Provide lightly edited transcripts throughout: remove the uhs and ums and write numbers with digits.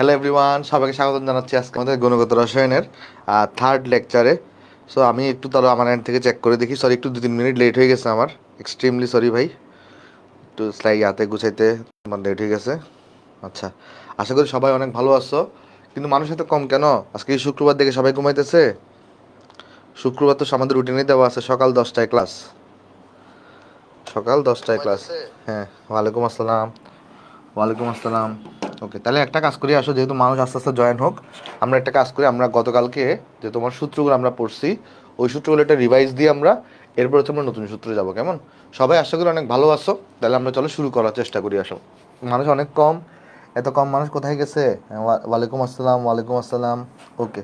Hello everyone, সবাইকে স্বাগত জানাচ্ছি আজকে আমাদের গুণগত রসায়নের থার্ড লেকচারে। সো আমি একটু তাহলে আমার এন্ড থেকে চেক করে দেখি। সরি, একটু 2-3 মিনিট লেট হয়ে গেছে আমার। এক্সট্রিমলি সরি ভাই, একটু স্লাইড হাতে গুছাইতে আমার লেট হয়ে গেছে। আচ্ছা, আশা করি সবাই অনেক ভালো আছো, কিন্তু মানুষ এত কম কেন? আজকে শুক্রবার দেখে সবাই ঘুমাইতেছে। শুক্রবার তো আমাদের রুটিনে দেওয়া আছে সকাল 10টায় ক্লাস। সকাল 10টায় ক্লাস। হ্যাঁ, ওয়ালাইকুম আসসালাম। ওয়ালাইকুম আসসালাম। ওকে, তাহলে একটা কাজ করি, আসো, যেহেতু মানুষ আস্তে আস্তে জয়েন হোক। আমরা একটা কাজ করি, আমরা গতকালকে যে তোমার সূত্রগুলো আমরা পড়ছি, ওই সূত্রগুলো একটা রিভাইজ দিয়ে আমরা এরপর হচ্ছে আমরা নতুন সূত্রে যাব, কেমন? সবাই আশা করি অনেক ভালো আছো। তাহলে আমরা চলো শুরু করার চেষ্টা করি, আসো। মানুষ অনেক কম, এত কম মানুষ কোথায় গেছে? ওয়ালাইকুম আসসালাম, ওয়ালাইকুম আসসালাম। ওকে,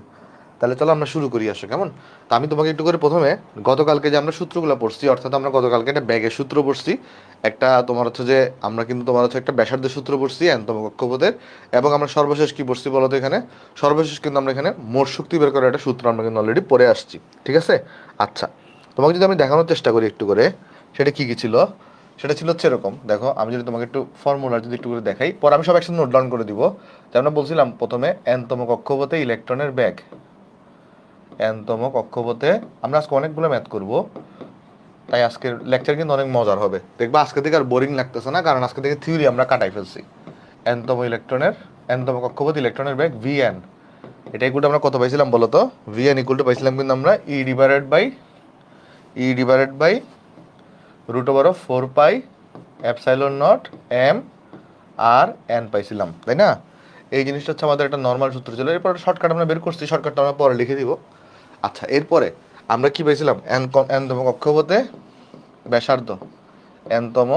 তাহলে চলো আমরা শুরু করি, আসো, কেমন? তা আমি তোমাকে একটু করে প্রথমে গতকালকে যে আমরা সূত্রগুলো পড়ছি, অর্থাৎ আমরা গতকালকে একটা ব্যাগের সূত্র পড়ছি, একটা তোমার হচ্ছে যে আমরা কিন্তু তোমার হচ্ছে একটা ব্যাসার্ধের সূত্র পড়ছি এনতম কক্ষপথের, এবং আমরা সর্বশেষ কি পড়ছি বলো তো? এখানে সর্বশেষ কিন্তু আমরা এখানে মোট শক্তি বের করার একটা সূত্র আমরা কিন্তু অলরেডি পড়ে আসছি, ঠিক আছে? আচ্ছা, তোমাকে যদি আমি দেখানোর চেষ্টা করি একটু করে, সেটা কি কি ছিল? সেটা ছিল হচ্ছে এরকম, দেখো, আমি যদি তোমাকে একটু ফর্মুলা যদি একটু করে দেখাই, পরে আমি সব একসাথে নোট ডাউন করে দিব। যে আমরা বলছিলাম প্রথমে এনতম কক্ষপথে ইলেকট্রনের ব্যাগ, এনতম কক্ষপথে আমরা আজকে অনেকগুলো ম্যাথ করব, তাই আজকের লেকচার কিন্তু অনেক মজার হবে, দেখবা আজকে থেকে আর বোরিং লাগতেছে না, কারণ আজকে থেকে থিওরি আমরা কাটাই ফেলছি। এনতম ইলেকট্রনের, এনতম কক্ষপথ ইলেকট্রনের ব্যাগ ভিএন, এটা ইকুয়াল আমরা কত পাইছিলাম বলো তো? ভিএন ইকুয়াল টু পাইছিলাম কিন্তু আমরা e divided by root over of 4 pi epsilon not M R n পাইছিলাম, তাই না? এই জিনিসটা হচ্ছে আমাদের একটা নর্মাল সূত্র ছিল। এরপর শর্টকাট আমরা বের করছি, শর্টকাটটা আমরা পরে লিখে দিব। আচ্ছা, এরপরে আমরা কি পাইছিলাম? এনতম কক্ষপথে ব্যাসার্ধ, এনতম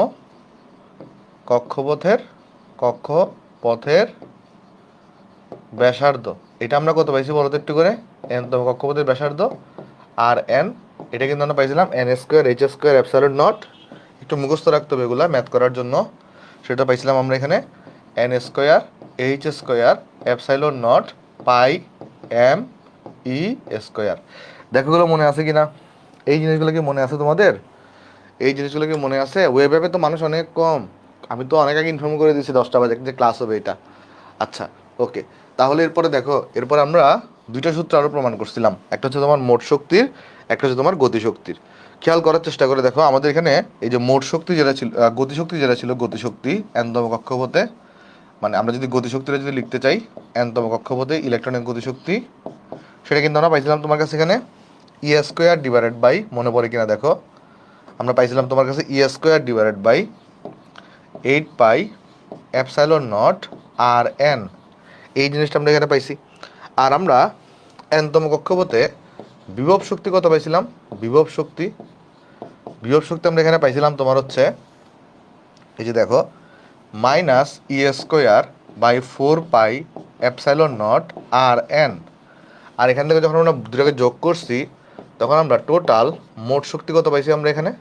কক্ষপথের কক্ষপথের ব্যাসার্ধ, এটা আমরা কত পাইছি বলতো একটু করে? এনতম কক্ষপথের ব্যাসার্ধ আর এন, এটা কিন্তু আমরা পাইছিলাম N square H square epsilon not. একটু মুখস্থ রাখতে হবে এগুলা ম্যাথ করার জন্য। সেটা পাইছিলাম আমরা এখানে N square H square epsilon not pi m e square. দেখো এগুলো মনে আছে কি না? এই জিনিসগুলো কি মনে আছে তোমাদের? এই জিনিসগুলো কি মনে আছে? ওয়েব অ্যাপে তো মানুষ অনেক কম। আমি তো অনেক আগে ইনফর্ম করে দিয়েছি 10টা বাজে যে ক্লাস হবে এটা। আচ্ছা, ওকে, তাহলে এরপরে দেখো, এরপর আমরা দুইটা সূত্র আরও প্রমাণ করছিলাম। একটা হচ্ছে তোমার মোট শক্তির, একটা হচ্ছে তোমার গতিশক্তির। খেয়াল করার চেষ্টা করে দেখো, আমাদের এখানে এই যে মোট শক্তি যেটা ছিল, গতিশক্তি যেটা ছিল, গতিশক্তি এনতম কক্ষপথে, মানে আমরা যদি গতিশক্তিটা যদি লিখতে চাই, এনতম কক্ষপথে ইলেকট্রনের গতিশক্তি, সেটা কিন্তু আমরা পাইছিলাম তোমার কাছে এখানে ই স্কোয়ার ডিভাইডেড বাই, মনে পড়ে কিনা দেখো, আমরা পাইছিলাম তোমার কাছে E square divided by 8 pi epsilon not R N. এই জিনিসটা আমরা এখানে পাইছি। আর আমরা এনতম কক্ষপথে বিভব শক্তি কত পাইছিলাম? বিভব শক্তি, বিভব শক্তি আমরা এখানে পাইছিলাম তোমার হচ্ছে, এই যে দেখো, minus E square by 4 pi epsilon not R N. আর এখান থেকে যখন আমরা দুটাকে যোগ করছি, তখন আমরা টোটাল মোট শক্তি কত পাইছি? আমরা এখানে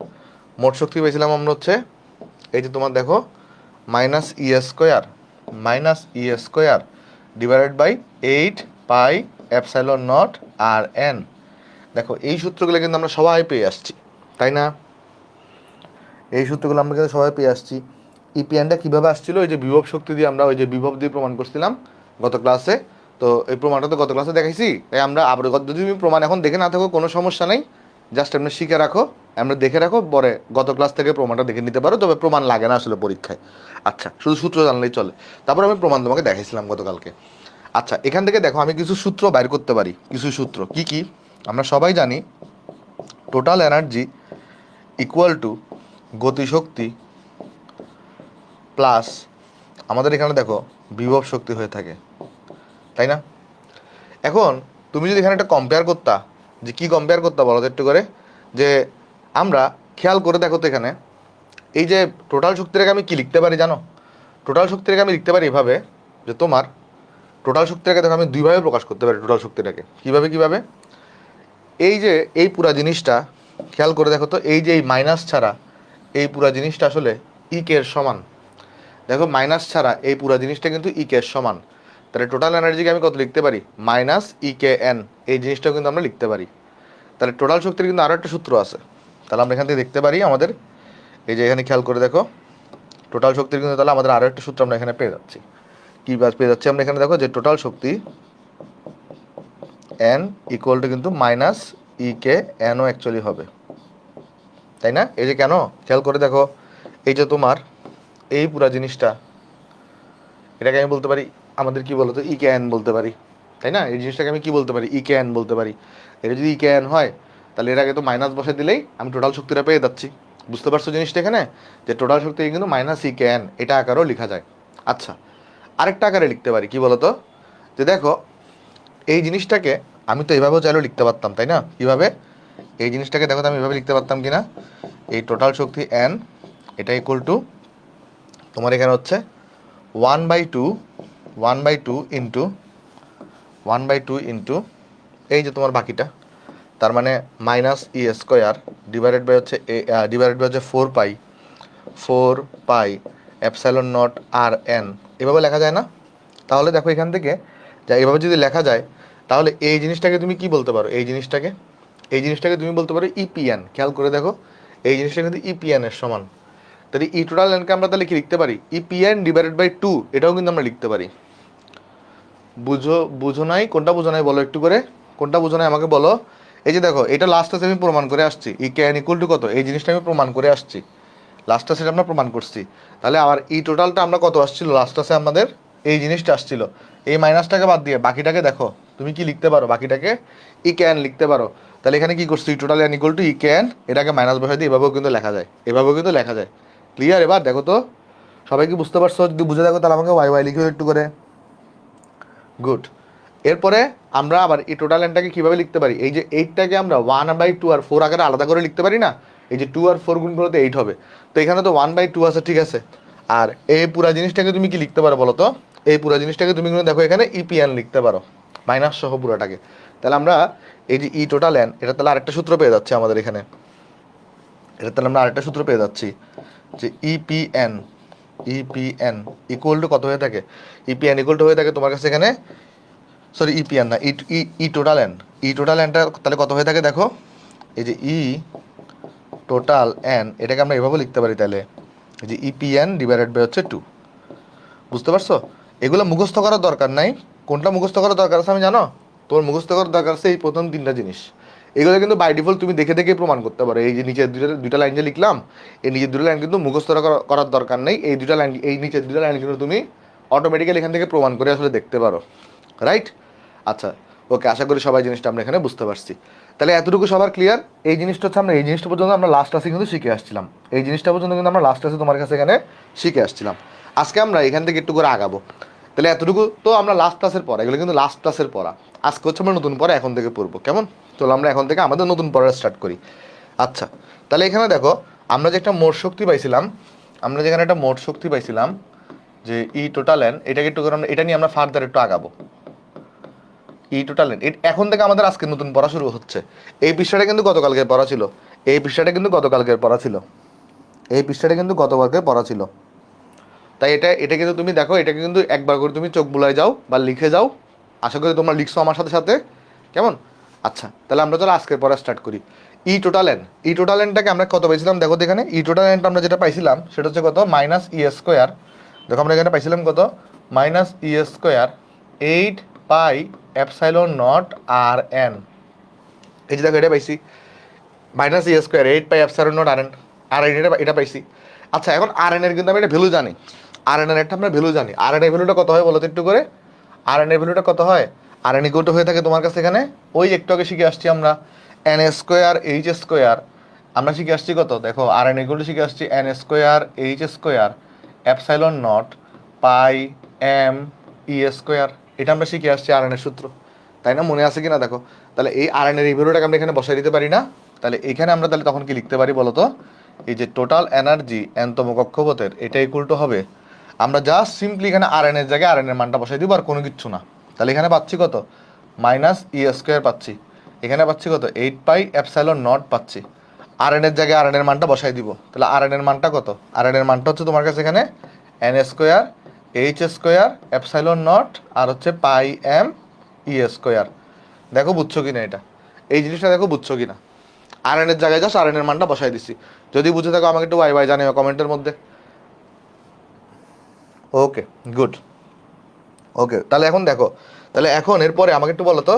মোট শক্তি পাইছিলাম আমরা হচ্ছে, এই যে তোমার দেখো, minus E square divided by 8 pi epsilon not R n. দেখো এই সূত্রগুলো কিন্তু আমরা সবাই পেয়ে আসছি, তাই না? এই সূত্রগুলো আমরা কিন্তু সবাই পেয়ে আসছি। ইপিএনটা কীভাবে আসছিল? ওই যে বিভব শক্তি দিয়ে, আমরা ওই যে বিভব দিয়ে প্রমাণ করছিলাম গত ক্লাসে। তো এই প্রমাণটা তো গত ক্লাসে দেখাইছি, তাই আমরা আবার যদি তুমি প্রমাণ এখন দেখে না থাকো কোনো সমস্যা নেই, জাস্ট এমনি শিখে রাখো, এমনি দেখে রাখো, পরে গত ক্লাস থেকে প্রমাণটা দেখে নিতে পারো। তবে প্রমাণ লাগে না আসলে পরীক্ষায়। আচ্ছা, শুধু সূত্র জানলেই চলে। তারপর আমি প্রমাণ তোমাকে দেখাইছিলাম গতকালকে। আচ্ছা, এখান থেকে দেখো আমি কিছু সূত্র বাইর করতে পারি। কিছু সূত্র কি কি? আমরা সবাই জানি টোটাল এনার্জি ইকুয়াল টু গতিশক্তি প্লাস আমাদের এখানে দেখো বিভব শক্তি হয়ে থাকে, তাই না? এখন তুমি যদি এখানে একটা কম্পেয়ার করতা, যে কি কম্পেয়ার করতা বলো তো একটু করে? যে আমরা খেয়াল করে দেখো তো এখানে, এই যে টোটাল শক্তিটাকে আমি কি লিখতে পারি জানো? টোটাল শক্তিটাকে আমি লিখতে পারি এভাবে, যে তোমার টোটাল শক্তিটাকে দেখো আমি দুইভাবে প্রকাশ করতে পারি। টোটাল শক্তিটাকে কিভাবে কিভাবে? এই যে এই পুরা জিনিসটা খেয়াল করে দেখো তো, এই যে এই মাইনাস ছাড়া এই পুরা জিনিসটা আসলে ই কে এর সমান। দেখো মাইনাস ছাড়া এই পুরা জিনিসটা কিন্তু ই কে এর সমান। তাহলে টোটাল এনার্জিকে আমি কত লিখতে পারি? Minus E K N. এই জিনিসটাও কিন্তু আমরা লিখতে পারি। তাহলে টোটাল শক্তির কিন্তু আরও একটা সূত্র আছে। তাহলে আমরা এখান থেকে দেখতে পারি আমাদের, এই যে এখানে খেয়াল করে দেখো, টোটাল শক্তির কিন্তু তাহলে আমাদের আরও একটা সূত্র আমরা এখানে পেয়ে যাচ্ছি। কি পেয়ে যাচ্ছি আমরা এখানে, দেখো যে টোটাল শক্তি এন ইকুয়াল টু কিন্তু মাইনাস ই কে এনও অ্যাকচুয়ালি হবে, তাই না? এই যে কেন, খেয়াল করে দেখো, এই যে তোমার এই পুরা জিনিসটা, এটাকে আমি বলতে পারি আমাদের কি বলতো ই কে এন বলতে পারি, তাই না? এই জিনিসটাকে আমি কি বলতে পারি, ই কে এন বলতে পারি। এটা যদি ই কে এন হয় তাহলে এর আগে তো মাইনাস বসে দিলেই আমি টোটাল শক্তিটা পেয়ে যাচ্ছি। বুঝতে পারছো জিনিসটা এখানে, যে টোটাল শক্তি কিন্তু মাইনাস ই কে এন, এটা আকারেও লেখা যায়। আচ্ছা, আরেকটা আকারে লিখতে পারি, কি বলতো, যে দেখো এই জিনিসটাকে আমি তো এইভাবেও চাইলেও লিখতে পারতাম, তাই না? কিভাবে, এই জিনিসটাকে দেখো তো আমি এভাবে লিখতে পারতাম কিনা, এই টোটাল শক্তি এন এটা ইকুয়াল টু তোমার এখানে হচ্ছে 1/2 1/2 ইন্টু 1/2 ইন্টু এই যে তোমার বাকিটা, তার মানে minus E square divided by হচ্ছে ডিভাইডেড বাই হচ্ছে 4 pi epsilon not R n, এভাবে লেখা যায় না? তাহলে দেখো এখান থেকে যা এভাবে যদি লেখা যায়, তাহলে এই জিনিসটাকে তুমি কি বলতে পারো, এই জিনিসটাকে তুমি বলতে পারো ইপিএন। খেয়াল করে দেখো, এই জিনিসটা কিন্তু ইপিএন এর সমান। তাহলে ই টোটাল এনকে আমরা তাহলে কি লিখতে পারি, ইপিএন ডিভাইডেড বাই 2, এটাও কিন্তু আমরা লিখতে পারি। বুঝো নাই, কোনটা বুঝো নাই বলো একটু করে, কোনটা বুঝো নাই আমাকে বলো। এই যে দেখো, এটা লাস্ট আছে আমি প্রমাণ করে আসছি, ই কে এন ইকুয়াল টু কত, এই জিনিসটা আমি প্রমাণ করে আসছি, লাস্ট আছে আমরা প্রমাণ করছি। তাহলে আবার ই টোটালটা আমরা কত আসছিল, লাস্ট আছে আমাদের এই জিনিসটা আসছিল, এই মাইনাসটাকে বাদ দিয়ে বাকিটাকে দেখো তুমি কি লিখতে পারো, বাকিটাকে ই কে এন লিখতে পারো। তাহলে এখানে কি করছি, E total N equal to E K N, এটাকে মাইনাস বসাই দিয়ে এভাবেও কিন্তু লেখা যায়, এভাবেও কিন্তু লেখা যায়। ক্লিয়ার? এবার দেখো তো সবাই কি বুঝতে পারছো? যদি বুঝে দেখো তাহলে আমাকে ওয়াই ওয়াই লিখে একটু করে। গুড। এরপরে আমরা আবার এই টোটাল এনটাকে কীভাবে লিখতে পারি, এই যে 8টাকে আমরা 1/2 আর 4 আকারে আলাদা করে লিখতে পারি না? এই যে 2 আর 4 গুণ করতে 8 হবে, তো এখানে তো 1/2 আছে, ঠিক আছে। আর এই পুরা জিনিসটাকে তুমি কি লিখতে পারো বলো তো, এই পুরা জিনিসটাকে তুমি কিন্তু দেখো এখানে ইপিএন লিখতে পারো, মাইনাস সহ পুরাটাকে। তাহলে আমরা এই যে ই টোটাল এন, এটা তাহলে আরেকটা সূত্র পেয়ে যাচ্ছে আমাদের এখানে, এটা তাহলে আমরা আরেকটা সূত্র পেয়ে যাচ্ছি যে ইপিএন ইপিএন ইকুয়াল টু কত হয়ে থাকে, ইপিএন ইকুয়াল টু হয়ে থাকে তোমার কাছে এখানে, সরি ইপিএন না, ই টোটাল এন, ই টোটাল এনটা তাহলে কত হয়ে থাকে দেখো, এই যে ই টোটাল এন, এটাকে আমরা এভাবে লিখতে পারি তাহলে, এই যে ইপিএন ডিভাইডেড বাই হচ্ছে 2। বুঝতে পারছো? এগুলো মুখস্থ করার দরকার নাই। কোনটা মুখস্থ করার দরকার আছে আমি জানো, তোমার মুখস্থ করার দরকার আছে এই প্রথম 3টা জিনিস। এগুলো কিন্তু বাই ডিফল্ট তুমি দেখে দেখে প্রমাণ করতে পারো। এই যে নিচের দুইটা লাইন যে লিখলাম, এই নিচের দুটো লাইন কিন্তু মুখস্থ করার দরকার নেই। এই দুটা লাইন, এই নিচের দুটো লাইন কিন্তু তুমি অটোমেটিক্যালি এখান থেকে প্রমাণ করে আসলে দেখতে পারো, রাইট? আচ্ছা, ওকে, আশা করি সবাই জিনিসটা আমরা এখানে বুঝতে পারছি। তাহলে এতটুকু সবার ক্লিয়ার? এই জিনিসটা হচ্ছে আমরা এই জিনিসটা পর্যন্ত আমরা লাস্ট ক্লাসে কিন্তু শিখে আসছিলাম, এই জিনিসটা পর্যন্ত কিন্তু আমরা লাস্ট ক্লাসে তোমার কাছে এখানে শিখে আসছিলাম। আজকে আমরা এখান থেকে একটু করে আগাবো। তাহলে এতটুকু তো আমরা লাস্ট ক্লাসের পড়া, এগুলো কিন্তু লাস্ট ক্লাসের পড়া। আজকে হচ্ছে আমরা নতুন পড়া এখন থেকে পড়বো, কেমন? চলো আমরা এখন থেকে আমাদের নতুন পড়া স্টার্ট করি। আচ্ছা, তাহলে এখানে দেখো আমরা যে একটা মোট শক্তি পাইছিলাম, আমরা যেখানে একটা মোট শক্তি পাইছিলাম যে ই টোটাল এন, এটাকে একটু করে আমরা এটা নিয়ে আমরা ফার্দার একটু আগাবো। ই টোটাল এন এখন থেকে আমাদের আজকে নতুন পড়া শুরু হচ্ছে। এই পৃষ্ঠাটা কিন্তু গতকালকের পড়া ছিল, এই পৃষ্ঠাটা কিন্তু গতকালকের পড়া ছিল, এই পৃষ্ঠাটা কিন্তু গতকালকের পড়া ছিল। তাই এটা এটা কিন্তু তুমি দেখো, এটাকে কিন্তু একবার করে তুমি চোখ বুলাই যাও বা লিখে যাও। আশা করি তোমরা লিখছো আমার সাথে সাথে, কেমন? আচ্ছা, তাহলে আমরা চলো আজকের পড়া স্টার্ট করি। ই টোটাল এন, ই টোটাল এনটাকে আমরা কত পাইছিলাম দেখো তো এখানে, ই টোটাল এনটা আমরা যেটা পাইছিলাম সেটা হচ্ছে কত, মাইনাস ই স্কোয়ার। দেখো আমরা এখানে পাইছিলাম কত, minus E square 8 pi epsilon not R N. এই যে দেখো এটা পাইছি, minus E square 8 pi epsilon not R N, আর এটা পাইছি। আচ্ছা, এখন আর এন এর কিন্তু আমি এটা ভ্যালু জানি, আর এন এর একটা আমরা ভ্যালু জানি। আর এন এর ভ্যালুটা কত হয় বলো তো একটু করে, আর এন এর ভ্যালুটা কত হয়, আর এন ইকুয়াল টু হয়ে থাকে তোমার কাছে এখানে, ওই একটু আগে শিখে আসছি আমরা এন স্কোয়ার এইচ স্কোয়ার, আমরা শিখে আসছি কত দেখো, আর এন ইকুয়াল টু শিখে আসছি n square H square epsilon not pi m e square, এটা আমরা শিখে আসছি আর এন এর সূত্র, তাই না? মনে আছে কিনা দেখো। তাহলে এই আর এন এর এই ভ্যালুটাকে আমরা এখানে বসাই দিতে পারি না? তাহলে এখানে আমরা তাহলে তখন কি লিখতে পারি বলো তো, এই যে টোটাল এনার্জি এনতম কক্ষপথের এটা ইকুয়াল টু হবে, আমরা জাস্ট সিম্পলি এখানে আর এন এর জায়গায় আর এন এর মানটা বসাই দিব, আর কোনো কিচ্ছু না। তাহলে এখানে পাচ্ছি কত, মাইনাস ই স্কোয়ার পাচ্ছি, এখানে পাচ্ছি কত 8 পাই এপসাইলন নট পাচ্ছি, আর এন এর জায়গায় আর এন এর মানটা বসাই দিব। তাহলে আর এন এর মানটা কত, আর এন এর মানটা হচ্ছে তোমার কাছে এখানে N square H square epsilon not R হচ্ছে পাই এম ই স্কোয়ার। দেখো বুঝছো কিনা এটা, এই জিনিসটা দেখো বুঝছো কিনা, আর এন এর জায়গায় জাস্ট আর এন এর মানটা বসাই দিছি। যদি বুঝে থাকো আমাকে একটু ওয়াই ওয়াই জানিও কমেন্টের মধ্যে। ওকে, গুড। ওকে, তাহলে এখন দেখো, তাহলে এখন এরপরে আমাকে একটু বলো তো,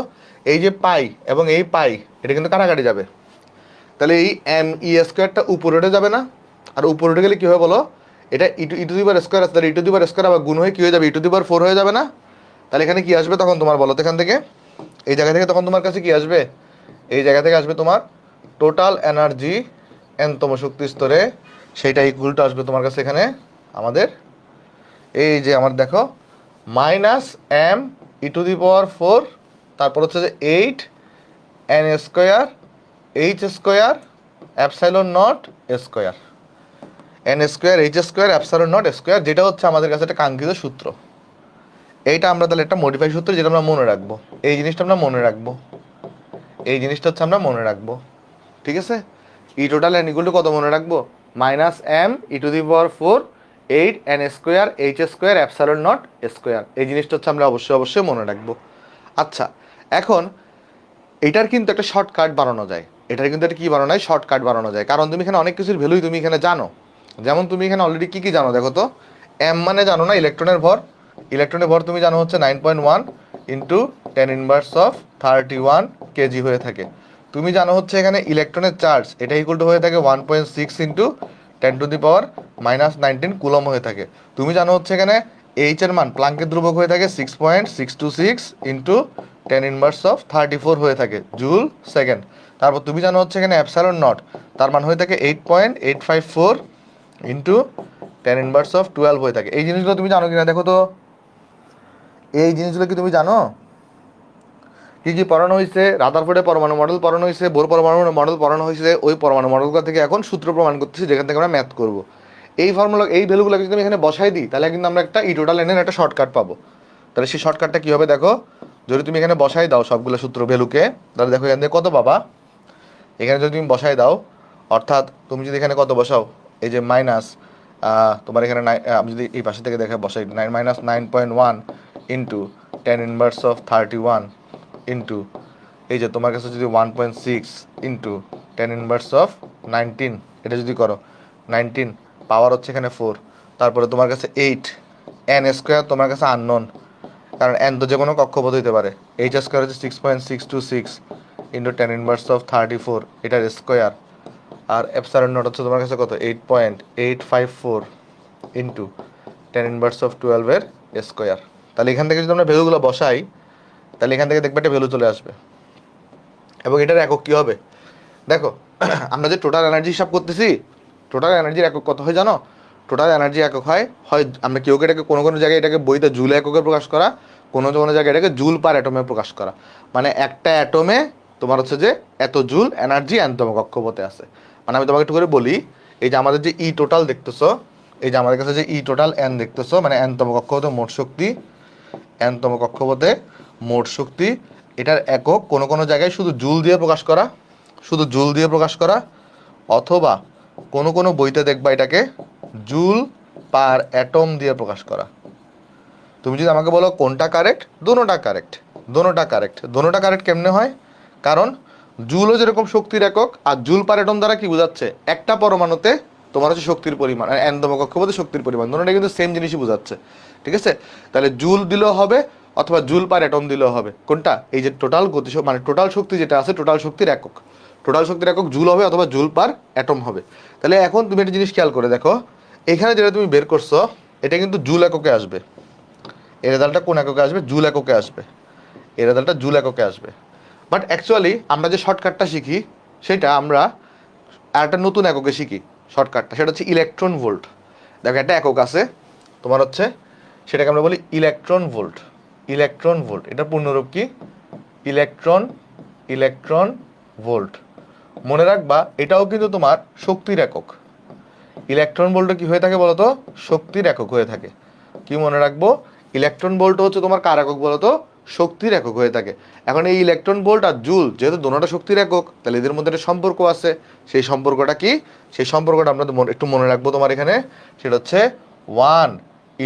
এই যে পাই এবং এই পাই এটা কিন্তু কাটাকাটি যাবে, তাহলে এই এম ই স্কোয়ারটা উপরে উঠে যাবে না? আর উপরে উঠে গেলে কী হবে বলো, এটা ই টু দি পাওয়ার স্কোয়ার আছে, তাহলে ই টু দি পাওয়ার স্কোয়ার আবার গুণ হয়ে কী হয়ে যাবে, ই টু দি পাওয়ার 4 হয়ে যাবে না? তাহলে এখানে কি আসবে তখন তোমার বলো তো, এখান থেকে এই জায়গা থেকে তখন তোমার কাছে কি আসবে, এই জায়গা থেকে আসবে তোমার টোটাল এনার্জি এনতম শক্তি স্তরে, সেইটা ইকুয়াল টু আসবে তোমার কাছে এখানে আমাদের, এই যে আমার দেখো minus m e to the power 4, তারপর হচ্ছে যে 8 n square H square epsilon not square, n square H square epsilon not square, যেটা হচ্ছে আমাদের কাছে একটা কাঙ্ক্ষিত সূত্র। এইটা আমরা তাহলে একটা মডিফাই সূত্র, যেটা আমরা মনে রাখবো, এই জিনিসটা আমরা মনে রাখবো, এই জিনিসটা হচ্ছে আমরা মনে রাখবো, ঠিক আছে? E total N equal to কত মনে রাখবো, minus m e to the power 4 8 n square H square epsilon not square, এই জিনিসটা হচ্ছে আমরা অবশ্যই অবশ্যই মনে রাখবো। আচ্ছা, এখন এটার কিন্তু একটা শর্টকাট বানানো যায়, এটার কিন্তু একটা কী বানানো যায়, শর্টকাট বানানো যায়, কারণ তুমি এখানে অনেক কিছুর ভ্যালুই তুমি এখানে জানো। যেমন তুমি এখানে অলরেডি কী কী জানো দেখো তো, এম মানে জানো না ইলেকট্রনের ভর, ইলেকট্রনের ভর তুমি জানো হচ্ছে 9.1 ইন্টু 10⁻31 কেজি হয়ে থাকে। তুমি জানো হচ্ছে এখানে ইলেকট্রনের চার্জ, এটা ইকুয়াল টু হয়ে থাকে 1.6 ইন্টু 10⁻⁻19 কুলম হয়ে থাকে। তুমি জানো হচ্ছে এখানে এইচ এর মান প্লাঙ্কের ধ্রুবক হয়ে থাকে 6.626 ইন্টু 10⁻34 হয়ে থাকে জুল সেকেন্ড। তারপর তুমি জানো হচ্ছে এখানে অ্যাপসাইলন নট, তার মান হয়ে থাকে 8.854 ইন্টু 10⁻12 হয়ে থাকে। এই জিনিসগুলো তুমি জানো কিনা দেখো তো, এই জিনিসগুলো কি তুমি জানো? কি কি পড়ানো হয়েছে, রাদারফোর্ডের পরমাণু মডেল পড়ানো হয়েছে, বোর পরমাণু মডেল পড়ানো হয়েছে, ওই পরমাণু মডেলগুলো থেকে এখন সূত্র প্রমাণ করতেছি, যেখান থেকে আমরা ম্যাথ করবো। এই ফর্মুলা এই ভ্যালুগুলোকে যদি আমি এখানে বসাই দিই, তাহলে কিন্তু আমরা একটা ই টোটাল এনের একটা শর্টকাট পাবো। তাহলে সেই শর্টকাটটা কী হবে দেখো, যদি তুমি এখানে বসাই দাও সবগুলো সূত্র ভ্যালুকে, তাহলে দেখো এখান থেকে কত পাবা, এখানে যদি তুমি বসাই দাও, অর্থাৎ তুমি যদি এখানে কত বসাও, এই যে মাইনাস তোমার এখানে আমি যদি এই পাশে থেকে দেখে বসাই মাইনাস 9.1 ইন্টু 10⁻31 ইন্টু এই যে তোমার কাছে যদি 1.6 ইন্টু 10⁻19, এটা যদি করো 19 পাওয়ার হচ্ছে এখানে 4, তারপরে তোমার কাছে 8 এন স্কোয়ার তোমার কাছে আননোন, কারণ এন তো যে কোনো কক্ষপথ হইতে পারে, এইচ স্কোয়ার হচ্ছে 6.626 ইন্টু 10⁻34 এটার স্কোয়ার, আর এপসাইলন নট হচ্ছে তোমার কাছে কত 8.854 ইন্টু 10⁻12 এর স্কোয়ার। তাহলে এখান থেকে যদি আমরা ভ্যালুগুলো বসাই, তাহলে এখান থেকে দেখবে একটা ভ্যালু চলে আসবে, এবং এটার একক কী হবে দেখো, আমরা যে টোটাল এনার্জি হিসাব করতেছি, টোটাল এনার্জির একক কত হয় জানো? টোটাল এনার্জি একক হয় আমরা কেউ এটাকে কোনো কোনো জায়গায় এটাকে বইতে জুল এককে প্রকাশ করা, কোনো কোনো জায়গায় এটাকে জুল পার অ্যাটমে প্রকাশ করা, মানে একটা অ্যাটমে তোমার হচ্ছে যে এত জুল এনার্জি এনতম কক্ষপথে আছে। মানে আমি তোমাকে একটু করে বলি, এই যে আমাদের যে ই টোটাল দেখতেছো, এই যে আমাদের কাছে যে ই টোটাল এন দেখতেছো, মানে এনতম কক্ষপথে মোট শক্তি, এনতম কক্ষপথে মোট শক্তি, এটার একক কোনো কোনো জায়গায় শুধু জুল দিয়ে প্রকাশ করা, শুধু জুল দিয়ে প্রকাশ করা, অথবা কোনো কোনো বইতে দেখবা এটাকে জুল পার অ্যাটম দিয়ে প্রকাশ করা। তুমি যদি আমাকে বলো কোনটা কারেক্ট, দোনোটা কারেক্ট, দোনোটা কারেক্ট, দোনোটা কারেক্ট কেমনে হয়, কারণ জুলও যেরকম শক্তির একক, আর জুল পার অ্যাটম দ্বারা কি বোঝাচ্ছে, একটা পরমাণুতে তোমার হচ্ছে শক্তির পরিমাণ, আর এনতম কক্ষপথে শক্তির পরিমাণ, দোনোটা কিন্তু সেম জিনিসই বোঝাচ্ছে, ঠিক আছে? তাহলে জুল দিলেও হবে অথবা জুল পার অ্যাটম দিলেও হবে, কোনটা, এই যে টোটাল গতি মানে টোটাল শক্তি যেটা আছে, টোটাল শক্তির একক, টোটাল শক্তির একক জুল হবে অথবা জুল পার অ্যাটম হবে। তাহলে এখন তুমি একটা জিনিস খেয়াল করে দেখো, এখানে যেটা তুমি বের করছো এটা কিন্তু জুল এককে আসবে, এর রেজাল্টটা কোন এককে আসবে, জুল এককে আসবে, এর রেজাল্টটা জুল এককে আসবে। বাট অ্যাকচুয়ালি আমরা যে শর্টকাটটা শিখি, সেটা আমরা আর একটা নতুন এককে শিখি শর্টকাটটা, সেটা হচ্ছে ইলেকট্রন ভোল্ট। দেখো একটা একক আছে তোমার হচ্ছে, সেটাকে আমরা বলি ইলেকট্রন ভোল্ট, ইলেকট্রন ভোল্ট, এটা পূর্ণরূপ কি, ইলেকট্রন, ইলেকট্রন ভোল্ট। মনে রাখবা এটাও কিন্তু তোমার শক্তির একক, ইলেকট্রন ভোল্টও কি হয়ে থাকে বলতো, শক্তির একক হয়ে থাকে। কি মনে রাখবো, ইলেকট্রন ভোল্ট হচ্ছে তোমার কার একক বলতো, শক্তির একক হয়ে থাকে। এখন এই ইলেকট্রন ভোল্ট আর জুল যেহেতু দুটোটা শক্তির একক, তাহলে এদের মধ্যে একটা সম্পর্ক আছে, সেই সম্পর্কটা কি, সেই সম্পর্কটা আমরা একটু মনে রাখবো তোমার এখানে, সেটা হচ্ছে 1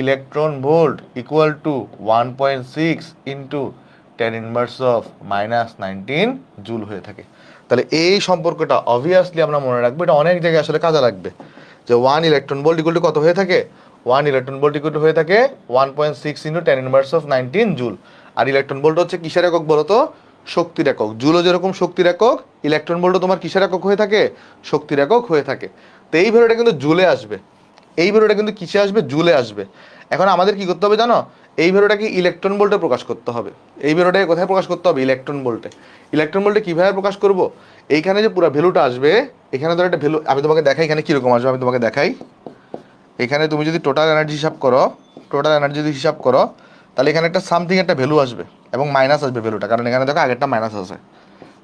electron volt equal to 1.6 into 10⁻⁻19 joule হয়ে থাকে। তাহলে এই সম্পর্কটা অবভিয়াসলি আমরা মনে রাখবো, এটা অনেক জায়গায় আসলে কাজে লাগবে, যে 1 ইলেকট্রন ভোল্ট ইকুয়াল টু কত হয়ে থাকে, 1 ইলেকট্রন ভোল্ট ইকুয়াল টু হয়ে থাকে 1.6 ইন্টু 10 ইনভার্স অফ 19 জুল। আর ইলেকট্রন ভোল্ট হচ্ছে কিসের একক বলো তো? শক্তির একক। জুলও যেরকম শক্তির একক, ইলেকট্রন ভোল্টও তোমার কিসের একক হয়ে থাকে? শক্তির একক হয়ে থাকে। তো এই ভ্যালুটা কিন্তু জুলে আসবে, এই ভ্যালুটা কিন্তু কিসে আসবে? জুলে আসবে। এখন আমাদের কি করতে হবে জানো? এই ভ্যালুটাকে ইলেকট্রন ভোল্টে প্রকাশ করতে হবে। এই ভ্যালুটাকে কোথায় প্রকাশ করতে হবে? ইলেকট্রন ভোল্টে। ইলেকট্রন ভোল্টে কিভাবে প্রকাশ করব? এইখানে যে পুরো ভ্যালুটা আসবে, এখানে ধর একটা ভ্যালু আমি তোমাকে দেখাই, এখানে কিরকম আসবে আমি তোমাকে দেখাই। এখানে তুমি যদি টোটাল এনার্জি হিসাব করো, টোটাল এনার্জি যদি হিসাব করো, তাহলে এখানে একটা সামথিং একটা ভ্যালু আসবে এবং মাইনাস আসবে ভ্যালুটা, কারণ এখানে দেখো আগেরটা মাইনাস আছে।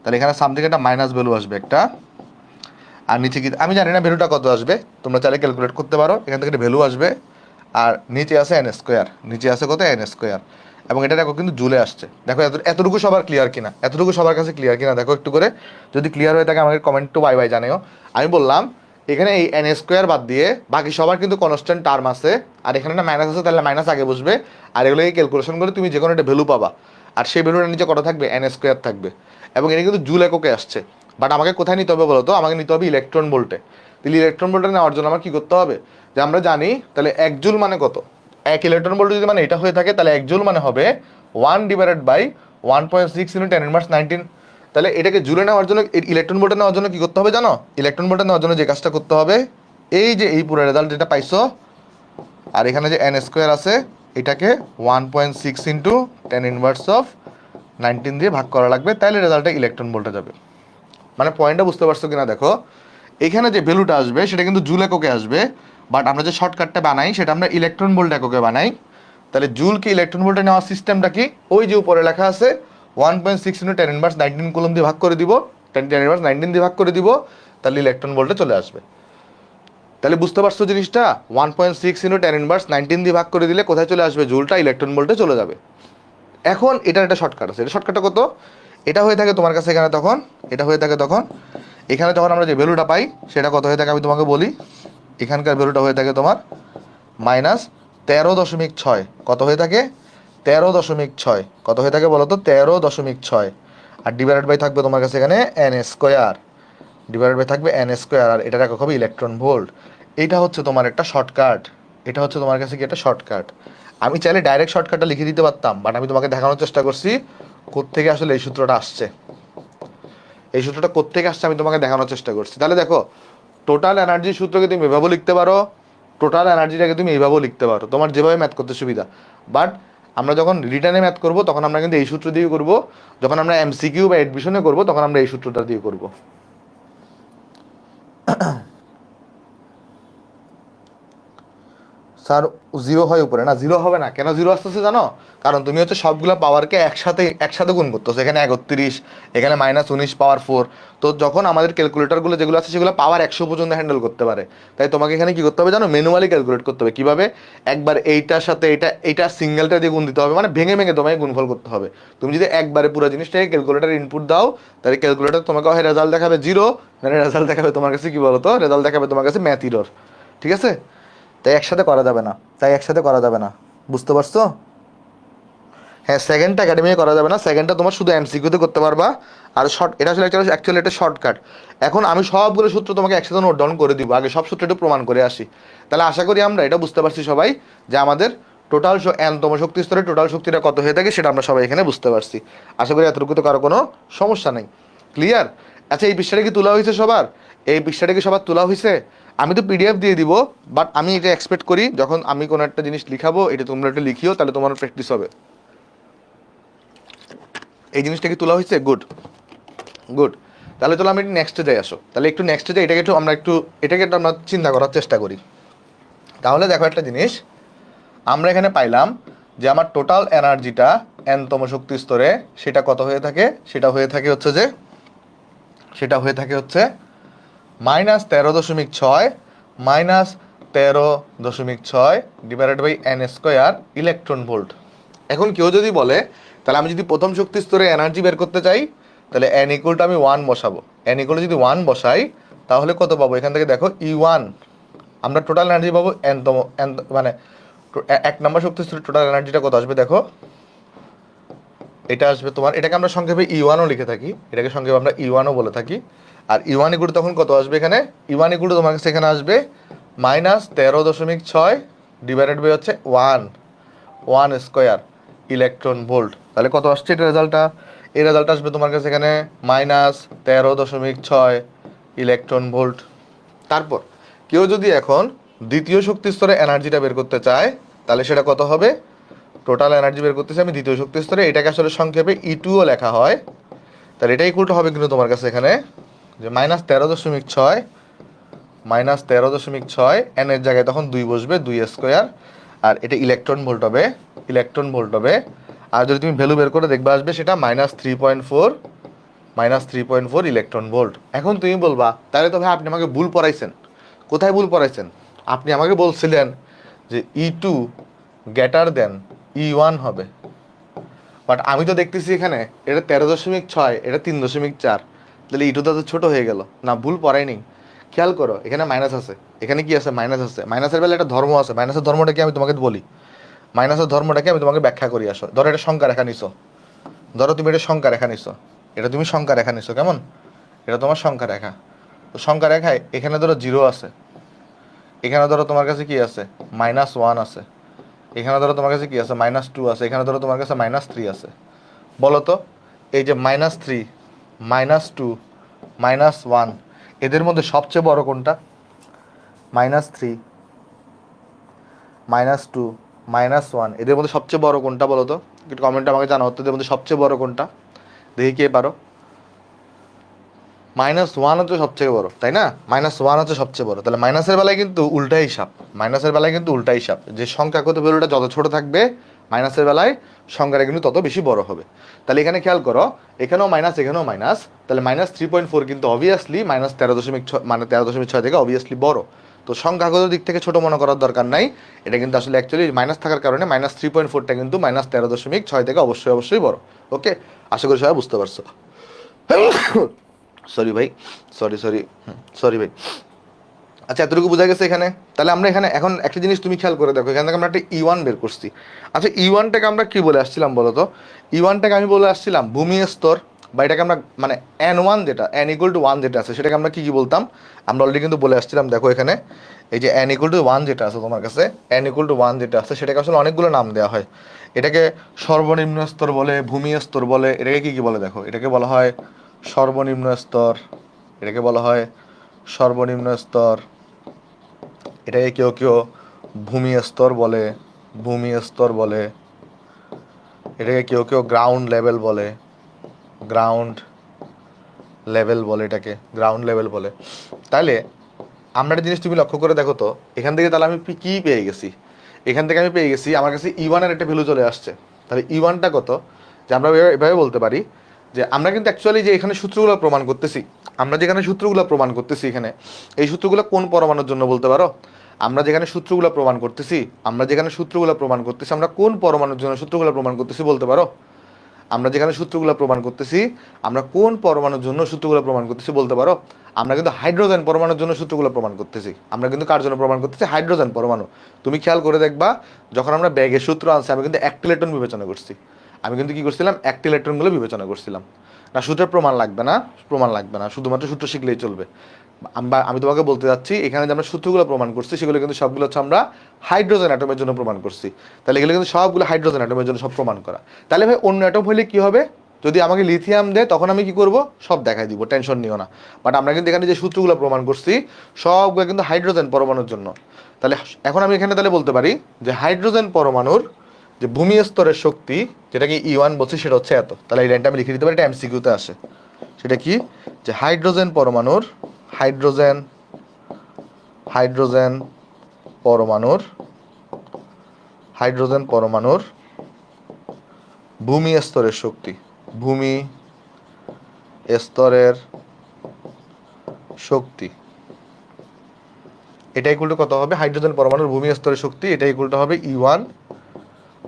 তাহলে এখানে সামথিং একটা মাইনাস ভ্যালু আসবে একটা। আর নিচে কি আমি জানি না ভ্যালুটা কত আসবে, তোমরা চাইলে ক্যালকুলেট করতে পারো। এখান থেকে একটা ভ্যালু আসবে, আর নিচে আছে এন স্কোয়ার, নিচে আছে কত? N square. এবং এটা দেখো কিন্তু জুলে আসছে। দেখো এতটুকু সবার ক্লিয়ার কিনা, এতটুকু সবার কাছে ক্লিয়ার কিনা দেখো একটু করে। যদি ক্লিয়ার হয়ে থাকে আমাকে কমেন্ট টু বাই বাই জানিও। আমি বললাম এখানে এই এন স্কোয়ার বাদ দিয়ে বাকি সবার কিন্তু কনস্ট্যান্ট টার্ম আছে, আর এখানে একটা মাইনাস আছে, তাহলে মাইনাস আগে বসবে। আর এগুলোকে ক্যালকুলেশন করে তুমি যে কোনো একটা ভ্যালু পাবা, আর সেই ভ্যালুটার নিচে কত থাকবে? এন স্কোয়ার থাকবে। এবং এটা কিন্তু জুল এককে আসছে। বাট আমাকে কোথায় নিতে হবে বলো তো? আমাকে নিতে হবে ইলেকট্রন ভোল্টে। তাহলে ইলেকট্রন ভোল্টে নেওয়ার জন্য আমার কি করতে হবে? যে আমরা জানি তাহলে 1 জুল মানে কত? 1 ইলেকট্রন ভোল্ট যদি মানে এটা হয়ে থাকে, তাহলে 1 জুল মানে হবে 1 ডিভাইডেড বাই 1.6 ইন্টু 10 ইনভার্স 19। তাহলে এটাকে জুলে নেওয়ার জন্য, ইলেকট্রন ভোল্টে নেওয়ার জন্য কি করতে হবে জানো? ইলেকট্রন ভোল্টে নেওয়ার জন্য যে কাজটা করতে হবে, এই যে এই পুরো রেজাল্ট যেটা পাইছো, আর এখানে যে এন স্কোয়ার আছে, এটাকে 1.6 ইন্টু 10 ইনভার্স অফ 19 দিয়ে ভাগ করা লাগবে, তাহলে রেজাল্টটা ইলেকট্রন ভোল্টে যাবে। মানে পয়েন্টটা বুঝতে পারছো কিনা দেখো? এখানে যে ভ্যালুটা আসবে সেটা কিন্তু জুল এককে আসবে, বাট আমরা যে শর্টকাটটা বানাই সেটা আমরা ইলেকট্রন ভোল্ট এককে বানাই। তাহলে জুলকে ইলেকট্রন ভোল্টে নেওয়ার সিস্টেমটা কি? ওই যে উপরে লেখা আছে 1.6 ইন্টু 10 ইনভার্স 19 কুলম দিয়ে ভাগ করে দিব, 10 ইনভার্স 19 দিয়ে ভাগ করে দিব, তাহলে ইলেকট্রন ভোল্টে চলে আসবে। তাহলে বুঝতে পারছো জিনিসটা? 1.6 ইন্টু 10 ইনভার্স 19 দিয়ে ভাগ করে দিলে কোথায় চলে আসবে? জুলটা ইলেকট্রন ভোল্টে চলে যাবে। এখন এটার একটা শর্টকাট আছে। এটা শর্টকাটটা কত? এটা হয়ে থাকে তোমার কাছে এখানে তখন, এটা হয়ে থাকে তখন এখানে যখন আমরা যে ভ্যালুটা পাই সেটা কত হয়ে থাকে আমি তোমাকে বলি। এখানকার ভ্যালুটা হয়ে থাকে তোমার -13.6। কত হয়ে থাকে? 13.6। কত হয়ে থাকে বলো তো? 13.6। আর ডিভাইডেড বাই থাকবে তোমার কাছে এখানে এন স্কোয়ার, ডিভাইডেড বাই থাকবে এন স্কোয়ার, আর এটা একক হবে ইলেকট্রন ভোল্ট। এটা হচ্ছে তোমার একটা শর্টকাট, এটা হচ্ছে তোমার কাছে কি একটা শর্টকাট। আমি চাইলে ডাইরেক্ট শর্টকাটটা লিখে দিতে পারতাম, বাট আমি তোমাকে দেখানোর চেষ্টা করছি কোত্থেকে আসলে এই সূত্রটা আসছে। এই সূত্রটা কোত্থেকে আসছে আমি তোমাকে দেখানোর চেষ্টা করছি। তাহলে দেখো, টোটাল এনার্জির সূত্রকে তুমি এভাবেও লিখতে পারো, টোটাল এনার্জিটাকে তুমি এইভাবেও লিখতে পারো, তোমার যেভাবে ম্যাথ করতে সুবিধা। বাট আমরা যখন রিটার্নে ম্যাথ করব তখন আমরা কিন্তু এই সূত্র দিয়ে করব, যখন আমরা এমসিকিউ বা এডমিশনে করব তখন আমরা এই সূত্রটা দিয়ে করব। স্যার জিরো হয় উপরে? না, জিরো হবে না। কেন জিরো আসতেছে জানো? কারণ তুমি হচ্ছে সবগুলো পাওয়ারকে একসাথে একসাথে গুণ করতেছো। এখানে 31, এখানে -19 পাওয়ার 4। তো যখন আমাদের ক্যালকুলেটরগুলো যেগুলো আছে সেগুলো পাওয়ার 100 পর্যন্ত হ্যান্ডেল করতে পারে, তাই তোমাকে এখানে কি করতে হবে জানো? ম্যানুয়ালি ক্যালকুলেট করতে হবে। কিভাবে? একবার এইটার সাথে এইটা সিঙ্গেলটা দিয়ে গুণ দিতে হবে, মানে ভেঙে ভেঙে তোমাকে গুণফল করতে হবে। তুমি যদি একবারে পুরো জিনিসটাকে ক্যালকুলেটার ইনপুট দাও, তাহলে ক্যালকুলেটর তোমাকে হয় রেজাল্ট দেখাবে জিরো, মানে রেজাল্ট দেখাবে তোমার কাছে কি বলতো? রেজাল্ট দেখাবে তোমার কাছে ম্যাথ ইরর। ঠিক আছে? তাই একসাথে করা যাবে না, তাই একসাথে করা যাবে না। বুঝতে পারছো? হ্যাঁ, সেকেন্ডটা একাডেমিতে করা যাবে না, সেকেন্ডটা তোমার শুধু এমসিকিউতে করতে পারবা। আর শর্ট, এটা আসলে অ্যাকচুয়ালি একটা শর্টকাট। এখন আমি সবগুলো সূত্র তোমাকে একসাথে নোট ডাউন করে দিব, আগে সব সূত্র একটু প্রমাণ করে আসি। তাহলে আশা করি আমরা এটা বুঝতে পারছি সবাই যে আমাদের টোটাল এনতম শক্তি স্তরে টোটাল শক্তিটা কত হয়ে থাকে সেটা আমরা সবাই এখানে বুঝতে পারছি। আশা করি এতটুকুতে কারো কোনো সমস্যা নেই। ক্লিয়ার? আচ্ছা, এই পৃষ্ঠাটা কি তোলা হয়েছে সবার? এই পৃষ্ঠাটা কি সবার তোলা হয়েছে? আমি তো পিডিএফ দিয়ে দিব, বাট আমি এটা এক্সপেক্ট করি যখন আমি কোনো একটা জিনিস লিখাবো এটা তোমরা একটু লিখিও, তাহলে তোমার প্র্যাকটিস হবে। এই জিনিসটা কি তোলা হয়েছে? Good, good. তাহলে চলো আমি একটু নেক্সটে যাই। আসো তাহলে একটু নেক্সটে যাই, এটাকে একটু আমরা চিন্তা করার চেষ্টা করি। তাহলে দেখো একটা জিনিস আমরা এখানে পাইলাম যে আমার টোটাল এনার্জিটা এনতম শক্তি স্তরে সেটা কত হয়ে থাকে? সেটা হয়ে থাকে হচ্ছে -13.6 -13.6 divided by n square electron volt. এখন কেউ যদি বলে তাহলে আমি যদি প্রথম শক্তি স্তরে এনার্জি বের করতে চাই, তাহলে এন ইকুয়াল টু আমি 1 বসাবো। এন ইকুয়াল যদি 1 বসাই তাহলে কত পাবো? এখান থেকে দেখো E1 আমরা টোটাল এনার্জি পাবো মানে 1 নম্বর শক্তি স্তরে টোটাল এনার্জিটা কত আসবে দেখো। এটা আসবে তোমার, এটাকে আমরা সংক্ষেপে E1ও লিখে থাকি, এটাকে সংক্ষেপে আমরা E1ও বলে থাকি। আর E1 ইকুয়াল তখন কত আসবে? এখানে E1 ইকুয়াল তোমার কাছে এখানে আসবে -13.6 ডিভাইডেড বাই হচ্ছে 1 স্কোয়ার ইলেকট্রন ভোল্ট। তাহলে কত আসছে এটা রেজাল্টটা? এই রেজাল্ট আসবে তোমার কাছে এখানে -13.6 ইলেকট্রন ভোল্ট। তারপর কেউ যদি এখন দ্বিতীয় শক্তি স্তরে এনার্জিটা বের করতে চায় তাহলে সেটা কত হবে? টোটাল এনার্জি বের করতেছি আমি দ্বিতীয় শক্তি স্তরে, এটাকে আসলে সংক্ষেপে E2ও লেখা হয়। তাহলে এটা ইকুয়াল টু হবে কিন্তু তোমার কাছে এখানে যে -13.6 এন এর জায়গায় তখন 2 বসবে, 2 স্কোয়ার, আর এটা ইলেকট্রন ভোল্ট হবে, আর যদি তুমি ভ্যালু বের করে দেখবে আসবে সেটা -3.4 ইলেকট্রন ভোল্ট। এখন তুমি বলবা তাহলে তো ভাই আপনি আমাকে ভুল পড়াইছেন। কোথায় ভুল পড়াইছেন? আপনি আমাকে বলছিলেন যে E2 গ্রেটার দেন E1 হবে, বাট আমি তো দেখতেছি এখানে এটা 13.6, এটা 3.4, তাহলে E2 তো ছোট হয়ে গেল না? ভুল পড়াই নেই, খেয়াল করো এখানে মাইনাস আছে, এখানে কি আছে? মাইনাস আছে। মাইনাসের বেলা একটা ধর্ম আছে, মাইনাসের ধর্মটা কি আমি তোমাকে বলি, মাইনাসের ধর্মটাকে আমি তোমাকে ব্যাখ্যা করি। আসো, ধরো এটা সংখ্যা রেখা নিছো, ধরো তুমি এটা সংখ্যা রেখা নিছো, এটা তুমি সংখ্যা রেখা নিছো, কেমন? এটা তোমার সংখ্যা রেখা। তো সংখ্যা রেখায় এখানে ধরো 0 আছে, এখানে ধরো তোমার কাছে কি আছে? -1 আছে, এখানে ধরো তোমার কাছে কি আছে? -2 আছে, এখানে ধরো তোমার কাছে -3 আছে। বলো তো এই যে -3, -2, -1 এদের মধ্যে সবচেয়ে বড় কোনটা? -3, -2, -1 এদের মধ্যে সবচেয়ে বড় কোনটা বলো তো? একটু কমেন্টে আমাকে জানাও তো, এদের মধ্যে সবচেয়ে বড় কোনটা? দেখি কে পারো। -1 হচ্ছে সবচেয়ে বড়, তাই না? -1 হচ্ছে সবচেয়ে বড়। তাহলে মাইনাসের বেলায় কিন্তু উল্টা হিসাব, যে সংখ্যাগত ভ্যালুটা যত ছোট থাকবে মাইনাসের বেলায় সংখ্যাটা কিন্তু তত বেশি বড় হবে। তাহলে এখানে খেয়াল করো, এখানেও মাইনাস, এখানেও মাইনাস, তাহলে -3.4 কিন্তু অবভিয়াসলি -13.6 মানে 13.6 থেকে অবভিয়াসলি বড়। তো সংখ্যাগত দিক থেকে ছোট মনে করার দরকার নাই, এটা কিন্তু আসলে অ্যাকচুয়ালি মাইনাস থাকার কারণে -3.4টা কিন্তু -13.6 থেকে অবশ্যই বড়। ওকে, আশা করি সবাই বুঝতে পারছো। সরি ভাই, সরি ভাই। আচ্ছা, এতটুকু বোঝা গেছে এখানে। তাহলে আমরা এখানে এখন একটা জিনিস তুমি খেয়াল করে দেখো, এখান থেকে আমরা একটা E1 বের করছি। আচ্ছা, E1টাকে আমরা কি বলে আসছিলাম বলো তো? E1টাকে আমি বলে আসছিলাম ভূমি স্তর, বা এটাকে আমরা মানে N1 যেটা N=1 যেটা আছে সেটাকে আমরা কি বলতাম? আমরা অলরেডি কিন্তু বলে আসছিলাম, দেখো এখানে এই যে N=1 যেটা আছে তোমার কাছে, N=1 যেটা আছে সেটাকে আসলে অনেকগুলো নাম দেওয়া হয়। এটাকে সর্বনিম্ন স্তর বলে, ভূমি স্তর বলে, এটাকে কি বলে দেখো, এটাকে বলা হয় সর্বনিম্ন স্তর, এটাকে বলা হয় সর্বনিম্ন স্তর, এটাকে কেউ কেউ ভূমি স্তর বলে, এটাকে কেউ কেউ গ্রাউন্ড লেভেল বলে, এটাকে গ্রাউন্ড লেভেল বলে। তাহলে আমরা একটা জিনিস তুমি লক্ষ্য করে দেখো তো, এখান থেকে তাহলে আমি কি পেয়ে গেছি? এখান থেকে আমি পেয়ে গেছি আমার কাছে E1 এর একটা ভ্যালু চলে আসছে। তাহলে E1টা কত? যে আমরা এভাবে বলতে পারি যে আমরা কিন্তু অ্যাকচুয়ালি যে এখানে সূত্রগুলো প্রমাণ করতেছি, এখানে এই সূত্রগুলো কোন পরমাণুর জন্য বলতে পারো? আমরা যেখানে সূত্রগুলো প্রমাণ করতেছি, আমরা কোন পরমাণুর জন্য সূত্রগুলো প্রমাণ করতেছি বলতে পারো? আমরা যেখানে সূত্রগুলো প্রমাণ করতেছি, আমরা কোন পরমাণুর জন্য সূত্রগুলো প্রমাণ করতেছি বলতে পারো? আমরা কিন্তু হাইড্রোজেন পরমাণুর জন্য সূত্রগুলো প্রমাণ করতেছি। আমরা কিন্তু কার জন্য প্রমাণ করতেছি? হাইড্রোজেন পরমাণু। তুমি খেয়াল করে দেখবা, যখন আমরা ব্যাগের সূত্র আনছি আমি কিন্তু একটা ইলেকট্রন বিবেচনা করছি। আমি কিন্তু কি করছিলাম? একটা ইলেকট্রনগুলো বিবেচনা করছিলাম। না, সূত্রের প্রমাণ লাগবে না, শুধুমাত্র সূত্র শিখলেই চলবে। আমি তোমাকে বলতে যাচ্ছি এখানে যে আমরা সূত্রগুলো প্রমাণ করছি সেগুলো কিন্তু সবগুলো হচ্ছে আমরা হাইড্রোজেন অ্যাটমের জন্য প্রমাণ করছি। তাহলে এগুলো কিন্তু সবগুলো হাইড্রোজেন অ্যাটমের জন্য সব প্রমাণ করা। তাহলে ভাই অন্য অ্যাটম হলে কি হবে? যদি আমাকে লিথিয়াম দেয় তখন আমি কি করব? সব দেখাই দিব, টেনশন নিও না। বাট আমরা কিন্তু এখানে যে সূত্রগুলো প্রমাণ করছি সবগুলো কিন্তু হাইড্রোজেন পরমাণুর জন্য। তাহলে এখন আমি এখানে তাহলে বলতে পারি যে হাইড্রোজেন পরমাণুর যে ভূমি স্তরের শক্তি, যেটাকে E1 বলছি, সেটা হচ্ছে এত। তাহলে এই লাইনটা আমি লিখে দিতে পারি, এটা MCQ-তে আসে। সেটা কি? যে হাইড্রোজেন পরমাণুর ভূমি স্তরের শক্তি এটা ইকুয়াল টু কত হবে? হাইড্রোজেন পরমাণুর ভূমি স্তরের শক্তি এটা ইকুয়াল টু হবে E1,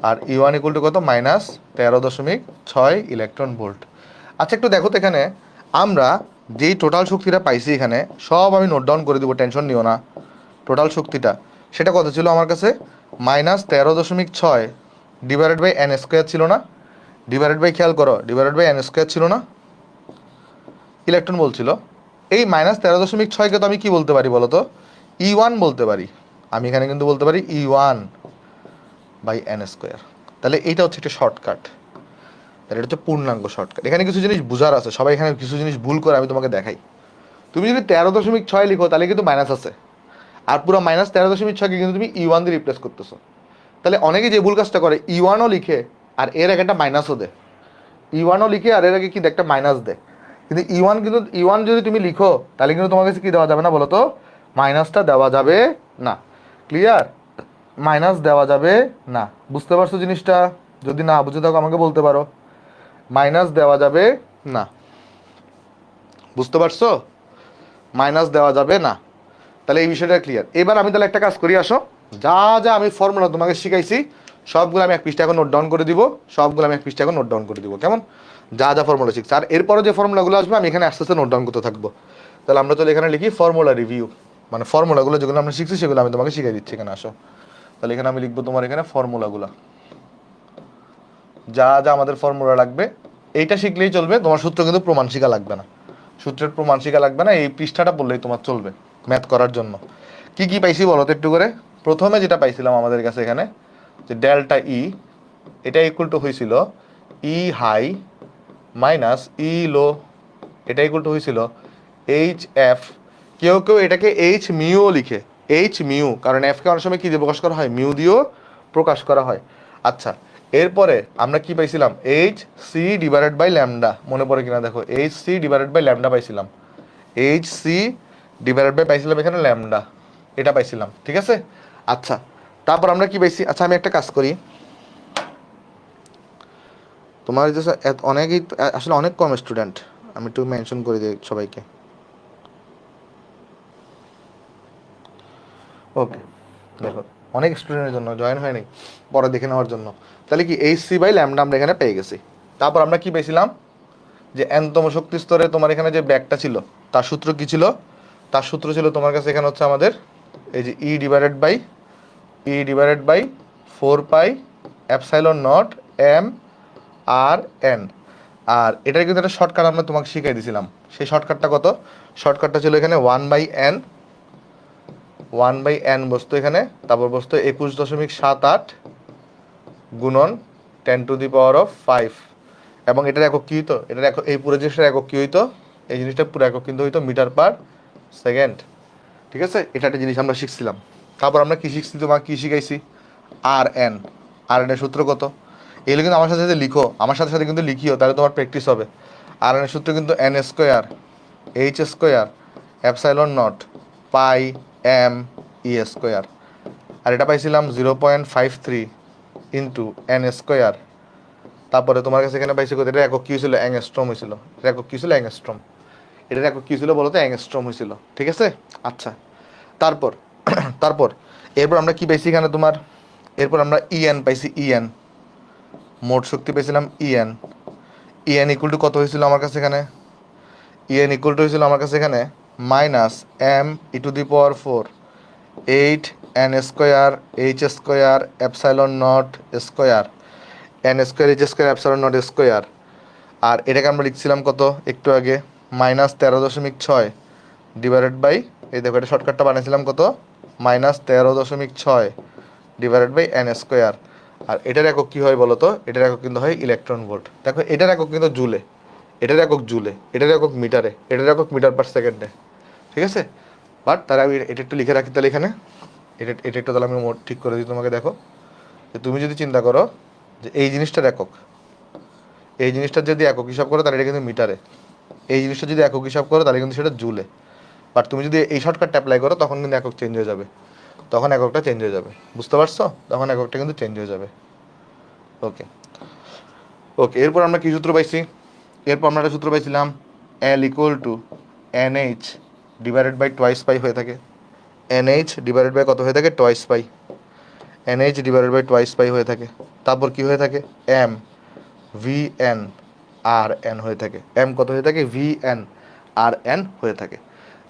R E1 equal to কত? -13.6 ইলেকট্রন ভোল্ট। আচ্ছা, একটু দেখো তো এখানে আমরা যেই টোটাল শক্তিটা পাইছি এখানে সব আমি নোট ডাউন করে দিব, টেনশন নিও না। টোটাল শক্তিটা সেটা কত ছিল আমার কাছে? -13.6 ডিভাইডেড বাই N স্কোয়ার ছিল না? খেয়াল করো, ডিভাইডেড বাই N স্কোয়ার ছিল না? ইলেকট্রন বলছিল। এই -13.6কে তো আমি কি বলতে পারি বলো তো? E1 বলতে পারি। আমি এখানে কিন্তু বলতে পারি E1 বাই এন স্কোয়ার। তাহলে এইটা হচ্ছে একটা শর্টকাট, তাহলে এটা হচ্ছে পূর্ণাঙ্গ শর্টকাট। এখানে কিছু জিনিস বোঝার আছে, সবাই এখানে কিছু জিনিস ভুল করে, আমি তোমাকে দেখাই। তুমি যদি 13.6 লিখো তাহলে কিন্তু মাইনাস আছে, আর পুরো মাইনাস 13.6কে কিন্তু তুমি E1 দিয়ে রিপ্লেস করতেছো। তাহলে অনেকে যে ভুল কাজটা করে, E1ও লিখে আর এর আগে একটা মাইনাসও দেয়, E1ও লিখে আর এর আগে কি একটা মাইনাস দেয়। কিন্তু E1 যদি তুমি লিখো তাহলে কিন্তু তোমার কাছে কি দেওয়া যাবে না বলো তো, মাইনাসটা দেওয়া যাবে না। ক্লিয়ার? মাইনাস দেওয়া যাবে না। বুঝতে পারছো জিনিসটা? যদি না বুঝে থাকো আমাকে বলতে পারো। মাইনাস দেওয়া যাবে না, বুঝতে পারছো? মাইনাস দেওয়া যাবে না। তাহলে এই বিষয়টা ক্লিয়ার। এবার আমি তাহলে একটা কাজ করি, আসো, যা যা আমি ফর্মুলা তোমাকে শিখাইছি সবগুলো আমি এক পৃষ্ঠা এখন নোট ডাউন করে দিব, সবগুলো আমি এক পৃষ্ঠা এখন নোট ডাউন করে দিব, কেমন? যা যা ফর্মুলা শিখছি, আর এরপরে যে ফর্মুলাগুলো আসবে আমি এখানে আস্তে আস্তে নোট ডাউন করতে থাকবো। তাহলে আমরা চলে এখানে লিখি ফর্মুলা রিভিউ, মানে ফর্মুলাগুলো যেগুলো আমরা শিখছি সেগুলো আমি তোমাকে শিখাই দিচ্ছি। এখানে আসো, তাহলে এখানে আমি লিখবো তোমার এখানে ফর্মুলাগুলো, যা যা আমাদের ফর্মুলা লাগবে এইটা শিখলেই চলবে, তোমার সূত্র কিন্তু প্রমাণ শিখা লাগবে না, সূত্রের প্রমাণ শিখা লাগবে না, এই পৃষ্ঠাটা বললেই তোমার চলবে ম্যাথ করার জন্য। কি কি পাইছি বলো তো একটু করে। প্রথমে যেটা পাইছিলাম আমাদের কাছে এখানে যে ডেল্টা ই, এটা ইকুয়াল টু হয়েছিল ই হাই মাইনাস ই লো, এটা ইকুয়াল টু হয়েছিল এইচ এফ। কেউ কেউ এটাকে এইচ মিউও লিখে, এইচ মিউ, কারণ এফকে অনেক সময় কি দিয়ে প্রকাশ করা হয়, মিউ দিয়েও প্রকাশ করা হয়। আচ্ছা, এরপরে আমরা কি পাইছিলাম, h c divided by lambda, মনে পড়ে কিনা দেখো, h c divided by lambda পাইছিলাম, এইচ সি ডিভাইডেড বাই পাইছিলাম এখানে ল্যামডা, এটা পাইছিলাম, ঠিক আছে। আচ্ছা, তারপর আমরা কি পাইছি, আচ্ছা আমি একটা কাজ করি, তোমার যে অনেকেই আসলে অনেক কম স্টুডেন্ট, আমি একটু মেনশন করে দিই সবাইকে। ওকে, দেখো অনেক স্টুডেন্টের জন্য জয়েন হয়নি, পরে দেখে নেওয়ার জন্য। তাহলে কি এইচ সি বাই ল্যামডা আমরা এখানে পেয়ে গেছি। তারপর আমরা কি পেয়েছিলাম, যে এনতম শক্তি স্তরে তোমার এখানে যে ব্যাগটা ছিল তার সূত্র কি ছিল, তার সূত্র ছিল তোমার কাছে এখানে হচ্ছে আমাদের এই যে e divided by 4 pi epsilon not M R N. আর এটার কিন্তু একটা শর্টকাট আমরা তোমাকে শিখাই দিয়েছিলাম, সেই শর্টকাটটা কত, শর্টকাটটা ছিল এখানে 1/n বস্তু এখানে, তারপর বস্তু 21.78 গুণন 10⁵ এবং এটার একক কি হইতো, এটার একক, এই পুরো জিনিসটার একক কি হইতো, এই জিনিসটা পুরো একক কিন্তু হইতো মিটার পার সেকেন্ড, ঠিক আছে। এটা একটা জিনিস আমরা শিখছিলাম। তারপর আমরা কি শিখছি, তোমাকে কি শিখাইছি, আর এন এর সূত্র কত, এগুলো কিন্তু আমার সাথে সাথে লিখো, আমার সাথে সাথে কিন্তু লিখিও, তাহলে তোমার প্র্যাকটিস হবে। আর এন এর সূত্র কিন্তু n square H square epsilon not pi m e square, আর এটা পাইছিলাম 0.53 ইন্টু এন স্কোয়ার। তারপরে তোমার কাছে এখানে পাইছি কত, এটা একক কি ছিল, অ্যাংস্ট্রম হয়েছিল, এটা একক কি ছিল, অ্যাংস্ট্রম, এটার একক কি ছিল বলো তো, অ্যাংস্ট্রম হয়েছিল, ঠিক আছে। আচ্ছা, তারপর তারপর এরপর আমরা কি পাইছি এখানে তোমার, এরপর আমরা ইএন পাইছি, ইএন মোট শক্তি পেয়েছিলাম, ইএন, ইএন ইকুয়াল টু কত হয়েছিল আমার কাছে এখানে, ইএন ইকুয়াল টু হয়েছিল আমার কাছে এখানে minus m e⁴ 8 n square H square epsilon not square, n square H square epsilon not square. আর এটাকে আমরা লিখছিলাম কত একটু আগে, -13.6 ডিভাইডেড বাই, এই দেখো এটা শর্টকাটটা বানিয়েছিলাম কত, -13.6 ডিভাইডেড বাই এন স্কোয়ার। আর এটার একক কী হয় বলো তো, এটার একক কিন্তু হয় ইলেকট্রন ভোল্ট। দেখো এটার একক কিন্তু জুলে, এটার একক জুলে, এটার একক মিটারে, এটার একক মিটার পার সেকেন্ডে, ঠিক আছে। বাট তাহলে আমি এটা একটু লিখে রাখি, তাহলে এখানে এটা একটু তাহলে আমি মোট ঠিক করে দিই তোমাকে। দেখো যে তুমি যদি চিন্তা করো যে এই জিনিসটার একক, এই জিনিসটার যদি একক হিসাব করো তাহলে এটা কিন্তু মিটারে, এই জিনিসটা যদি একক হিসাব করো তাহলে কিন্তু সেটা জুলে। বাট তুমি যদি এই শর্টকাটটা অ্যাপ্লাই করো তখন কিন্তু একক চেঞ্জ হয়ে যাবে, তখন এককটা চেঞ্জ হয়ে যাবে, বুঝতে পারছো, তখন এককটা কিন্তু চেঞ্জ হয়ে যাবে। ওকে ওকে, এরপর আমরা কি সূত্র পাইছি, এরপর আমরা একটা সূত্র পাইছিলাম L equal to NH divided by twice pi হয়ে থাকে, NH ডিভাইডেড বাই কত হয়ে থাকে, twice pi, NH divided by twice pi হয়ে থাকে। তারপর কি হয়ে থাকে, এম VN RN হয়ে থাকে, এম কত হয়ে থাকে, VN RN হয়ে থাকে।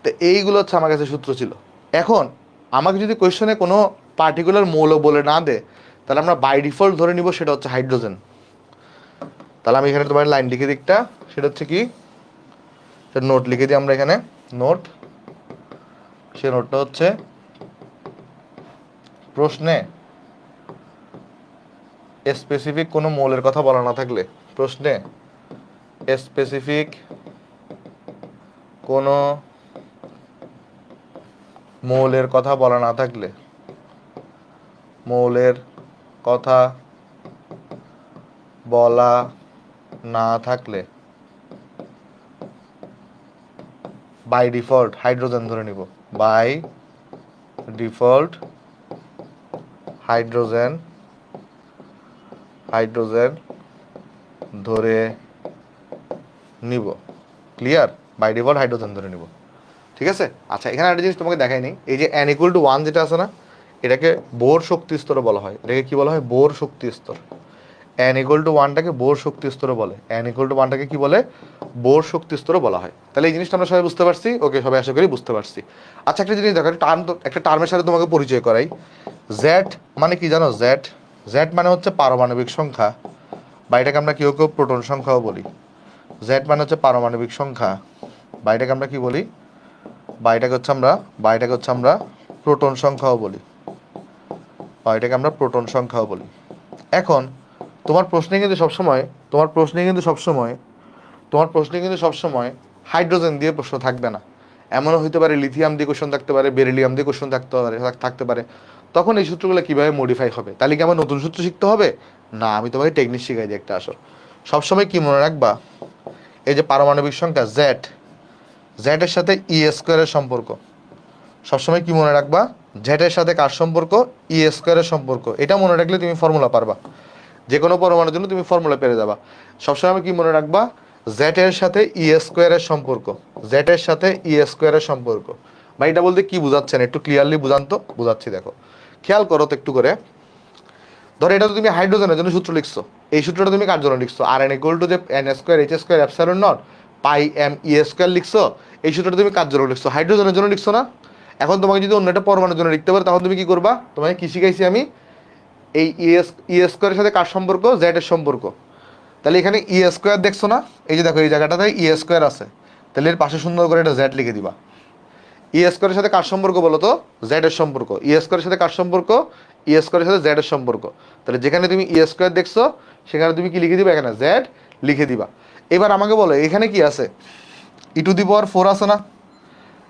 তো এইগুলো হচ্ছে আমার কাছে সূত্র ছিল। এখন আমাকে যদি কোয়েশ্চনে কোনো পার্টিকুলার মৌল বলে না দে, তাহলে আমরা বাই ডিফল্ট ধরে নিব সেটা হচ্ছে হাইড্রোজেন। তাহলে আমি এখানে তোমার লাইন লিখে দিই একটা, সেটা হচ্ছে কি, সেটা নোট লিখে দিই আমরা এখানে, নোট, সে নোটটা হচ্ছে প্রশ্নে স্পেসিফিক কোনো মৌলের কথা বলা না থাকলে, প্রশ্নে স্পেসিফিক কোনো মৌলের কথা বলা না থাকলে, মৌলের কথা বলা না থাকলে বাই ডিফল্ট হাইড্রোজেন ধরে নিব, বাই ডিফল্ট হাইড্রোজেন ধরে নিব। ক্লিয়ার? বাই ডিফল্ট হাইড্রোজেন ধরে নিব। ঠিক আছে? আচ্ছা, এখানে একটা জিনিস তোমাকে দেখাই নি, এই যে n = 1 যেটা আছে না, এটাকে বোর শক্তি স্তর বলা হয়। এটাকে কি বলা হয়? বোর শক্তি স্তর। n = 1টাকে বোর শক্তি স্তর বলে। n = 1টাকে কি বলে? বোর শক্তি স্তর বলা হয়। তাহলে এই জিনিসটা আমরা সবাই বুঝতে পারছি? ওকে, সবাই আশা করি বুঝতে পারছি। আচ্ছা, একটা জিনিস দেখো, একটা টার্মের সাথে তোমাকে পরিচয় করাই। জেড মানে কি জানো? জেড মানে হচ্ছে পারমাণবিক সংখ্যা, বা এটাকে আমরা কেউ কেউ প্রোটন সংখ্যাও বলি। জেড মানে হচ্ছে পারমাণবিক সংখ্যা, বা এটাকে আমরা কি বলি? বা এটাকে হচ্ছে আমরা প্রোটন সংখ্যাও বলি, বা এটাকে আমরা প্রোটন সংখ্যাও বলি। এখন তোমার প্রশ্নে কিন্তু সবসময় হাইড্রোজেন দিয়ে প্রশ্ন থাকবে না। এমনও হতে পারে লিথিয়াম দিয়ে কোশ্চেন থাকতে পারে, বেরিলিয়াম দিয়ে কোশ্চেন থাকতে পারে। তখন এই সূত্রগুলো কিভাবে মডিফাই হবে? তাহলে কি আমার নতুন সূত্র শিখতে হবে? না, আমি তোমাকে টেকনিক শিখাই দিই একটা। আসল সবসময় কি মনে রাখবা, এই যে পারমাণবিক সংখ্যা জেড, জেডের সাথে E² সম্পর্ক। সবসময় কি মনে রাখবা? জেডের সাথে কার সম্পর্ক? E² সম্পর্ক। এটা মনে রাখলে তুমি ফর্মুলা পারবা, যে কোনো পরমাণুর জন্য তুমি ফর্মুলা পেরে যাবা। সবসময় কি মনে রাখবা? জেডের সাথে E² সম্পর্ক, জেডের সাথে E² সম্পর্ক। বা এটা বলতে কি বুঝাচ্ছেন একটু ক্লিয়ারলি বুঝান তো। বুঝাচ্ছি, দেখো, খেয়াল করো তো একটু করে। ধরো এটা তো তুমি হাইড্রোজেনের জন্য সূত্র লিখছো, এই সূত্রটা তুমি কার জন্য লিখছো? Rn = যে n²h² πm e² লিখছো। এই সূত্রটা তুমি কার জন্য লিখছো? হাইড্রোজেনের জন্য লিখছো না? এখন তোমাকে যদি অন্য একটা পরমাণুর জন্য লিখতে পারো, তখন তুমি কি করবা? তোমাকে কি শিখাইছি আমি? এই E² সাথে কার সম্পর্ক? জেড এর সম্পর্ক। তাহলে এখানে E² দেখছো না? এই যে দেখো, এই জায়গাটাতে E² আছে, তাহলে এর পাশে সুন্দর করে এটা জেড লিখে দিবা। E² সাথে কার সম্পর্ক বলো তো? জেড এর সম্পর্ক। E² সাথে কার সম্পর্ক? E² সাথে জেড এর সম্পর্ক। তাহলে যেখানে তুমি E² দেখছো, সেখানে তুমি কি লিখে দিবা? এখানে জেড লিখে দিবা। এবার আমাকে বলো, এখানে কি আছে? e⁴ আছে না?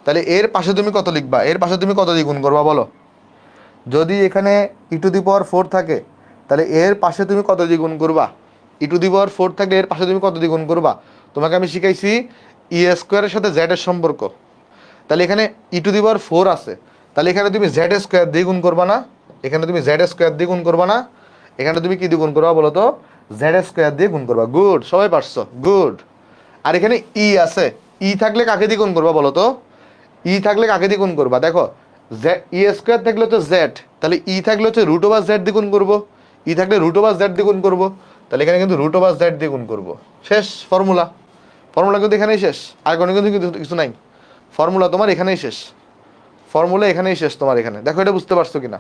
তাহলে এর পাশে তুমি কত লিখবা? এর পাশে তুমি কত দিয়ে গুণ করবা বলো? যদি এখানে e⁴ থাকে, তাহলে এর পাশে তুমি কত দিয়ে গুণ করবা? e⁴ থাকলে এর পাশে তুমি কত দিয়ে গুণ করবা? তোমাকে আমি শিখাইছি E² এর সাথে জেড এর সম্পর্ক। তাহলে এখানে e⁴ আছে, তাহলে এখানে তুমি z² দিয়ে গুণ করবা না? এখানে তুমি z² দিয়ে গুণ করবা না? এখানে তুমি কি দিয়ে গুণ করবা বলো তো? z² দিয়ে গুণ করবা। গুড, সবাই পারছো, গুড। আর এখানে ই আছে, ই থাকলে কাকে দিয়ে গুণ করবা বলো তো? ই থাকলে কাকে দিয়ে গুণ করবা? দেখো, E² থাকলে হচ্ছে জেড, তাহলে ই থাকলে হচ্ছে √z দিয়ে গুণ করবো। ই থাকলে √z দিয়ে গুণ করবো, তাহলে এখানে কিন্তু √z দিয়ে গুণ করবো। শেষ ফর্মুলা। ফর্মুলা কিন্তু এখানেই শেষ, আর কোনো কিন্তু কিছু নাই। ফর্মুলা তোমার এখানেই শেষ, ফর্মুলা এখানেই শেষ তোমার। এখানে দেখো, এটা বুঝতে পারছো কিনা?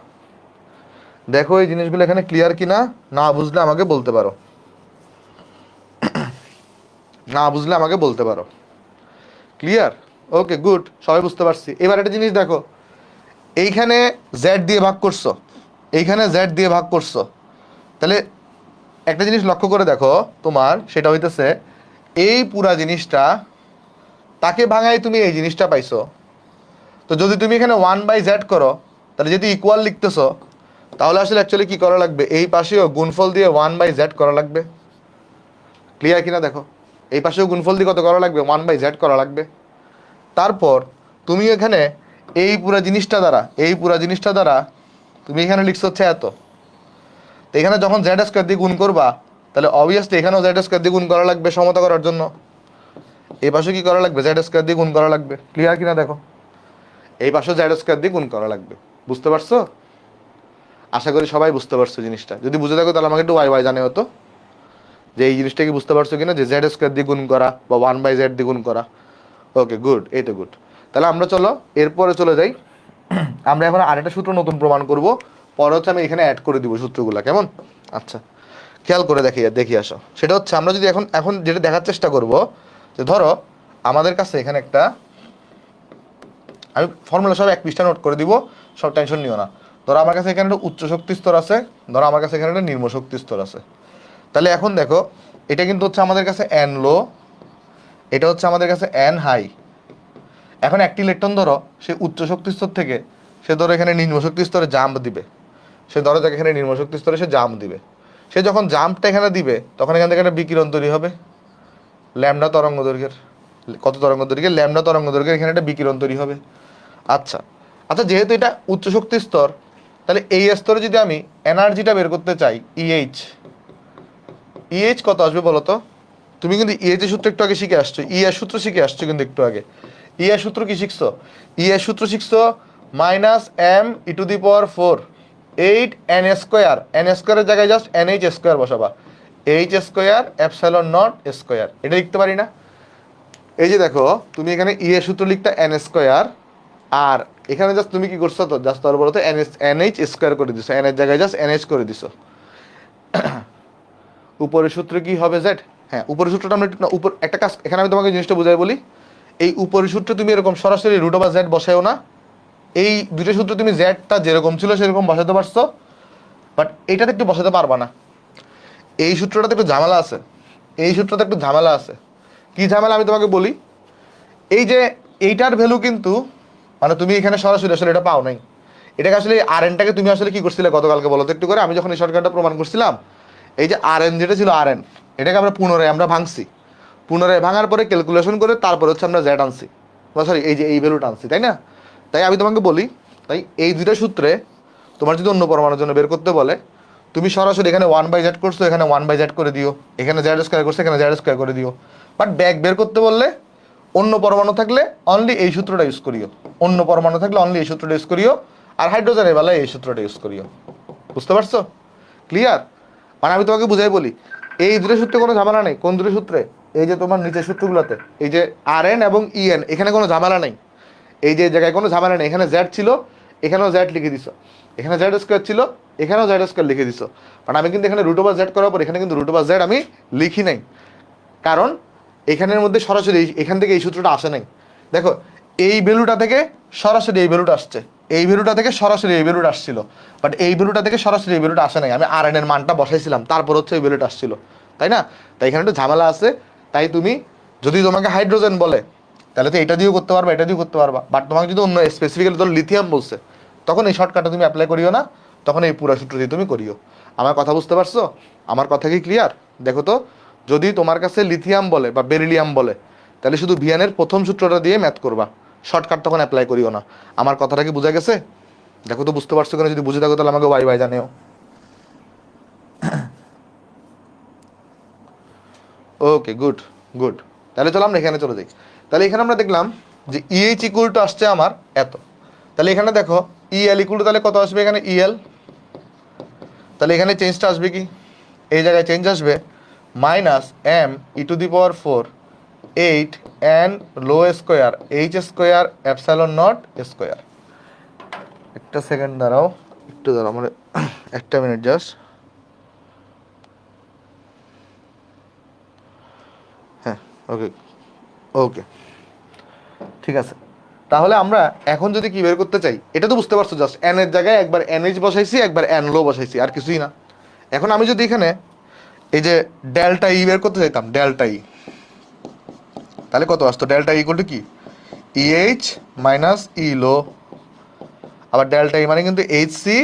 দেখো এই জিনিসগুলো এখানে ক্লিয়ার কিনা? না বুঝলে আমাকে বলতে পারো, ক্লিয়ার? ওকে, গুড, সবাই বুঝতে পারছি। এবার একটা জিনিস দেখো, এইখানে জেড দিয়ে ভাগ করছো, এইখানে জেড দিয়ে ভাগ করছো, তাহলে একটা জিনিস লক্ষ্য করে দেখো তোমার, সেটা হইতেছে এই পুরা জিনিসটা তাকে ভাঙায় তুমি এই জিনিসটা পাইছো। তো যদি তুমি এখানে 1/z করো, তাহলে যদি ইকুয়াল লিখতেছো, তাহলে আসলে অ্যাকচুয়ালি কি করা লাগবে? এই পাশেও গুণফল দিয়ে 1/z করা লাগবে। ক্লিয়ার কিনা দেখো, এই পাশেও গুণফল দিয়ে কত করা লাগবে? 1/z করা লাগবে। তারপর তুমি এখানে এই পুরা জিনিসটা দ্বারা তুমি এখানে লিখছো হচ্ছে এত। তো এখানে যখন z² দিয়ে গুণ করবা, তাহলে অবভিয়াসলি এখানেও z² দিয়ে গুণ করা লাগবে সমতা করার জন্য। এই পাশে কি করা লাগবে? z² দিয়ে গুণ করা লাগবে। ক্লিয়ার কিনা দেখো, এই পাশে z² দিয়ে গুণ করা লাগবে। বুঝতে পারছো? আশা করি সবাই বুঝতে পারছো জিনিসটা। যদি বুঝে থাকো তাহলে আমাকে একটু ওয়াই জানে হতো যে এই জিনিসটা কি বুঝতে পারছো কিনা, যে z² দিয়ে গুণ করা বা 1/z দিয়ে গুণ করা। ওকে, গুড, এই তো গুড। তাহলে আমরা চলো এরপরে চলে যাই। আমরা এখন আরেকটা সূত্র নতুন প্রমাণ করব, পরে হচ্ছে আমি এখানে অ্যাড করে দিব সূত্রগুলো, কেমন? আচ্ছা, খেয়াল করে দেখি আসো। সেটা হচ্ছে আমরা যদি এখন যেটা দেখার চেষ্টা করব, যে ধরো আমাদের কাছে এখানে একটা, আমি ফর্মুলা সব এক পৃষ্ঠা নোট করে দিব, সব টেনশন নিও না। ধরো আমার কাছে এখানে একটা উচ্চ শক্তি স্তর আছে, ধরো আমার কাছে এখানে একটা নিম্ন শক্তি স্তর আছে। তাহলে এখন দেখো এটা কিন্তু হচ্ছে আমাদের কাছে এন লো, এটা হচ্ছে আমাদের কাছে এন হাই। এখন একটি ইলেকট্রন ধরো সে উচ্চ শক্তি স্তর থেকে সে ধরো এখানে নিম্ন শক্তি স্তরে জাম্প দিবে, সে ধরো যাকে এখানে নিম্ন শক্তি স্তরে সে জাম্প দিবে। সে যখন জাম্পটা এখানে দিবে তখন এখান থেকে একটা বিকিরণ তৈরি হবে ল্যামডা তরঙ্গ দৈর্ঘ্যের। কত তরঙ্গ দৈর্ঘ্যের? ল্যামডা তরঙ্গ দৈর্ঘ্যের এখানে একটা বিকিরণ তৈরি হবে। আচ্ছা আচ্ছা, যেহেতু এটা উচ্চ শক্তি স্তর, তাহলে এই স্তরে যদি আমি এনার্জিটা বের করতে চাই ইএইচ, ইএইচ কত আসবে বলো তো? তুমি কিন্তু ইএইচ এর সূত্র একটু আগে শিখে আসছো, ই এর সূত্র শিখে আসছো কিন্তু একটু আগে। ই এর সূত্র কি শিখছো? ই এর সূত্র শিখছো minus m e to the power 4 8 n square, n স্কোয়ারের জায়গায় জাস্ট এন এইচ স্কোয়ার বসাবা, h square epsilon not square, এটা লিখতে পারি না? এই যে দেখো তুমি এখানে ই এর সূত্র লিখতে এন স্কোয়ার, আর এখানে জাস্ট তুমি কি করছো? তো জাস্ট তার বলো তো এন এইচ স্কোয়ার করে দিছো, এন এর জায়গায় জাস্ট এন এইচ করে দিছো। উপরের সূত্র কি হবে? জেড। হ্যাঁ, উপরের সূত্রটা আমরা উপর একটা কাজ, এখানে আমি তোমাকে জিনিসটা বুঝাই বলি। এই উপরের সূত্র তুমি এরকম সরাসরি রুট ওভার জেড বসায়ও না, এই দুটো সূত্র তুমি জেডটা যেরকম ছিল সেরকম বসাতে পারছো, বাট এইটাতে একটু বসাতে পারবা না। এই সূত্রটাতে একটু ঝামেলা আছে, এই সূত্রতে একটু ঝামেলা আছে। কি ঝামেলা আমি তোমাকে বলি। এই যে এইটার ভ্যালু কিন্তু মানে তুমি এখানে সরাসরি আসলে এটা পাও নাই, এটাকে আসলে আর এনটাকে তুমি আসলে কি করছিলে গতকালকে বলো তো একটু করে? আমি যখন এই শর্টকাটটা প্রমাণ করছিলাম, এই যে আর এন যেটা ছিল আর এন, এটাকে আমরা পুনরায় ভাঙছি, পুনরায় ভাঙার পরে ক্যালকুলেশন করে তারপরে হচ্ছে আমরা জেড আনছি, সরি এই যে এই ভ্যালুটা আনছি, তাই না? তাই আমি তোমাকে বলি, তাই এই দুইটা সূত্রে তোমার যদি অন্য পরমাণুর জন্য বের করতে বলে, তুমি সরাসরি এখানে 1/z করছো, এখানে 1/z করে দিও, এখানে জেড স্কোয়ার করছো, এখানে জেড স্কোয়ার করে দিও। বাট ব্যাক বের করতে বললে অন্য পরমাণু থাকলে অনলি এই সূত্রটা ইউজ করিও, অন্য পরমাণু থাকলে অনলি এই সূত্রটা ইউজ করিও, আর হাইড্রোজেনের বেলায় এই সূত্রটা ইউজ করিও। বুঝতে পারছো? ক্লিয়ার? মানে আমি তোমাকে বুঝাই বলি, এই দুটো সূত্রে কোনো ঝামেলা নেই। কোন দুটো সূত্রে? এই যে তোমার নিচের সূত্রগুলোতে, এই যে আর এন এবং ইএন, এখানে কোনো ঝামেলা নেই। এই যে জায়গায় কোনো ঝামেলা নেই, এখানে জেড ছিল, এখানেও জেড লিখে দিছো, এখানে জেড স্কোয়ার ছিল, এখানেও জেড স্কোয়ার লিখে দিছো। মানে আমি কিন্তু এখানে রুট ওভার জেড করার পর এখানে কিন্তু রুট ওভার জেড আমি লিখি নাই, কারণ এখানের মধ্যে সরাসরি এখান থেকে এই সূত্রটা আসে নাই। দেখো এই ভ্যালুটা থেকে সরাসরি এই ভ্যালুটা আসছে, এই ভ্যালুটা থেকে সরাসরি এই ভ্যালুটা আসছিল, বাট এই ভ্যালুটা থেকে সরাসরি এই ভ্যালুটা আসে নাই। আমি আর এন এর মানটা বসাইছিলাম, তারপর হচ্ছে এই ভ্যালুটা আসছিল, তাই না? তাই এখানে একটু ঝামেলা আছে। তাই তুমি যদি তোমাকে হাইড্রোজেন বলে তাহলে তো এটা দিয়েও করতে পারবা, এটা দিয়েও করতে পারবা, বাট তোমাকে যদি অন্য স্পেসিফিক্যালি ধরো লিথিয়াম বলছে, তখন এই শর্টকাটটা তুমি অ্যাপ্লাই করিও না, তখন এই পুরো সূত্র দিয়ে তুমি করিও। আমার কথা বুঝতে পারছো? আমার কথা কি ক্লিয়ার? দেখো তো, যদি তোমার কাছে লিথিয়াম বলে বা বেরিলিয়াম বলে, তাহলে শুধু ভিয়ানের প্রথম সূত্রটা দিয়ে ম্যাথ করবা, শর্টকাট তখন অ্যাপ্লাই করিও না। আমার কথাটা কি বোঝা গেছে? দেখো তো বুঝতে পারছো কিনা, যদি বুঝে থাকো তাহলে আমাকে বাই বাই জানিও। ওকে, গুড গুড। তাহলে চলো আমরা এখানে চলে যাই। তাহলে এখানে আমরা দেখলাম যে ইএইচ ইকুয়াল টু আসছে আমার এত। তাহলে এখানে দেখো ইএল ইকুয়াল টু তাহলে কত আসবে এখানে ইএল, তাহলে এখানে চেঞ্জটা আসবে কি? এই জায়গায় চেঞ্জ আসবে minus m e to the power 4 8 n low square H square epsilon not square. একটা সেকেন্ড দাঁড়াও, একটু দাঁড়াও, মানে একটা মিনিট জাস্ট। হ্যাঁ, ওকে ওকে, ঠিক আছে। তাহলে আমরা এখন যদি কি বের করতে চাই, এটা তো বুঝতে পারছো, জাস্ট এন এর জায়গায় একবার এন এইচ বসাইছি, একবার এন লো বসাইছি, আর কিছুই না। এখন আমি যদি এখানে এই যে ডেল্টা ই বের করতে চাইতাম, ডেল্টা ই, তাহলে কত আসতো? ডেল্টা ই ইকুয়াল টু কি? ইএইচ মাইনাস ই লো, আবার ডেল্টা ই মানে কিন্তু এইচ সি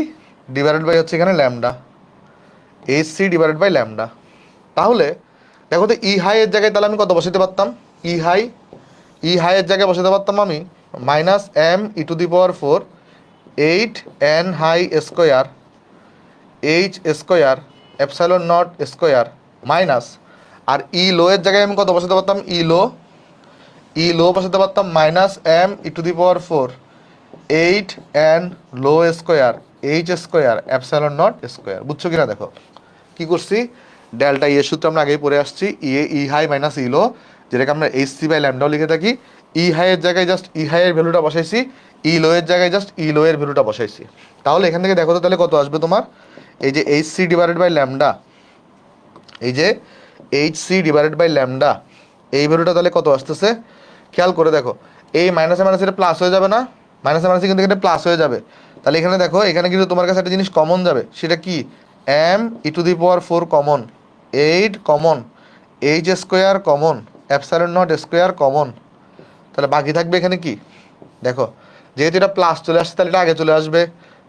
ডিভাইডেড বাই হচ্ছে এখানে lambda, h c divided by lambda. তাহলে দেখো তো ই হাই এর জায়গায় তাহলে আমি কত বসাতে পারতাম? ই হাই, ই হাই এর জায়গায় বসাতে পারতাম আমি minus m e to the power 4 8 n high square H square epsilon not square minus, আর ই লো এর জায়গায় আমি কত বসাতে পারতাম? ই লো, ই লো বসাতে পারতাম minus m e to the power 4 8 n low square H square epsilon not square. বুঝছো কিনা? দেখো কি করছি, ডেল্টা ই এর সূত্র আমরা আগেই পড়ে আসছি, ই হাই মাইনাস ই লো, যেটাকে আমরা এইচ সি বাই ল্যামডাও লিখে থাকি। ই হাই এর জায়গায় জাস্ট ই হাই এর ভ্যালুটা বসাইছি, ই লো এর জায়গায় জাস্ট ই লো এর ভ্যালুটা বসাইছি। তাহলে এখান থেকে দেখো তো তাহলে কত আসবে তোমার? এই যে h c divided by lambda, এই যে h c divided by lambda, এই ভ্যালুটা তাহলে কত আসতেছে খেয়াল করে দেখো। এই মাইনাসে মাইনাসে এটা প্লাস হয়ে যাবে না? মাইনাসে মাইনাসে কিন্তু এটা প্লাস হয়ে যাবে। তাহলে এখানে দেখো, এখানে কিন্তু তোমার কাছে একটা জিনিস কমন যাবে, সেটা কি, m e⁴ common, 8 common, H square common, epsilon not square common. তাহলে বাকি থাকবে এখানে কি, দেখো, যেহেতু এটা প্লাস চলে আসছে তাহলে এটা আগে চলে আসবে।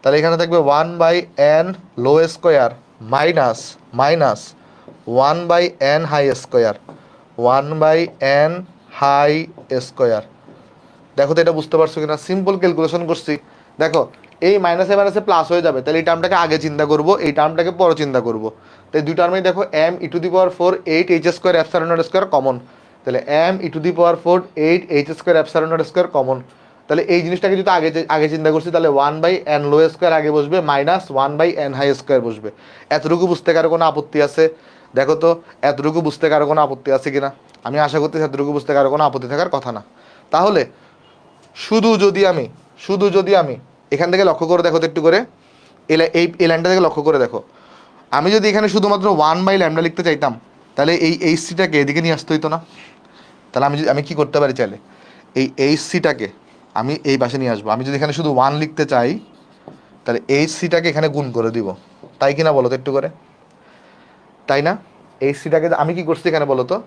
তাহলে এখানে থাকবে 1/n low square minus minus 1/n high square, 1/n high square. দেখো তো এটা বুঝতে পারছো কিনা, সিম্পল ক্যালকুলেশন করছি। দেখো, এই মাইনাসে মাইনাসে প্লাস হয়ে যাবে, তাহলে এই টার্মটাকে আগে চিন্তা করব, এই টার্মটাকে পরে চিন্তা করব। তাই দুই টার্মেই দেখো m e⁴ 8 H square epsilon not square common, তাহলে m e⁴ 8 H square epsilon not square common. তাহলে এই জিনিসটাকে যদি আগে আগে চিন্তা করছি, তাহলে 1/n লো স্কোয়ার আগে বসবে মাইনাস 1/n হাই স্কোয়ার বসবে। এতটুকু বুঝতে কারো কোনো আপত্তি আছে? দেখো তো, এতটুকু বুঝতে কারো কোনো আপত্তি আছে কিনা? আমি আশা করতেছি এতটুকু বুঝতে কারো কোনো আপত্তি থাকার কথা না। তাহলে শুধু যদি আমি এখান থেকে লক্ষ্য করে দেখো তো একটু করে, এই লাইনটা থেকে লক্ষ্য করে দেখো, আমি যদি এখানে শুধুমাত্র 1/λ লিখতে চাইতাম, তাহলে এই এইচসিটাকে এদিকে নিয়ে আসতে হইতো না? তাহলে আমি কি করতে পারি চাইলে, এই এইচসিটাকে আমি এই পাশে নিয়ে আসবো। আমি যদি এখানে শুধু 1 লিখতে চাই, তাহলে এইচসিটাকে এখানে গুণ করে দিব, তাই কিনা বলো তো একটু করে, তাই না? এইচসিটাকে আমি কি করছি এখানে বলো তো,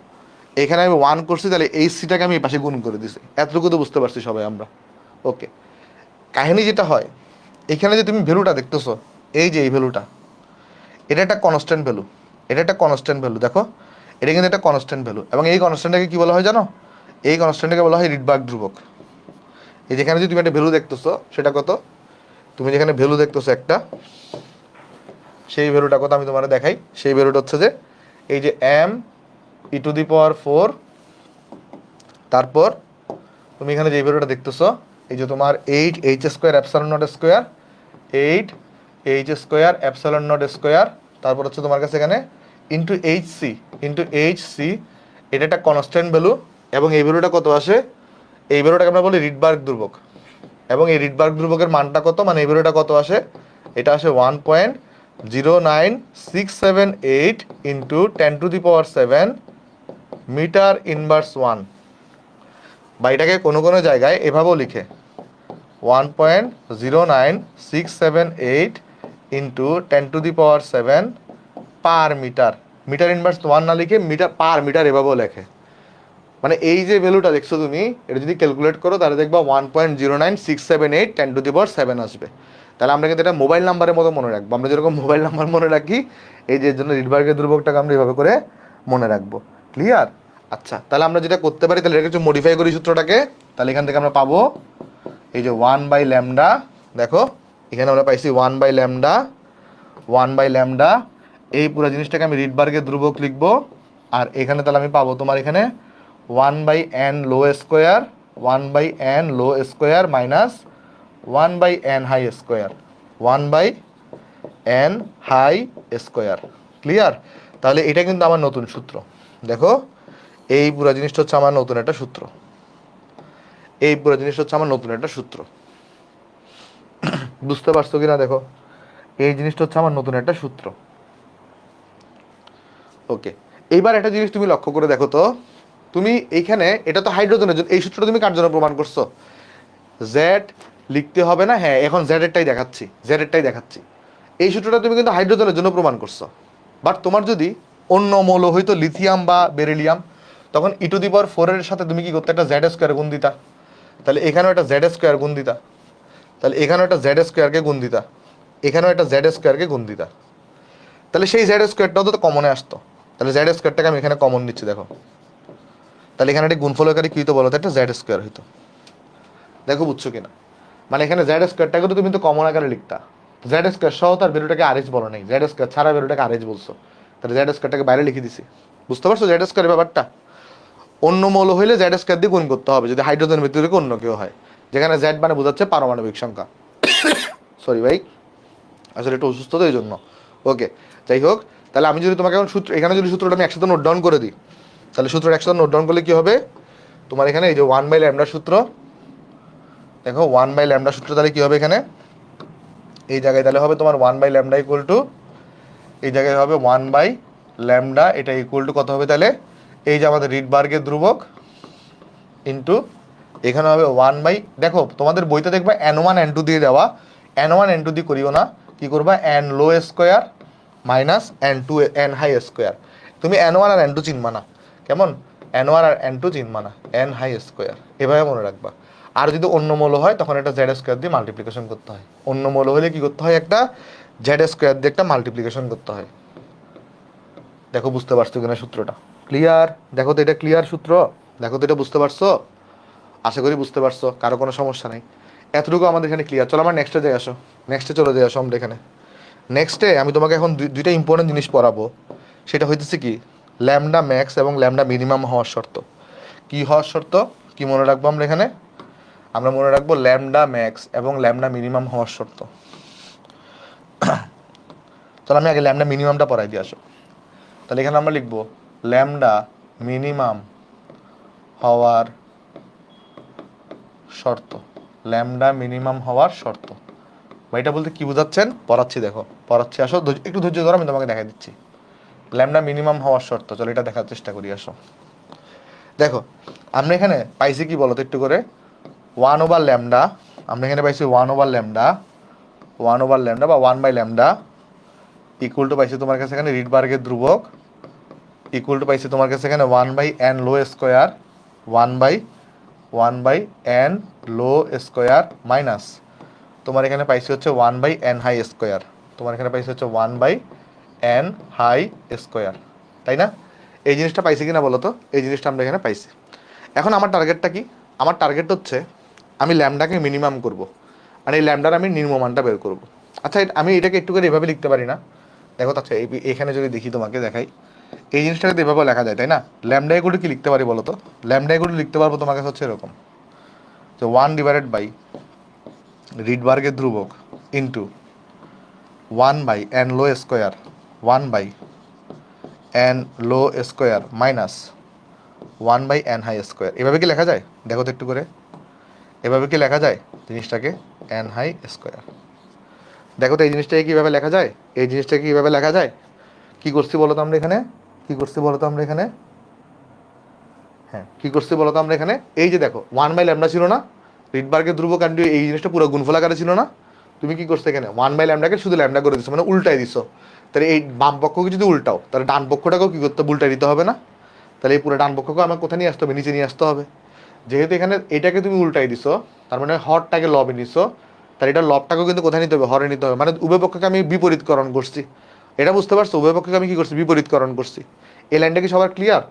এখানে আমি 1 করছি, তাহলে এইচসিটাকে আমি এই পাশে গুণ করে দিছি। এতটুকু তো বুঝতে পারছি সবাই আমরা? ওকে। কাহিনী যেটা হয়, এখানে যে তুমি ভ্যালুটা দেখতেছো, এই যে এই ভ্যালুটা, এটা একটা কনস্ট্যান্ট ভ্যালু, এটা একটা কনস্ট্যান্ট ভ্যালু। দেখো, এটা কিন্তু একটা কনস্ট্যান্ট ভ্যালু, এবং এই কনস্ট্যান্টটাকে কি বলা হয় জানো? এই কনস্ট্যান্টটাকে বলা হয় রিডবার্গ ধ্রুবক। এই যেখানে যে তুমি একটা ভ্যালু দেখতেছো, সেটা কত, তুমি যেখানে ভ্যালু দেখতেছো একটা, সেই ভ্যালুটা কত আমি তোমার দেখাই। সেই ভ্যালুটা হচ্ছে যে এই যে m e⁴, তারপর তুমি এখানে যে ভ্যালুটা দেখতেছো, এই যে তোমার 8 H square epsilon not square, 8 H square epsilon not square, তারপর হচ্ছে তোমার কাছে এখানে ইন্টু এইচ সি, এটা একটা কনস্ট্যান্ট ভ্যালু। এবং এই ভ্যালুটা কত আসে, এই ভ্যালুটাকে আমরা বলি রিডবার্গ ধ্রুবক। এবং এই রিডবার্গ ধ্রুবকের মানটা কত, মানে এই ভ্যালুটা কত আসে, এটা আসে 1.09678 ইন্টু 10⁻7 মিটার ইনভার্স 1। বা এটাকে কোনো কোনো জায়গায় এভাবেও লিখে 1.09678 into 10⁻7 per metre, metre inverse 1 না লিখে মিটার পার মিটার এভাবেও লেখে। মানে এই যে ভ্যালুটা দেখছো তুমি, এটা যদি ক্যালকুলেট করো তাহলে দেখবা 1.09678 10⁻7 আসবে। তাহলে আমরা কিন্তু এটা মোবাইল নাম্বারের মতো মনে রাখবো, আমরা যেরকম মোবাইল নাম্বার মনে রাখি, এই যে জন্য রিডবার্গের ধ্রুবকটাকে আমরা এইভাবে করে মনে রাখবো। ক্লিয়ার? আচ্ছা, তাহলে আমরা যেটা করতে পারি, তাহলে এটা কিছু মডিফাই করি সূত্রটাকে। তাহলে এখান থেকে আমরা পাবো এই যে 1/λ, দেখো এখানে আমরা পাইছি 1/λ, এই পুরো জিনিসটাকে আমি রিডবার্গের ধ্রুবক লিখবো। আর এখানে তাহলে আমি পাবো তোমার এখানে 1/n low square, 1/n low square minus 1/n high square, 1/n high square. Clear? তাহলে এটা কিন্তু আমার নতুন সূত্র। দেখো, এই পুরো জিনিসটা হচ্ছে আমার নতুন একটা সূত্র, এই পুরো জিনিসটা হচ্ছে আমার নতুন একটা সূত্র। বুঝতে পারছো কিনা দেখো, এই জিনিসটা হচ্ছে আমার নতুন একটা সূত্র। ওকে, এইবার একটা জিনিস তুমি লক্ষ্য করে দেখো তো, তুমি এইখানে এটা তো হাইড্রোজেনের জন্য, এই সূত্রটা তুমি কার জন্য প্রমাণ করছো? জেড লিখতে হবে না, হ্যাঁ এখন জেডেরটাই দেখাচ্ছি। এই সূত্রটা তুমি কিন্তু হাইড্রোজেনের জন্য প্রমাণ করছো। বাট তোমার যদি অন্য মৌল হইতো লিথিয়াম বা বেরিলিয়াম, তখন e⁴ এর সাথে তুমি কি করতে, একটা জেড স্কোয়ার গুণ দিতা। তাহলে এখানেও একটা জেড স্কোয়ার গুণ দিতা, তাহলে এখানেও একটা জেড স্কোয়ারকে গুণ দিতা, এখানেও একটা জেড স্কোয়ারকে গুণ দিতা। তাহলে সেই জেড স্কোয়ারটাও তো কমনে আসতো। তাহলে জেড স্কোয়ারটাকে আমি এখানে কমন নিচ্ছি, দেখো। তাহলে এখানে একটা গুণফলকারী কি হতো বলো তো, একটা জেড স্কোয়ার হইতো। দেখো বুঝছো কিনা, মানে এখানে জেড স্কোয়ারটাকে তো তুমি তো কমন আকারে লিখতা, জেড স্কোয়ার সহ তার ভ্যালুটাকে আরএইচ বলো নাই, জেড স্কোয়ার ছাড়া ভ্যালুটাকে আরএইচ বলছো। তাহলে জেড স্কোয়ারটাকে বাইরে লিখে দিছি। বুঝতে পারছো জেড স্কোয়ারের ব্যাপারটা? অন্য মৌল হইলে জেড স্কোয়ার দিয়ে গুণ করতে হবে, যদি হাইড্রোজেন ভিতরে অন্য কেউ হয়, যেখানে জেড মানে বোঝাচ্ছে পারমাণবিক সংখ্যা। সরি ভাই, আসলে একটু অসুস্থ তো এই জন্য। ওকে, যাই হোক, তাহলে আমি যদি তোমাকে এখন সূত্র, এখানে যদি সূত্রটা আমি একসাথে নোট ডাউন করে দিই, তাহলে সূত্রটা একসাথে নোট ডাউন করলে কি হবে, তোমার এখানে এই যে 1/λ সূত্র, দেখো 1/λ সূত্র, তাহলে কি হবে এখানে, এই জায়গায় তাহলে হবে তোমার 1/λ ইকুয়াল টু, এই জায়গায় হবে 1/λ, এটা ইকুয়াল টু কত হবে তাহলে, এই যে আমাদের রিডবার্গের ধ্রুবক ইন্টু এখানে হবে দেখো তোমাদের বইতে দেখবে n1 n2 দিয়ে দেওয়া, n1 n2 দিয়ে করিও না, কি করবা n low square minus n2 n high square. তুমি n1 আর n2 চিনবা না, কেমন, n1 আর n2 চিনবা না, n হাই স্কোয়ার এভাবে মনে রাখবা। আর যদি অন্য মৌল হয় তখন একটা জেড স্কোয়ার দিয়ে মাল্টিপ্লিকেশন করতে হয়। অন্য মৌল হলে কি করতে হয়, একটা জেড স্কোয়ার দিয়ে একটা মাল্টিপ্লিকেশন করতে হয়। দেখো বুঝতে পারছো কিনা সূত্রটা, ক্লিয়ার? দেখো তো এটা ক্লিয়ার সূত্র, দেখো তো এটা বুঝতে পারছো, আশা করি বুঝতে পারছো, কারো কোনো সমস্যা নেই, এতটুকু আমাদের এখানে ক্লিয়ার। চলো আমার নেক্সটে যাই আসো, নেক্সটে চলে যাই আসো আমরা এখানে। নেক্সটে আমি তোমাকে এখন দুইটা ইম্পর্টেন্ট জিনিস পড়াবো, সেটা হইতেছে কি, ল্যামডা ম্যাক্স এবং ল্যামডা মিনিমাম হওয়ার শর্ত। কি হওয়ার শর্ত, কি মনে রাখবো আমরা এখানে, আমরা মনে রাখবো ল্যামডা ম্যাক্স এবং ল্যামডা মিনিমাম হওয়ার শর্ত। চলো আমি আগে ল্যামডা মিনিমামটা পড়াই দিয়ে আসো। তাহলে এখানে আমরা লিখবো ল্যামডা মিনিমাম হওয়ার শর্ত, ল্যামডা মিনিমাম হওয়ার শর্ত। বা এটা বলতে কি বোঝাচ্ছেন, পড়াচ্ছি, দেখো পড়াচ্ছি, আসো একটু ধৈর্য ধরো, আমি তোমাকে দেখাই দিচ্ছি ল্যামডা মিনিমাম হওয়ার শর্ত। চলো এটা দেখার চেষ্টা করি, আসো। দেখো আমরা এখানে পাইছি কি বলতো একটু করে, 1/ল্যামডা, আমরা এখানে পাইছি 1/ল্যামডা, 1/ল্যামডা বা 1/ল্যামডা ইকুয়াল টু পাইছি তোমার কাছে এখানে রিডবার্গের ধ্রুবক, ইকুয়াল টু পাইছি তোমার কাছে এখানে 1/n low square, 1/n low square minus তোমার এখানে পাইছি হচ্ছে 1/n হাই স্কোয়ার, তোমার এখানে পাইছি হচ্ছে 1/n হাই স্কোয়ার, তাই না? এই জিনিসটা পাইছি কিনা বলো তো, এই জিনিসটা আমরা এখানে পাইছি। এখন আমার টার্গেটটা কি, আমার টার্গেট হচ্ছে আমি ল্যামডাকে মিনিমাম করব, মানে এই ল্যামডার আমি নিম্নমানটা বের করব। আচ্ছা আমি এটাকে একটু করে এভাবে লিখতে পারি না, দেখো আচ্ছা এখানে যদি দেখি তোমাকে দেখাই, এই জিনিসটাকে তো এভাবে লেখা যায় তাই না? ল্যামডা ইকুয়াল কি লিখতে পারি বলো তো, ল্যামডা ইকুয়াল লিখতে পারবো তোমার কাছে হচ্ছে এরকম, যে 1/, রিডবার্গের ধ্রুবক into 1/n low square, 1/n low square minus 1/n high square. এভাবে কি লেখা যায়, দেখো তো একটু করে, এভাবে কি লেখা যায় জিনিসটাকে, n হাই স্কোয়ার। দেখো তো এই জিনিসটাকে কীভাবে লেখা যায়, এই জিনিসটাকে কীভাবে লেখা যায়, কি করছি বলো তো আমরা এখানে, কি করছি বলো তো আমরা এখানে, হ্যাঁ কি করছি বলো তো আমরা এখানে, এই যে দেখো 1/ল্যামডা ছিল না, রিডবার্গের ধ্রুবক কাণ্ড, এই জিনিসটা পুরো গুণফল আকারে ছিল না, তুমি কি করছো এখানে 1/ল্যামডাকে শুধু ল্যামডা করে দিচ্ছ, মানে উল্টাই দিছো। তাহলে এই বাম পক্ষকে যদি উল্টাও তাহলে ডান পক্ষটাকেও কি করতে, উল্টাই দিতে হবে না? তাহলে এই পুরো ডান পক্ষকে আমার কোথায় নিয়ে আসতে হবে, নিচে নিয়ে আসতে হবে। যেহেতু এখানে এটাকে তুমি উল্টাই দিছো, তার মানে হরটাকে লবে নিছো, তাহলে এটা লবটাকেও কিন্তু কোথায় নিতে হবে, হরে নিতে হবে, মানে উভয় পক্ষকে আমি বিপরীতকরণ করছি। এটা বুঝতে পারছো, উভয় পক্ষকে আমি কি করছি, বিপরীতকরণ করছি। এই লাইনটা কি সবার ক্লিয়ার?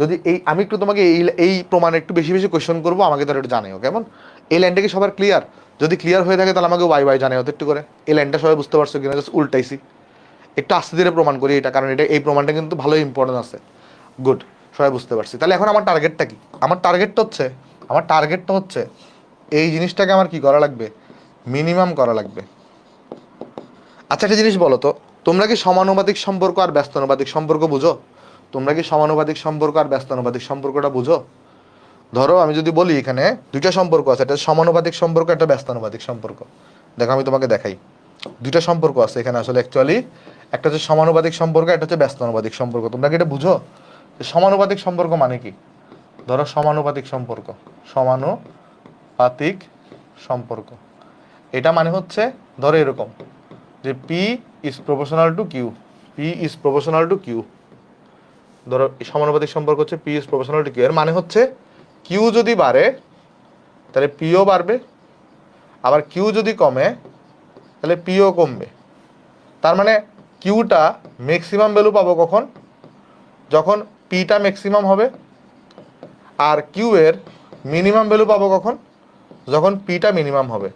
যদি এই আমি একটু তোমাকে এই প্রমাণে একটু বেশি বেশি কোয়েশ্চেন করবো, আমাকে তাহলে একটু জানাও কেমন, এই লাইনটা কি সবার ক্লিয়ার? যদি ক্লিয়ার হয়ে থাকে তাহলে আমাকে ওয়াই জানাও তো একটু করে, এই লাইনটা সবাই বুঝতে পারছো কিনা, জাস্ট উল্টাইছি। একটু আস্তে ধীরে প্রমাণ করি এটা, কারণ এটা এই প্রমাণটা কিন্তু ভালো ইম্পর্টেন্ট আছে। গুড, সবাই বুঝতে পারছি। তাহলে এখন আমার টার্গেটটা কি, আমার টার্গেটটা হচ্ছে এই জিনিসটাকে আমার কি করা লাগবে, মিনিমাম করা লাগবে। আচ্ছা একটা জিনিস বলো তো, তোমরা কি সমানুপাতিক সম্পর্ক আর ব্যস্তানুপাতিক সম্পর্ক বুঝো? তোমরা কি সমানুপাতিক সম্পর্ক আর ব্যস্তানুপাতিক সম্পর্কটা বুঝো? ধরো আমি যদি বলি এখানে দুইটা সম্পর্ক আছে, একটা সমানুপাতিক সম্পর্ক, একটা ব্যস্তানুপাতিক সম্পর্ক। দেখো আমি তোমাকে দেখাই, দুইটা সম্পর্ক আছে এখানে আসলে অ্যাকচুয়ালি, একটা হচ্ছে সমানুপাতিক সম্পর্ক, একটা হচ্ছে ব্যস্তানুপাতিক সম্পর্ক। তোমরা কি এটা বুঝো? সমানুপাতিক সম্পর্ক মানে কি? ধরো সমানুপাতিক সম্পর্ক, সমানুপাতিক সম্পর্ক, এটা মানে হচ্ছে ধরো এরকম যে p is proportional to q, p is proportional to q. ধরো সমানুপাতিক সম্পর্ক হচ্ছে p is proportional to q, এর মানে হচ্ছে কিউ যদি বাড়ে তাহলে পিও বাড়বে, আবার কিউ যদি কমে তাহলে পিও কমবে। তার মানে কিউটা ম্যাক্সিমাম ভ্যালু পাবো কখন, যখন পিটা ম্যাক্সিমাম হবে, আর কিউ এর মিনিমাম ভ্যালু পাবো কখন, যখন পিটা মিনিমাম হবে।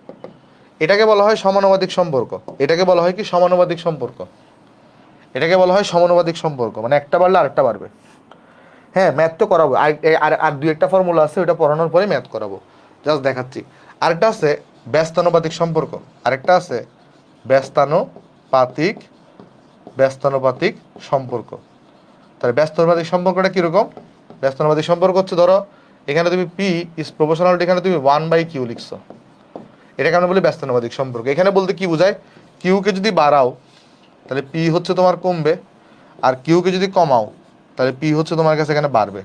এটাকে বলা হয় সমানুপাতিক সম্পর্ক, এটাকে বলা হয় কি, সমানুপাতিক সম্পর্ক, এটাকে বলা হয় সমানুপাতিক সম্পর্ক, মানে একটা বাড়লে আরেকটা বাড়বে। হ্যাঁ ম্যাথ তো করাবো, আর দুই একটা ফর্মুলা আছে, ওটা পড়ানোর পরে ম্যাথ করাবো, জাস্ট দেখাচ্ছি। আরেকটা আছে ব্যস্তানুপাতিক সম্পর্ক, আরেকটা আছে ব্যস্তানুপাতিক ব্যস্তানুপাতিক সম্পর্ক। তাহলে ব্যস্তানুপাতিক সম্পর্কটা কীরকম, ব্যস্তানুপাতিক সম্পর্ক হচ্ছে ধরো এখানে তুমি পি ইজ প্রপোর্শনাল, এখানে তুমি 1/কিউ লিখছো, এটাকে আমরা বলি ব্যস্তানুপাতিক সম্পর্ক। এখানে বলতে কি বোঝায়, কিউকে যদি বাড়াও তাহলে পি হচ্ছে তোমার কমবে, আর কিউকে যদি কমাও তাহলে পি হচ্ছে তোমার কাছে এখানে বাড়বে।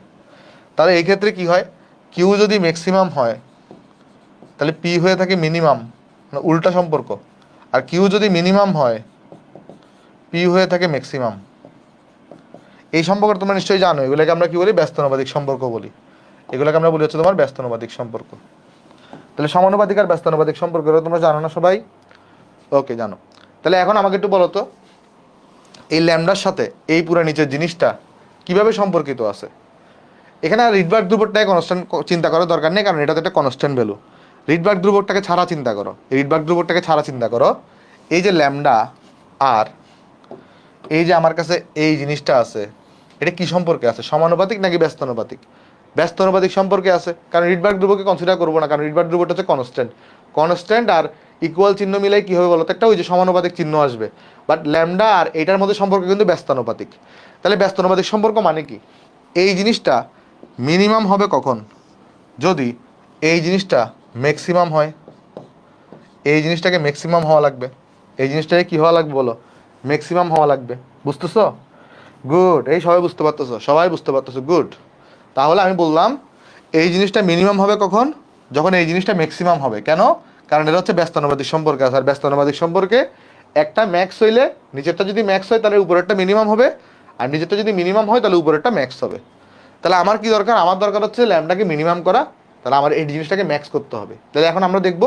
তাহলে এই ক্ষেত্রে কি হয়, কিউ যদি ম্যাক্সিমাম হয় তাহলে পি হয়ে থাকে মিনিমাম, মানে উল্টা সম্পর্ক, আর কিউ যদি মিনিমাম হয় পি হয়ে থাকে ম্যাক্সিমাম। এই সম্পর্ক তোমরা নিশ্চয়ই জানো, এগুলোকে আমরা কি বলি, ব্যস্তানুপাতিক সম্পর্ক বলি। এগুলোকে আমরা বলি হচ্ছে তোমার ব্যস্তানুপাতিক সম্পর্ক। তাহলে সমানুপাতিক আর ব্যস্তানুপাতিক সম্পর্ক তোমরা জানো না সবাই? ওকে, জানো। তাহলে এখন আমাকে একটু বলো তো, এই ল্যামডার সাথে এই পুরো নিচের জিনিসটা কিভাবে সম্পর্কিত আছে? এখানে আর রিডবার্গ ধ্রুবকটাকে কনস্ট্যান্ট চিন্তা করার দরকার নেই, কারণ এটা তো একটা কনস্ট্যান্ট ভ্যালু। রিডবার্গ ধ্রুবকটাকে ছাড়া চিন্তা করো, রিডবার্গ ধ্রুবকটাকে ছাড়া চিন্তা করো। এই যে ল্যামডা আর এই যে আমার কাছে এই জিনিসটা আছে, এটা কি সম্পর্কে আছে, সমানুপাতিক নাকি ব্যস্তানুপাতিক? ব্যস্তানুপাতিক সম্পর্কে আছে, কারণ রিডবার্গ ধ্রুবককে কনসিডার করবো না, কারণ রিডবার্গ ধ্রুবকটা হচ্ছে কনস্ট্যান্ট। কনস্ট্যান্ট আর ইকুয়াল চিহ্ন মিলাই কি হবে বলো তো, একটা ওই যে সমানুপাতিক চিহ্ন আসবে। বাট ল্যামডা আর এইটার মধ্যে সম্পর্ক কিন্তু ব্যস্তানুপাতিক। তাহলে ব্যস্তানুপাতিক সম্পর্ক মানে কি? এই জিনিসটা মিনিমাম হবে কখন? যদি এই জিনিসটা ম্যাক্সিমাম হয়। এই জিনিসটাকে ম্যাক্সিমাম হওয়া লাগবে। এই জিনিসটাকে কি হওয়া লাগবে বলো? ম্যাক্সিমাম হওয়া লাগবে। বুঝতেছো? গুড। এই সবাই বুঝতে পারতেছো, সবাই বুঝতে পারতেছো, গুড। তাহলে আমি বললাম এই জিনিসটা মিনিমাম হবে কখন? যখন এই জিনিসটা ম্যাক্সিমাম হবে। কেন? কারণ এটা হচ্ছে ব্যস্তানুপাতিক সম্পর্কে আছে, আর ব্যস্তানুপাতিক সম্পর্কে একটা ম্যাক্স হইলে নিচেরটা যদি ম্যাক্স হয় তাহলে উপরেরটা মিনিমাম হবে, আর নিচেরটা যদি মিনিমাম হয় তাহলে উপরেরটা ম্যাক্স হবে। তাহলে আমার কি দরকার? আমার দরকার হচ্ছে ল্যামডাকে মিনিমাম করা। তাহলে আমার এই জিনিসটাকে ম্যাক্স করতে হবে। তাহলে এখন আমরা দেখব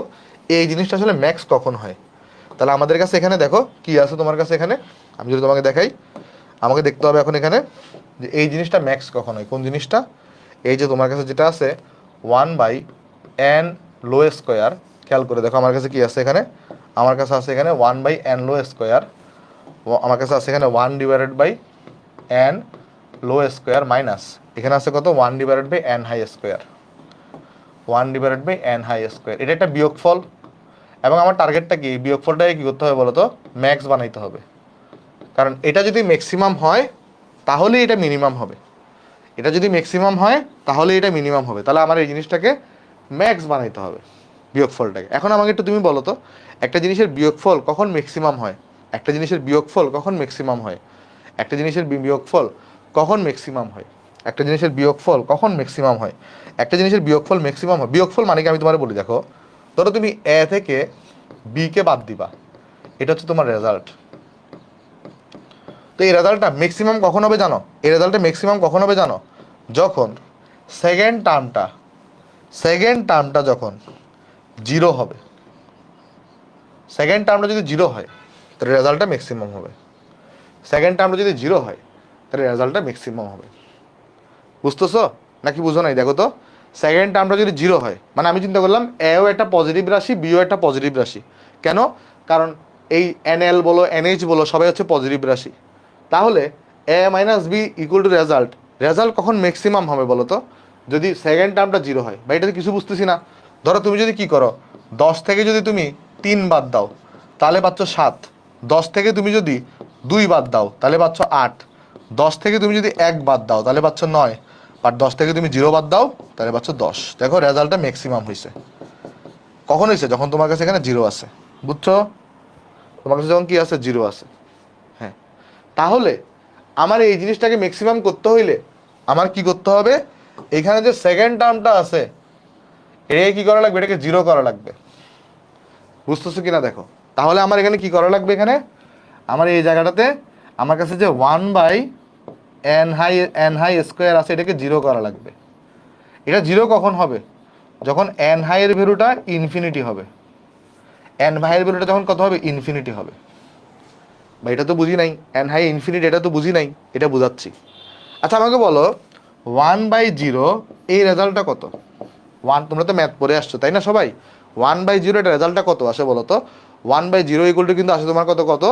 এই জিনিসটা আসলে ম্যাক্স কখন হয়। তাহলে আমাদের কাছে এখানে দেখো কি আছে তোমার কাছে এখানে, আমি যদি তোমাকে দেখাই, আমাকে দেখতে হবে এখন এখানে যে এই জিনিসটা ম্যাক্স কখন হয়। কোন জিনিসটা? এই যে তোমার কাছে যেটা আছে 1/n লো স্কোয়ার। খেয়াল করে দেখো আমার কাছে কি আছে এখানে, আমার কাছে আছে এখানে 1/n লো স্কোয়ার। আমার কাছে আছে এখানে 1/n লো স্কোয়ার মাইনাস এখানে আছে কত, 1/n high square. 1/n high square, এটা একটা বিয়োগফল। এবং আমার টার্গেটটা কি? বিয়োগফলটাকে কি করতে হবে বলো তো? ম্যাক্স বানাইতে হবে। কারণ এটা যদি ম্যাক্সিমাম হয় তাহলেই এটা মিনিমাম হবে। এটা যদি ম্যাক্সিমাম হয় তাহলে এটা মিনিমাম হবে। তাহলে আমার এই জিনিসটাকে ম্যাক্স বানাইতে হবে, বিয়োগফলটাকে। এখন আমাকে একটু তুমি বলো তো, একটা জিনিসের বিয়োগফল কখন ম্যাক্সিমাম হয়? একটা জিনিসের বিয়োগফল কখন ম্যাক্সিমাম হয়? একটা জিনিসের বিয়োগফল কখন ম্যাক্সিমাম হয়? একটা জিনিসের বিয়োগফল কখন ম্যাক্সিমাম হয়? একটা জিনিসের বিয়োগফল ম্যাক্সিমাম হয়। বিয়োগফল মানে কি আমি তোমার বলি, দেখো ধরো তুমি এ থেকে বি কে বাদ দিবা, এটা হচ্ছে তোমার রেজাল্ট। তো এই রেজাল্টটা ম্যাক্সিমাম কখন হবে জানো? এই রেজাল্টটা ম্যাক্সিমাম কখন হবে জানো? যখন সেকেন্ড টার্মটা যখন জিরো হবে। সেকেন্ড টার্মটা যদি জিরো হয় তাহলে রেজাল্টটা ম্যাক্সিমাম হবে। সেকেন্ড টার্মটা যদি জিরো হয় তাহলে রেজাল্টটা ম্যাক্সিমাম হবে। বুঝতেছো নাকি বুঝো নাই? দেখো তো, সেকেন্ড টার্মটা যদি জিরো হয় মানে আমি চিন্তা করলাম এও একটা পজিটিভ রাশি, বিও একটা পজিটিভ রাশি। কেন? কারণ এই NL বলো NH বলো সবাই হচ্ছে পজিটিভ রাশি। তাহলে A minus B equal to result. Result কখন ম্যাক্সিমাম হবে বলো তো? যদি সেকেন্ড টার্মটা জিরো হয়। বা এটাতে কিছু বুঝতেছি না। ধরো তুমি যদি কি করো, 10 থেকে যদি তুমি 3 বাদ দাও তাহলে পাচ্ছ 7। 10 থেকে তুমি যদি 2 বাদ দাও তাহলে পাচ্ছ 8। 10 থেকে তুমি যদি 1 বাদ দাও তাহলে পাচ্ছ 9। আর 10 থেকে তুমি 0 বাদ দাও তাহলে পাচ্ছ 10। দেখো রেজাল্টটা ম্যাক্সিমাম হয়েছে। কখন হয়েছে? যখন তোমার কাছে এখানে 0 আছে। বুঝছো? তোমার কাছে যখন কি আছে, 0 আছে। হ্যাঁ। তাহলে আমার এই জিনিসটাকে ম্যাক্সিমাম করতে হইলে আমার কি করতে হবে? এখানে যে সেকেন্ড টার্মটা আছে এটাকে কি করা লাগবে? এটাকে 0 করা লাগবে। বুঝতেছো কিনা দেখো। তাহলে আমার এখানে কি করা লাগবে? এখানে আমার এই জায়গাটাতে আমার কাছে যে 1/n হাই স্কোয়ার আছে এটাকে 0 করা লাগবে। এটা 0 কখন হবে? যখন n হাই এর ভ্যালুটা ইনফিনিটি হবে। n হাই এর ভ্যালুটা যখন কত হবে? ইনফিনিটি হবে। বা এটা তো বুঝি নাই, n হাই ইনফিনিটি, এটা তো বুঝি নাই, এটা বুঝাচ্ছি। আচ্ছা আমাকে বলো 1/0 এই রেজাল্টটা কত? তোমরা তো ম্যাথ পড়ে আসছো তাই না সবাই? 1/0 এটা রেজাল্টটা কত আসে বলো তো? 1/0 ইকুয়াল টু কিন্তু আসে তোমার কত কত?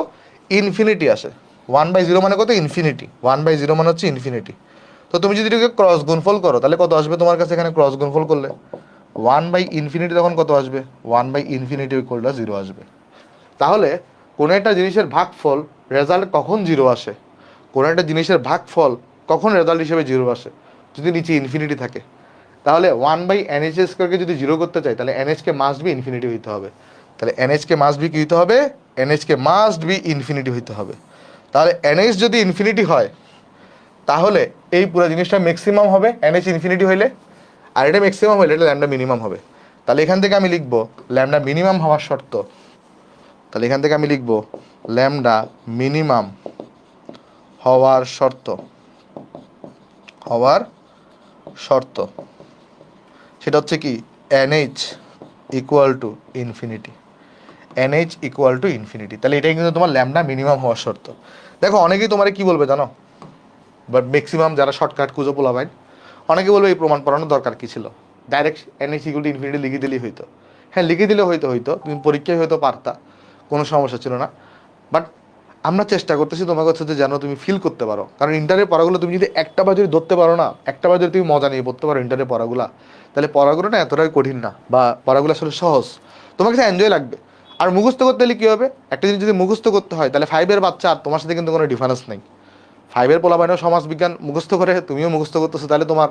ইনফিনিটি আসে। 1/0 মানে কত? ইনফিনিটি। 1/0 মানে হচ্ছে ইনফিনিটি। তো তুমি যদি এটাকে ক্রস গুণফল করো তাহলে কত আসবে তোমার কাছে? এখানে ক্রস গুণফল করলে 1/ইনফিনিটি তখন কত আসবে? 1/ইনফিনিটি ইকুয়াল টু 0 আসবে। তাহলে কোনো একটা জিনিসের ভাগফল রেজাল্ট কখন 0 আসে? কোনো একটা জিনিসের ভাগফল কখন রেজাল্ট হিসেবে 0 আসে? যদি নিচে ইনফিনিটি থাকে। তাহলে 1/NH স্কোয়ারকে যদি 0 করতে চাই তাহলে NH K must be infinity হইতে হবে। তাহলে NH কে মাস্ট বি কি হইতে হবে? NH K must be infinity হইতে হবে। তাহলে NH যদি ইনফিনিটি হয় তাহলে এই পুরো জিনিসটা ম্যাক্সিমাম হবে NH ইনফিনিটি হইলে। আর এটা ম্যাক্সিমাম হইলে এটা ল্যামডা মিনিমাম হবে। তাহলে এখান থেকে আমি লিখবো ল্যামডা মিনিমাম হওয়ার শর্ত, তাহলে এখান থেকে আমি লিখব ল্যামডা মিনিমাম হওয়ার শর্ত, হওয়ার শর্ত সেটা হচ্ছে কি NH equal to infinity, NH equal to infinity. তাহলে এটাই কিন্তু তোমার ল্যামডা মিনিমাম হওয়ার শর্ত। দেখো অনেকেই তোমার কি বলবে জানো, বাট ম্যাক্সিমাম যারা শর্টকাট খুঁজে পোলাবেন অনেকে বলবে এই প্রমাণ পড়ানোর দরকার কি ছিল, direct NH equal to infinity লিখে দিলেই হইতো। হ্যাঁ লিখে দিলে হইতো তুমি পরীক্ষায় হয়তো পারতা, কোনো সমস্যা ছিল না। বাট আমরা চেষ্টা করতেছি তোমাকে হচ্ছে যে যেন তুমি ফিল করতে পারো, কারণ ইন্টারের পড়াগুলো তুমি যদি একটা বার যদি ধরতে পারো না, একটা বার যদি তুমি মজা নিয়ে পড়তে পারো ইন্টারের পড়াগুলা, তাহলে পড়াগুলো না এতটাই কঠিন না, বা পড়াগুলো আসলে সহজ, তোমার কাছে এনজয় লাগবে। আর মুখস্থ করতে হলে কী হবে, একটা জিনিস যদি মুখস্থ করতে হয় তাহলে 5-এর বাচ্চা আর তোমার সাথে কিন্তু কোনো ডিফারেন্স নেই। 5-এর পোলাপাইনও সমাজ বিজ্ঞান মুখস্থ করে, তুমিও মুখস্থ করতেছো, তাহলে তোমার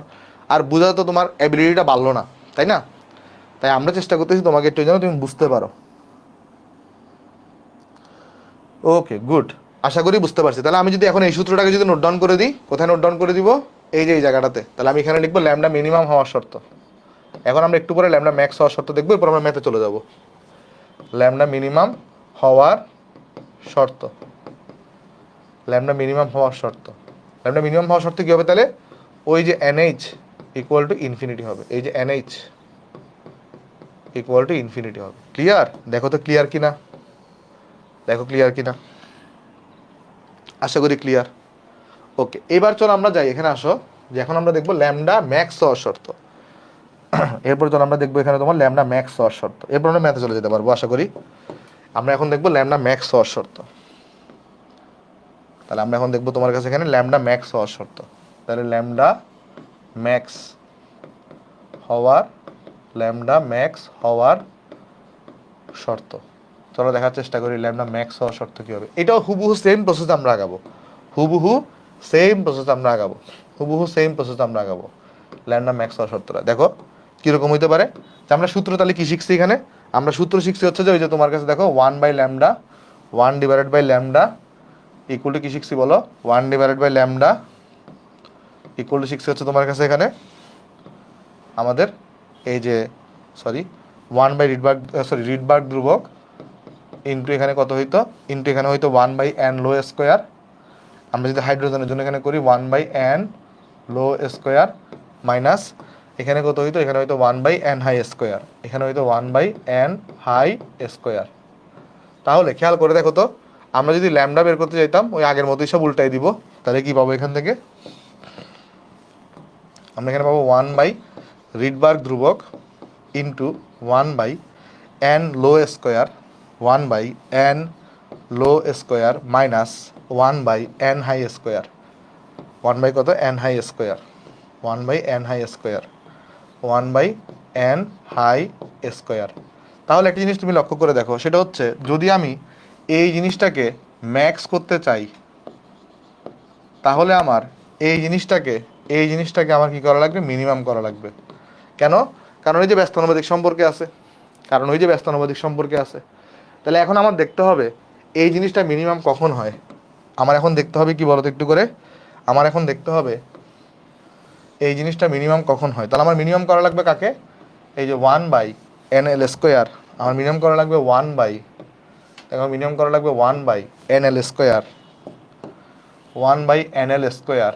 আর বোঝা তো তোমার অ্যাবিলিটিটা বাড়লো না, তাই না? তাই আমরা চেষ্টা করতেছি তোমাকে একটু যেন তুমি বুঝতে পারো। ওকে গুড, আশা করি বুঝতে পারছি। তাহলে আমি যদি এখন এই সূত্রটাকে যদি নোট ডাউন করে দিই, কোথায় নোট ডাউন করে দিব, এই যে এই জায়গাটাতে, তাহলে আমি এখানে লিখবো ল্যামডা মিনিমাম হওয়ার শর্ত। এখন আমরা একটু পরে ল্যামডা ম্যাক্স হওয়ার শর্ত দেখবো, এরপর আমরা ম্যাথে চলে যাব। ল্যামডা মিনিমাম হওয়ার শর্ত, ল্যামডা মিনিমাম হওয়ার শর্ত, ল্যামডা মিনিমাম হওয়ার শর্ত কী হবে তাহলে, ওই যে NH ইকুয়াল টু ইনফিনিটি হবে, এই যে NH ইকুয়াল টু ইনফিনিটি হবে। ক্লিয়ার? দেখো তো ক্লিয়ার কিনা, দেখো ক্লিয়ার কিনা, আশা করি ক্লিয়ার। ওকে, এবার চলো আমরা যাই, এখানে আসো, যে এখন আমরা দেখবো ল্যামডা ম্যাক্স হওয়ার শর্ত। এরপর চলো আমরা দেখবো এখানে তোমার ল্যামডা ম্যাক্স হওয়ার শর্ত, এরপর আমরা ম্যাথে চলে যেতে পারবো আশা করি। আমরা এখন দেখবো ল্যামডা ম্যাক্স হওয়ার শর্ত। তাহলে আমরা এখন দেখবো তোমার কাছে এখানে ল্যামডা ম্যাক্স হওয়ার শর্ত। তাহলে ল্যামডা ম্যাক্স হওয়ার, ল্যামডা ম্যাক্স হওয়ার শর্ত। চলো দেখার চেষ্টা করি ল্যামডা ম্যাক্স হওয়ার শর্ত কী হবে। এটাও হুবহু সেম প্রসেস আমরা আগাবো, হুবহু সেম প্রসেস আমরা আগাবো, হুবহু সেম প্রসেস আমরা আগাবো। ল্যামডা ম্যাক্স হওয়ার শর্তটা দেখো কীরকম হইতে পারে। আমরা সূত্র তাহলে কী শিখছি এখানে, আমরা সূত্র শিখছি হচ্ছে যে ওই যে তোমার কাছে দেখো 1/λ, 1/λ ইকুয়াল টু কী শিখছি বলো, 1/λ ইকুয়াল টু শিখছি হচ্ছে তোমার কাছে এখানে আমাদের এই যে সরি 1/রিডবার্গ, রিডবার্গ ধ্রুবক ইন্টু এখানে কত হইতো, ইন্টু এখানে হয়তো 1/n লো স্কোয়ার। আমরা যদি হাইড্রোজেনের জন্য এখানে করি 1/n লো স্কোয়ার মাইনাস এখানে কত হইতো, এখানে হয়তো 1/n হাই স্কোয়ার, এখানে হয়তো 1/n হাই স্কোয়ার। তাহলে খেয়াল করে দেখো তো, আমরা যদি ল্যামডা বের করতে চাইতাম ওই আগের মতোই সব উল্টাই দিব, তাহলে কি পাবো এখান থেকে, আমরা এখানে পাবো 1/রিডবার্গ ধ্রুবক into 1/n low square, 1/n low square minus 1/n high square, 1 কত n high square, 1/n high square, 1/n high square. তাহলে একটা জিনিস তুমি লক্ষ্য করে দেখো, সেটা হচ্ছে যদি আমি এই জিনিসটাকে ম্যাক্স করতে চাই, তাহলে আমার এই জিনিসটাকে আমার কি করা লাগবে, মিনিমাম করা লাগবে। কেন? কারণ এই যে ব্যস্তানুপাতিক সম্পর্কে আছে, কারণ ওই যে ব্যস্তানুপাতিক সম্পর্কে আছে। তাহলে এখন আমার দেখতে হবে এই জিনিসটা মিনিমাম কখন হয়। আমার এখন দেখতে হবে কি বলতো একটু করে, আমার এখন দেখতে হবে এই জিনিসটা মিনিমাম কখন হয়। তাহলে আমার মিনিমাম করা লাগবে কাকে, এই যে 1/nl স্কোয়ার, আমার মিনিমাম করা লাগবে 1/nl square, 1/nl square,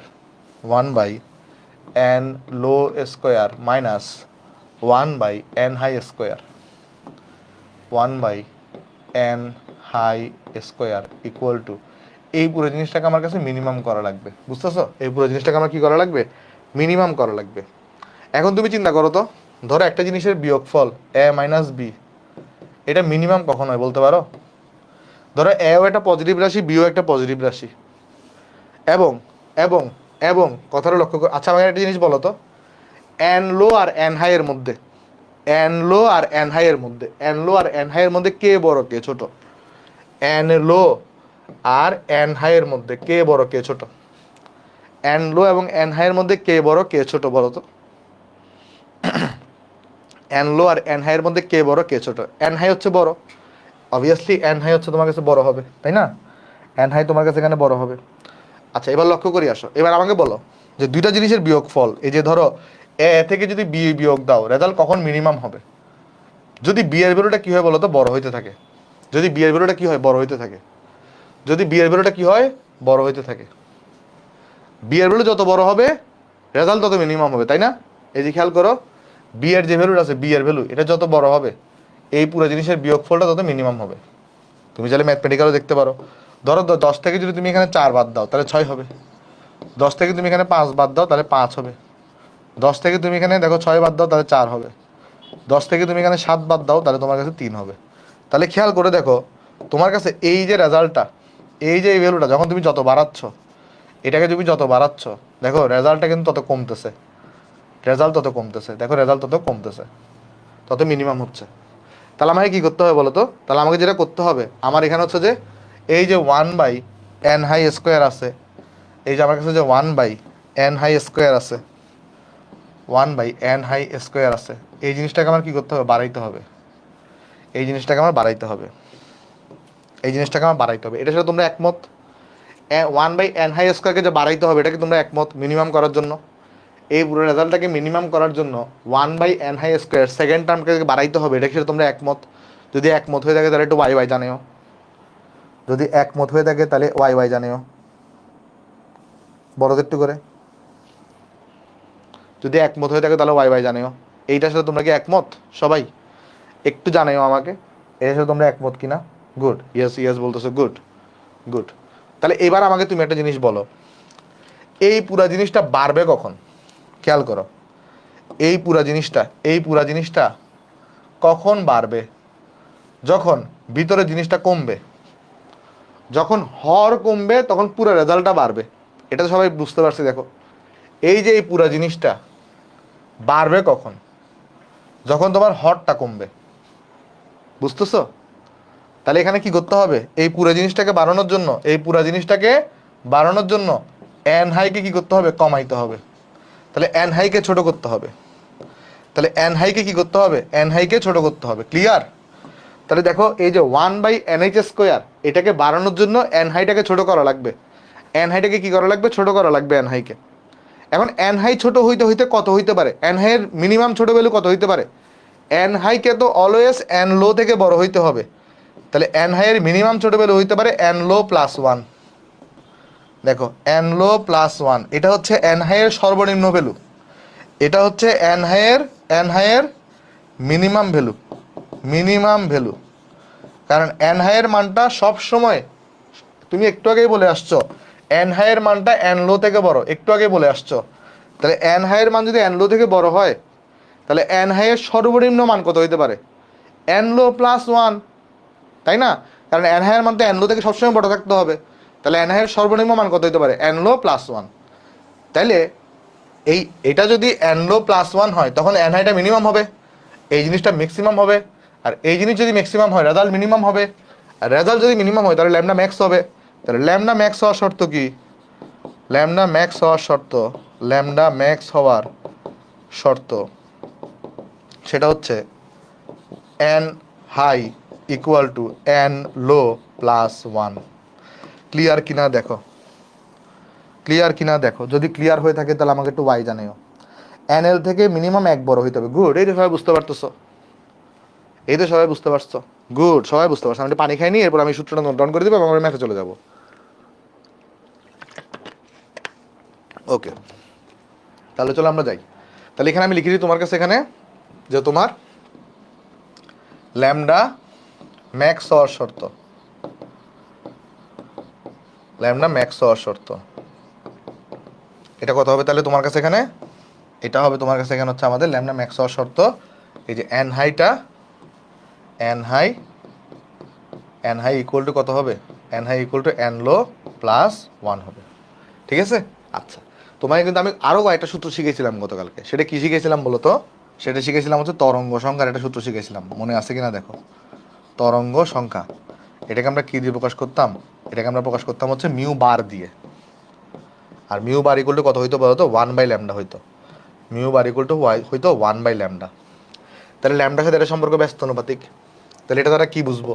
1/n low square minus 1/n high square, 1/n high square equal to, এই পুরো জিনিসটাকে আমার কাছে মিনিমাম করা লাগবে। বুঝতেছো? এই পুরো জিনিসটাকে আমার কি করা লাগবে, মিনিমাম করা লাগবে। এখন তুমি চিন্তা করো তো, ধরো একটা জিনিসের বিয়োগফল a মাইনাস বি, এটা মিনিমাম কখন হয় বলতে পারো? ধরো এও একটা পজিটিভ রাশি, বিও একটা পজিটিভ রাশি, এবং এবং এবং কথাটা লক্ষ্য করো। আচ্ছা আমাকে একটা জিনিস বলো তো, এন লো আর এন হাই এর মধ্যে, এন লো আর এন হাই এর মধ্যে, এন লো আর এন হাই এর মধ্যে কে বড় কে ছোট? এন লো আর এন হাই এর মধ্যে কে বড় কে ছোট? এন লো এবং এন হাই এর মধ্যে কে বড় কে ছোট বলো তো? এন লো আর এন হাই এর মধ্যে কে বড় কে ছোট? এন হাই হচ্ছে বড়, অবভিয়াসলি এন হাই হচ্ছে তোমার কাছে বড় হবে, তাই না? এন হাই তোমার কাছে এখানে বড় হবে। আচ্ছা এবার লক্ষ্য করি, আসো এবার আমাকে বলো যে দুইটা জিনিসের বিয়োগফল, এই যে ধরো এ থেকে যদি বি বিয়োগ দাও, রেজাল্ট কখন মিনিমাম হবে? যদি বি এর ভ্যালুটা কী হয় বলো তো, বড় হইতে থাকে। যদি বি এর ভ্যালুটা কি হয়, বড় হইতে থাকে, যদি বি এর ভ্যালুটা কি হয়, বড় হইতে থাকে, বি এর ভ্যালু যত বড় হবে রেজাল্ট তত মিনিমাম হবে, তাই না? এই যে খেয়াল করো, বি এর যে ভ্যালুটা আছে, বি এর ভ্যালু এটা যত বড় হবে এই পুরো জিনিসের বিয়োগফলটা তত মিনিমাম হবে। তুমি চাইলে ম্যাথমেটিক্যালও দেখতে পারো। ধরো 10 থেকে যদি তুমি এখানে 4 বাদ দাও তাহলে 6 হবে, 10 থেকে তুমি এখানে 5 বাদ দাও তাহলে 5 হবে, 10 থেকে তুমি এখানে দেখো 6 বাদ দাও তাহলে 4 হবে, 10 থেকে তুমি এখানে 7 বাদ দাও তাহলে তোমার কাছে 3 হবে। তাহলে খেয়াল করে দেখো তোমার কাছে এই যে রেজাল্টটা, এই যে এই ভ্যালুটা যখন তুমি যত বাড়াচ্ছ, এটাকে তুমি যত বাড়াচ্ছ দেখো রেজাল্টটা কিন্তু তত কমতেছে, রেজাল্ট তত কমতেছে, দেখো রেজাল্ট তত কমতেছে, তত মিনিমাম হচ্ছে। তাহলে আমাকে কি করতে হবে বলো তো? তাহলে আমাকে যেটা করতে হবে, আমার এখানে হচ্ছে যে এই যে 1/n² আছে, এই যে আমার কাছে যে 1/n² আছে, 1/n² আছে, এই জিনিসটাকে আমার কি করতে হবে, বাড়াইতে হবে, এই জিনিসটাকে আমার বাড়াইতে হবে, এই জিনিসটাকে আমার বাড়াইতে হবে। এটার সাথে তোমরা একমত? 1/n² যে বাড়াইতে হবে এটা কি তোমরা একমত মিনিমাম করার জন্য? এই পুরো রেজাল্টটাকে মিনিমাম করার জন্য 1/n² সেকেন্ড টার্মকে বাড়াইতে হবে, এটা কি তোমরা একমত? যদি একমত হয়ে থাকে তাহলে একটু ওয়াই ওয়াই জানিও, যদি একমত হয়ে থাকে তাহলে ওয়াই ওয়াই জানিও বড়দের একটু করে, যদি একমত হয়ে থাকে তাহলে ওয়াই ওয়াই জানিও। এইটার সাথে তোমরা কি একমত সবাই? একটু জানাইও আমাকে এর সাথে তোমরা একমত কিনা। গুড, ইয়েস ইয়েস বলতেছো, গুড গুড। তাহলে এবার আমাকে তুমি একটা জিনিস বলো, এই পুরা জিনিসটা বাড়বে কখন? খেয়াল করো, এই পুরা জিনিসটা, এই পুরা জিনিসটা কখন বাড়বে? যখন ভিতরে জিনিসটা কমবে, যখন হর কমবে তখন পুরো রেজাল্টটা বাড়বে। এটা তো সবাই বুঝতে পারছি। দেখো এই যে এই পুরা জিনিসটা বাড়বে কখন? যখন তোমার হরটা কমবে, বুঝতেছো? তাহলে এখানে কি করতে হবে, এই পুরো জিনিসটাকে বাড়ানোর জন্য, এই পুরো জিনিসটাকে বাড়ানোর জন্য এন হাইকে কি করতে হবে, কমাইতে হবে। তাহলে এন হাইকে ছোট করতে হবে, তাহলে এন হাইকে কি করতে হবে, এন হাইকে ছোট করতে হবে। ক্লিয়ার? তাহলে দেখো এই যে 1/nh², এটাকে বাড়ানোর জন্য এন হাইটাকে ছোট করা লাগবে, এন হাইটাকে কি করা লাগবে, ছোট করা লাগবে এন হাইকে। এখন এন হাই ছোট হইতে হইতে কত হইতে পারে, এন হাইয়ের মিনিমাম ছোট ভ্যালু কত হইতে পারে? এন হাইকে তো অলওয়েজ এন লো থেকে বড় হইতে হবে, তাহলে এন হাইয়ের মিনিমাম ছোট ভ্যালু হইতে পারে এন লো প্লাস 1। দেখো এন লো প্লাস 1 এটা হচ্ছে এন হাইয়ের সর্বনিম্ন ভ্যালু, এটা হচ্ছে এন হাইয়ের মিনিমাম ভ্যালু, মিনিমাম ভ্যালু। কারণ এন হাইয়ের মানটা সব সময়, তুমি একটু আগেই বলে আসছো এন হাইয়ের মানটা এন লো থেকে বড়, একটু আগেই বলে আসছো। তাহলে এন হাইয়ের মান যদি এন লো থেকে বড় হয় তাহলে এন হাইয়ের সর্বনিম্ন মান কত হইতে পারে, এন লো প্লাস 1, তাই না? কারণ এন হাইয়ের মান তো এন লো থেকে সবসময় বড় থাকতে হবে, তাহলে এন হাইয়ের সর্বনিম্ন মান কত হইতে পারে, এন লো প্লাস 1। তাইলে এটা যদি এন লো প্লাস 1 হয় তখন এন হাইটা মিনিমাম হবে, এই জিনিসটা ম্যাক্সিমাম হবে, আর এই জিনিস যদি ম্যাক্সিমাম হয় রেজাল্ট মিনিমাম হবে, আর রেজাল্ট যদি মিনিমাম হয় তাহলে ল্যামডা ম্যাক্স হবে। তাহলে ল্যামডা ম্যাক্স হওয়ার শর্ত কি, ল্যামডা ম্যাক্স হওয়ার শর্ত, ল্যামডা ম্যাক্স হওয়ার শর্ত সেটা হচ্ছে n high equal to N low plus 1। Clear কিনা দেখো, ক্লিয়ার কিনা দেখো, যদি ক্লিয়ার হয়ে থাকে তাহলে আমাকে একটু ওয়াই জানিও। এন এল থেকে মিনিমাম 1 বড় হইতে হবে। গুড, এই তো সবাই বুঝতে পারতেছো, এই তো সবাই বুঝতে পারছো, গুড, সবাই বুঝতে পারছো। আমি একটু পানি খাইনি, এরপর আমি সূত্রটা নোট ডাউন করে দেবো এবং আমরা ম্যাথে চলে যাবো। ওকে, তাহলে চলো আমরা যাই। তাহলে এখানে আমি লিখে দিই তোমার কাছে এখানে যে তোমার ল্যামডা ম্যাক্স হওয়ার শর্ত, ল্যামডা ম্যাক্স হওয়ার শর্ত এটা কত হবে তাহলে তোমার কাছে এখানে, এটা হবে তোমার কাছে এখানে হচ্ছে আমাদের ল্যামডা ম্যাক্স হওয়ার শর্ত, এই যে এন হাইটা, n high, n high equal to কত হবে, N high equal to N low plus 1 হবে। ঠিক আছে? আচ্ছা, তোমাকে কিন্তু আমি আরও কয়েকটা সূত্র শিখেছিলাম গতকালকে, সেটা কি শিখেছিলাম বলো তো? সেটা শিখেছিলাম হচ্ছে তরঙ্গ সংখ্যার একটা সূত্র শিখেছিলাম, মনে আছে কিনা দেখো। তরঙ্গ সংখ্যা, এটাকে আমরা কি দিয়ে প্রকাশ করতাম, এটাকে আমরা প্রকাশ করতাম হচ্ছে মিউ বার দিয়ে। আর মিউ বার ইকুয়াল টু কত হইতো বলো তো, 1/λ হইতো, মিউ বার ইকুয়াল টু হইতো 1/λ। তাহলে ল্যামডার সাথে এটা সম্পর্ক ব্যস্ত অনুপাতিক। তাহলে এটা দ্বারা কি বুঝবো,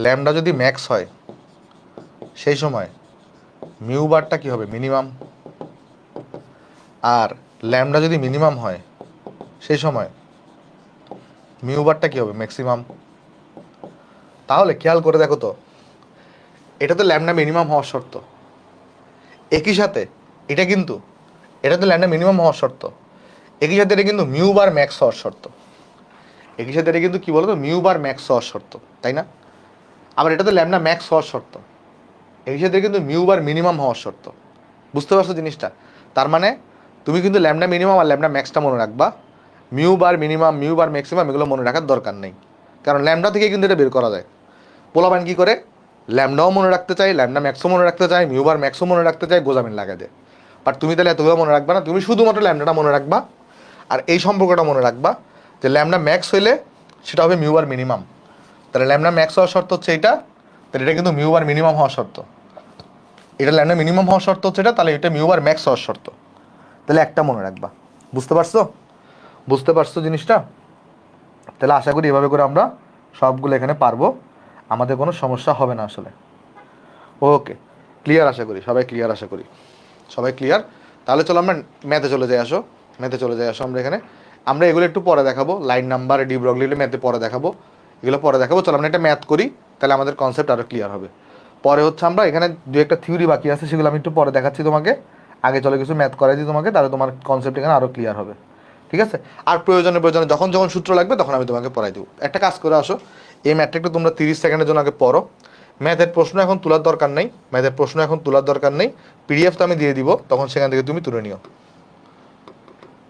ল্যামডা যদি ম্যাক্স হয় সেই সময় মিউ বারটা কি হবে, মিনিমাম। আর ল্যামডা যদি মিনিমাম হয় সেই সময় মিউ বারটা কি হবে, ম্যাক্সিমাম। তাহলে খেয়াল করে দেখো তো, এটা তো ল্যামডা মিনিমাম হওয়ার শর্ত, একই সাথে এটা কিন্তু, এটা তো ল্যামডা মিনিমাম হওয়ার শর্ত, একই সাথে এটা কিন্তু মিউ বার ম্যাক্স হওয়ার শর্ত, একই সাথে এটা কিন্তু কি বলতো মিউ বার ম্যাক্স হওয়ার শর্ত, তাই না? আবার এটা তো ল্যামডা ম্যাক্স হওয়ার শর্ত, একই সাথে কিন্তু মিউ বার মিনিমাম হওয়ার শর্ত। বুঝতে পারছো জিনিসটা? তার মানে তুমি কিন্তু ল্যামডা মিনিমাম আর ল্যামডা ম্যাক্সটা মনে রাখবা, মিউ বার মিনিমাম মিউ বার ম্যাক্সিমাম এগুলো মনে রাখার দরকার নেই, কারণ ল্যামডা থেকে কিন্তু এটা বের করা যায়। পোলাপান কী করে, ল্যামডাও মনে রাখতে চাই, ল্যামডা ম্যাক্সও মনে রাখতে চাই, মিউ বার ম্যাক্সও মনে রাখতে চাই, গোজামিন লাগাই দেয়। বাট তুমি তাহলে এতগুলো মনে রাখবা না, তুমি শুধুমাত্র ল্যামডাটা মনে রাখবা, আর এই সম্পর্কটা মনে রাখবা যে ল্যামডা ম্যাক্স হইলে সেটা হবে মিউ বার মিনিমাম। তাহলে ল্যামডা ম্যাক্স হওয়ার শর্ত হচ্ছে এইটা, তাহলে এটা কিন্তু মিউ বার মিনিমাম হওয়ার শর্ত। এটা ল্যামডা মিনিমাম হওয়ার শর্ত হচ্ছে এটা, তাহলে এটা মিউ বার ম্যাক্স হওয়ার শর্ত। তাহলে একটা মনে রাখবা। বুঝতে পারছো? বুঝতে পারছো জিনিসটা? তাহলে আশা করি এভাবে করে আমরা সবগুলো এখানে পারবো, আমাদের কোনো সমস্যা হবে না আসলে। ওকে, ক্লিয়ার আশা করি, সবাই ক্লিয়ার আশা করি, সবাই ক্লিয়ার। তাহলে চলো আমরা ম্যাথে চলে যাই, আসো ম্যাথে চলে যাই, আসো আমরা এখানে, আমরা এগুলো একটু পরে দেখাবো, লাইন নাম্বার ডি ব্রগলি ম্যাথে পরে দেখাবো, এগুলো পরে দেখাবো। চলো আমরা একটা ম্যাথ করি, তাহলে আমাদের কনসেপ্ট আরও ক্লিয়ার হবে। পরে হচ্ছে আমরা এখানে দু একটা থিওরি বাকি আছে, সেগুলো আমি একটু পরে দেখাচ্ছি তোমাকে, আগে চলো কিছু ম্যাথ করাই দিই তোমাকে, তাহলে তোমার কনসেপ্ট এখানে আরও ক্লিয়ার হবে। ঠিক আছে? আর প্রয়োজনে যখন যখন সূত্র লাগবে তখন আমি তোমাকে পড়াই দেবো। একটা কাজ করে আসো, এই ম্যাথটা একটু তোমরা 30 সেকেন্ডের জন্য আগে পড়ো। ম্যাথের প্রশ্ন এখন তোলার দরকার নেই, ম্যাথের প্রশ্ন এখন তোলার দরকার নেই, পিডিএফ তো আমি দিয়ে দিব, তখন সেখান থেকে তুমি তুলে নিও।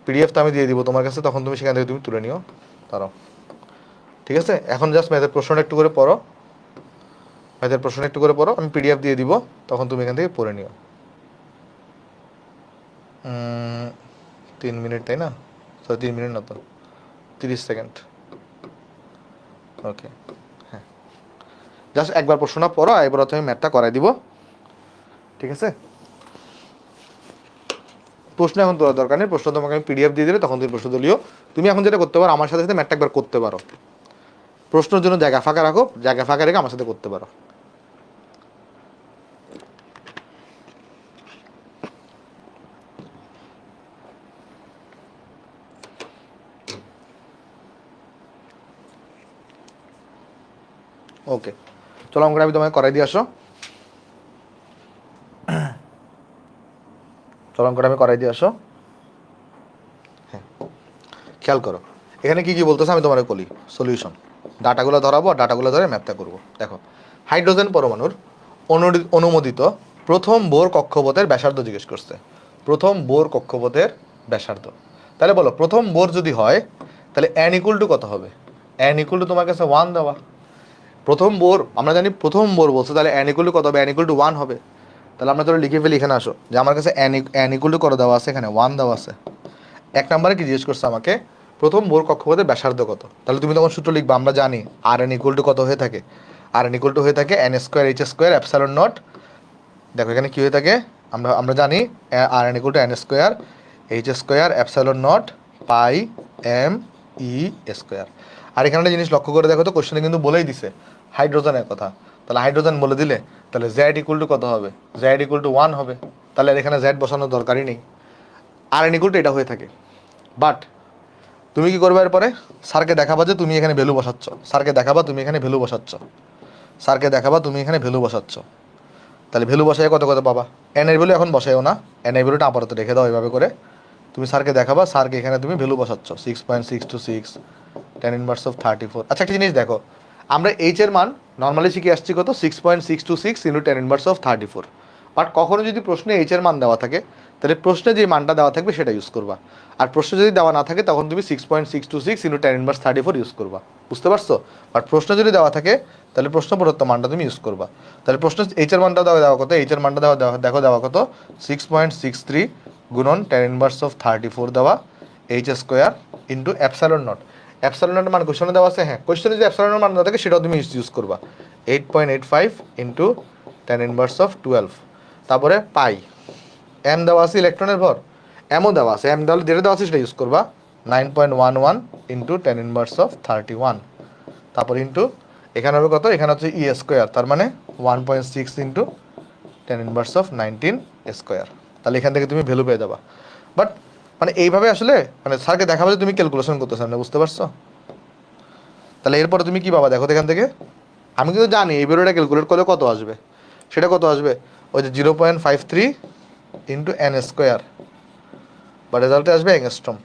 পিডিএফ তো আমি দিয়ে দিব তোমার কাছে, তখন তুমি সেখান থেকে তুমি তুলে নিও, তারাও। ঠিক আছে? এখন জাস্ট ম্যাথের প্রশ্নটা একটু করে পড়ো, ম্যাথের প্রশ্ন একটু করে পড়ো, আমি পিডিএফ দিয়ে দিব, তখন তুমি এখান থেকে পড়ে নিও। 3 মিনিট, তাই না? সরি 3 মিনিট না তো, 30 সেকেন্ড। ওকে, হ্যাঁ, জাস্ট একবার প্রশ্নটা পড়ো, এবার আমি ম্যাথটা করাই দিব। ঠিক আছে? প্রশ্ন এখন তোলার দরকার নেই, প্রশ্ন তোমাকে আমি পিডিএফ দিয়ে দিলে তখন তুমি প্রশ্ন তুলিও। তুমি এখন যেটা করতে পারো, আমার সাথে সাথে ম্যাথটা একবার করতে পারো, প্রশ্নের জন্য জায়গা ফাঁকা রাখো, জায়গা ফাঁকা রেখে আমার সাথে করতে পারো। ওকে, চলো অঙ্কটা আমি তোমাকে করাই দিয়ে আসো, চলো অঙ্কটা আমি করাই দিয়ে আসো। হ্যাঁ, খেয়াল করো এখানে কি কি বলতেছে, আমি তোমার বলি সলিউশন, ডাটাগুলো ধরাবো আর ডাটাগুলো ধরে ম্যাথটা করবো। দেখো, হাইড্রোজেন পরমাণুর অনুমোদিত প্রথম বোর কক্ষপথের ব্যাসার্ধ জিজ্ঞেস করছে, প্রথম বোর কক্ষপথের ব্যাসার্ধ। তাহলে বলো প্রথম বোর যদি হয় তাহলে n ইকুয়াল টু কত হবে? n ইকুয়াল টু তোমার কাছে 1 দেওয়া, প্রথম বোর আমরা জানি প্রথম বোর বলছে, তাহলে n ইকুয়াল টু কত হবে? n ইকুয়াল টু 1 হবে। তাহলে আমরা তোরা লিখে ফেলি, এখানে আসো যে আমার কাছে n ইকুয়াল টু কত দেওয়া আছে, এখানে 1 দেওয়া আছে। এক নম্বরে কি জিজ্ঞেস করছে আমাকে, প্রথম বোর কক্ষপথের ব্যাসার্ধ কত। তাহলে তুমি তখন সূত্র লিখবা, আমরা জানি আর এন ইকুয়াল টু কত হয়ে থাকে, আর এন ইকুয়াল টু হয়ে থাকে n square H square epsilon nought. দেখো এখানে কি হয়ে থাকে, আমরা জানি আর n equal to n square H square epsilon nought pi m e square. আর এখানে একটা জিনিস লক্ষ্য করে দেখো তো, কোশ্চেনে কিন্তু বলেই দিছে হাইড্রোজেনের কথা, তাহলে হাইড্রোজেন বলে দিলে তাহলে জেড ইকুয়াল টু কত হবে? জেড ইকুয়াল টু 1 হবে। তাহলে এখানে জেড বসানোর দরকারই নেই, আর এন ইকুয়াল টু এটা হয়ে থাকে। বাট তুমি কি করবে এরপরে, স্যারকে দেখাবা যে তুমি এখানে ভ্যালু বসাচ্ছ, স্যারকে দেখাবা তুমি এখানে ভ্যালু বসাচ্ছ, স্যারকে দেখাবা তুমি এখানে ভ্যালু বসাচ্ছ। তাহলে ভ্যালু বসাই কত কত পাবা, এন এর ভ্যালু এখন বসাইও না, এন এর ভ্যালুটা আপাতত রেখে দাও এইভাবে করে। তুমি স্যারকে দেখাবা, স্যারকে এখানে তুমি ভ্যালু বসাচ্ছ 6.626 10 ইনভার্স অফ 34। আচ্ছা একটা জিনিস দেখো, আমরা এইচ এর মান নর্মালি শিখে আসছি কত, 6.626 ইন্টু 10 ইনভার্স অফ 34। বাট কখনো যদি প্রশ্নে এইচ এর মান দেওয়া থাকে, তাহলে প্রশ্নে যে মানটা দেওয়া থাকবে সেটা ইউজ করবা, আর প্রশ্ন যদি দেওয়া না থাকে তখন তুমি 6.626 ইন্টু 10 ইনভার্স 34 ইউজ করবা। বুঝতে পারছো? বাট প্রশ্ন যদি দেওয়া থাকে তাহলে প্রশ্ন প্রদত্ত মানটা তুমি ইউজ করবা। তাহলে প্রশ্ন এইচ এর মানটা দেওয়া কত, এইচ এর মানটা দেখো দেওয়া কত, 6.63 গুণন 10 ইনভার্স অফ 34 দেওয়া h square into epsilon nought. Epsilon নটের মান কোশ্চেনে দেওয়া আছে, হ্যাঁ কোশ্চেনে যদি অ্যাপসাইলনের মান না থাকে সেটাও তুমি ইউজ করবা, 8.85 ইন্টু 10 ইনভার্স অফ 12। তারপরে পাই এম দেওয়া আছে ইলেকট্রনের ভর, এমও দেওয়া আছে, এম দেওয়া যেটা দেওয়া আছে সেটা ইউজ করবা, 9.11 ইন্টু 10 ইনভার্স অফ 31। তারপর ইন্টু এখানে হবে কত, এখানে হচ্ছে ই স্কোয়ার, তার মানে 1.6 ইন্টু 10 ইনভার্স অফ 19 স্কোয়ার। তাহলে এখান থেকে তুমি ভ্যালু পেয়ে যাবা। বাট মানে এইভাবে আসলে মানে স্যারকে দেখাবে যে তুমি ক্যালকুলেশন করতেছো না, বুঝতে পারছো? তাহলে এরপরে তুমি কি পাবা দেখো এখান থেকে, আমি কিন্তু জানি এই ভ্যালুটা ক্যালকুলেট করলে কত আসবে, সেটা কত আসবে ওই যে 0.53 ইন্টু এন স্কোয়ার, বা রেজাল্টে আসবে অ্যাংস্ট্রম।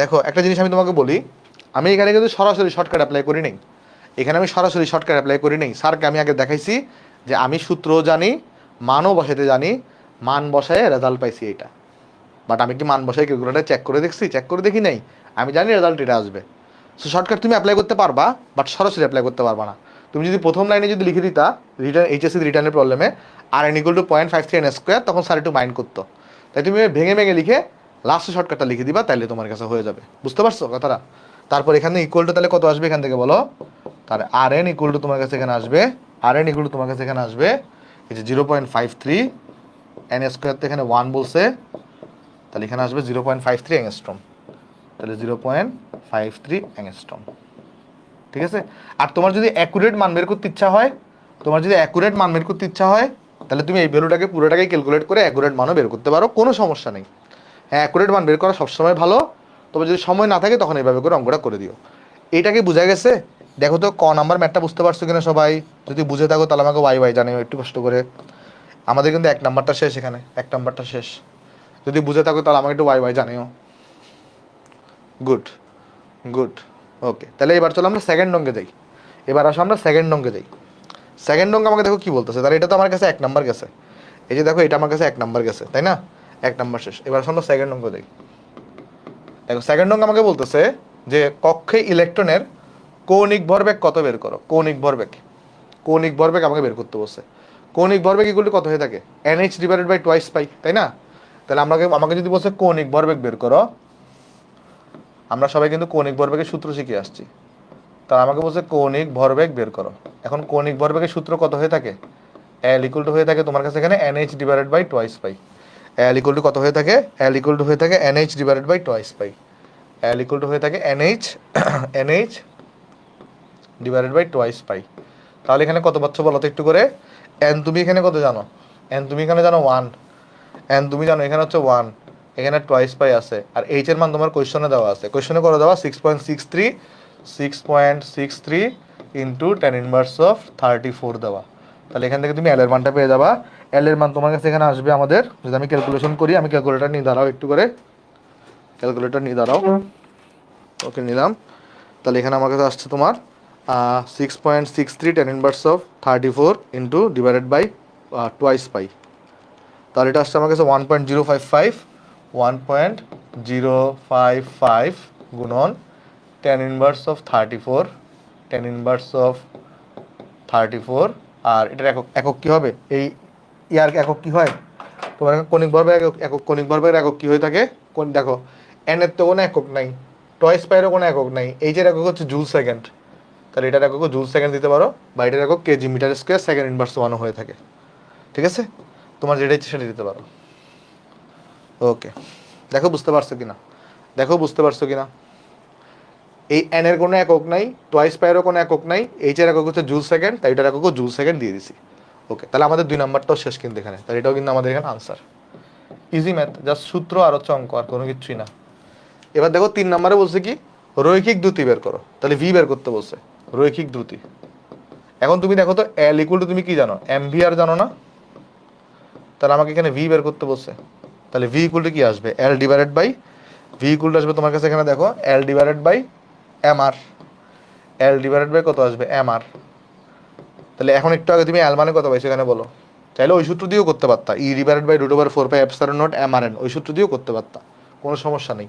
দেখো একটা জিনিস আমি তোমাকে বলি, আমি এখানে কিন্তু সরাসরি শর্টকাট অ্যাপ্লাই করি নাই, এখানে আমি সরাসরি শর্টকাট অ্যাপ্লাই করি নাই। স্যারকে আমি আগে দেখাইছি যে আমি সূত্রও জানি, মানও বসাইতে জানি, মান বসায় রেজাল্ট পাইছি এইটা। বাট আমি কি মান বসাই ক্যালকুলেটার চেক করে দেখছি? চেক করে দেখি নাই, আমি জানি রেজাল্ট এটা আসবে। সো শর্টকাট তুমি অ্যাপ্লাই করতে পারবা, বাট সরাসরি অ্যাপ্লাই করতে পারবা না। তুমি যদি প্রথম লাইনে যদি লিখে দিতা রিটার্ন এইচএসসি রিটার্নের প্রবলেমে আর n equal to 0.53 n square, তখন স্যার একটু মাইন্ড করতো। তাই তুমি ভেঙে ভেঙে লিখে লাস্টে শর্টকাটটা লিখে দিবা, তাইলে তোমার কাছে হয়ে যাবে। বুঝতে পারছো কথাটা? তারপর এখানে ইকুয়াল টু তাহলে কত আসবে এখান থেকে বলো? তাহলে আর এন ইকুয়াল টু তোমার কাছে এখানে আসবে, আর এন ইকুয়াল টু তোমার কাছে এখানে আসবে এই যে 0.53 এন স্কোয়ার, তো এখানে 1 বলছে, তাহলে এখানে আসবে 0.53 অ্যাংস্ট্রম। তাহলে 0.53 অ্যাংস্ট্রম, ঠিক আছে? আর তোমার যদি অ্যাকুরেট মান বের করতে ইচ্ছা হয়, তোমার যদি অ্যাকুরেট মান বের করতে ইচ্ছা হয়, তাহলে তুমি এই ভ্যালুটাকে পুরোটাকে ক্যালকুলেট করে অ্যাকুরেট মানও বের করতে পারো, কোনো সমস্যা নেই। হ্যাঁ, অ্যাকুরেট মান বের করা সবসময় ভালো, তবে যদি সময় না থাকে তখন এইভাবে করে অঙ্কটা করে দিও। এইটাকে বোঝা গেছে? দেখো তো ক নাম্বার ম্যাথটা বুঝতে পারছো কিনা সবাই? যদি বুঝে থাকো তাহলে আমাকে ওয়াই ওয়াই জানিও একটু কষ্ট করে। আমাদের কিন্তু 1 নাম্বারটা শেষ, এখানে 1 নাম্বারটা শেষ। যদি বুঝে থাকো তাহলে আমাকে একটু ওয়াই ওয়াই জানিও। গুড, গুড, ওকে। তাহলে এবার চলো আমরা সেকেন্ড অঙ্কে যাই। এবার আসো আমরা সেকেন্ড অঙ্কে যাই। সেকেন্ড অঙ্ক আমাকে দেখো কি বলতেছে, তাহলে এটা তো আমার কাছে 1 নাম্বার গেছে, এই যে দেখো এটা আমার কাছে 1 নাম্বার গেছে, তাই না? 1 নাম্বার শেষ। এবার আসো আমরা সেকেন্ড অঙ্ক যাই। দেখো সেকেন্ড অঙ্ক আমাকে বলতেছে যে কক্ষে ইলেকট্রনের কৌণিক ভরবেগ কত বের করো। কৌণিক ভরবেগ, কৌণিক ভরবেগ আমাকে বের করতে বলছে। কৌণিক ভরবেগ ইকুয়াল টু কত হয়ে থাকে? NH divided by twice pi, তাই না? তাহলে আমাকে যদি বলছে কৌণিক ভরবেগ বের করো, আমরা সবাই কিন্তু কৌণিক ভরবেগের সূত্র শিখে আসছি। তাহলে আমাকে বলছে কৌণিক ভরবেগ বের করো। এখন কৌণিক ভরবেগের সূত্র কত হয়ে থাকে? L ইকুয়াল টু হয়ে থাকে তোমার কাছে এখানে NH divided by twice pi. L equal to কত হয়ে থাকে? L ইকুয়াল টু হয়ে থাকে NH divided by twice pi. L equal to হয়ে থাকে NH NH divided by twice pi. তাহলে এখানে কত পাচ্ছ বলো তো একটু করে? N তুমি এখানে কত জানো? N তুমি এখানে জানো 1, N তুমি জানো এখানে হচ্ছে 1, এখানে টোয়াইস পাই আছে, আর এইচ এর মান তোমার কোয়েশ্চনে দেওয়া আছে। কোয়েশ্চনে করে দেওয়া 6.63 ইন্টু 10 ইনভার্স অফ 34 দেওয়া। তাহলে এখান থেকে তুমি এল এর মানটা পেয়ে যাবা। এল এর মান তোমার কাছে এখানে আসবে আমাদের, যদি আমি ক্যালকুলেশন করি, আমি ক্যালকুলেটর নিয়ে দাঁড়াও একটু করে, ক্যালকুলেটর নিয়ে দাঁড়াও। ওকে, নিলাম। তাহলে এখানে আমার কাছে আসছে তোমার 6.63 10 inverse of 34 into divided by twice pi. তাহলে এটা আসছে আমার কাছে 1.055, 1.055 গুণন 10 ইনভার্স অফ 34, 10 ইনভার্স অফ 34। আর এটার একক একক কী হবে? এই ইয়ার একক কী হয় তোমার? কৌণিক ভরবেগ একক, কৌণিক ভরবেগের একক কী হয়ে থাকে? কোন দেখো, এন এর তো কোনো একক নাই, টয়েস পাইয়েরও কোনো একক নাই, এইচের একক হচ্ছে জুল সেকেন্ড। তাহলে এটার একক জুল সেকেন্ড দিতে পারো, বা এটার একক KG metre square second inverse 1 হয়ে থাকে। ঠিক আছে, তোমার যেটা ইচ্ছে সেটা দিতে পারো। ওকে, দেখো বুঝতে পারছো কিনা, দেখো বুঝতে পারছো কিনা? এই এন এর কোনো একক নাই, টোয়াইস পাইয়েরও কোনো একক নাই, এইচ এর একক হচ্ছে জুল সেকেন্ড, তাই এটার এককও জুল সেকেন্ড দিয়ে দিছি। ওকে, তাহলে আমাদের 2 নাম্বারটাও শেষ কিন্তু এখানে, তাহলে এটাও কিন্তু আমাদের এখানে আনসার। ইজি ম্যাথ, জাস্ট সূত্র আর হচ্ছে অঙ্ক, আর কোনো কিছুই না। এবার দেখো 3 নম্বরে বলছে কি? রৈখিক দ্রুতি বের করো। তাহলে ভি বের করতে বলছে, রৈখিক দ্রুতি। এখন তুমি দেখো তো এল ইকুয়াল টু তুমি কি জানো? এমভি আর জানো না? তাহলে আমাকে এখানে ভি বের করতে বলছে। তাহলে ভি ইকুয়াল টু কি আসবে? L divided by, V equal to আসবে তোমার কাছে এখানে দেখো L divided by M R. L divided by কত আসবে? M R. তাহলে এখন একটু আগে তুমি এল মানে কত পাইছো এখানে বলো? চাইলে ওই সূত্র দিয়েও করতে পারতা, E divided by root over 4 pi epsilon not M R N, ওই সূত্র দিয়েও করতে পারতা, কোনো সমস্যা নেই।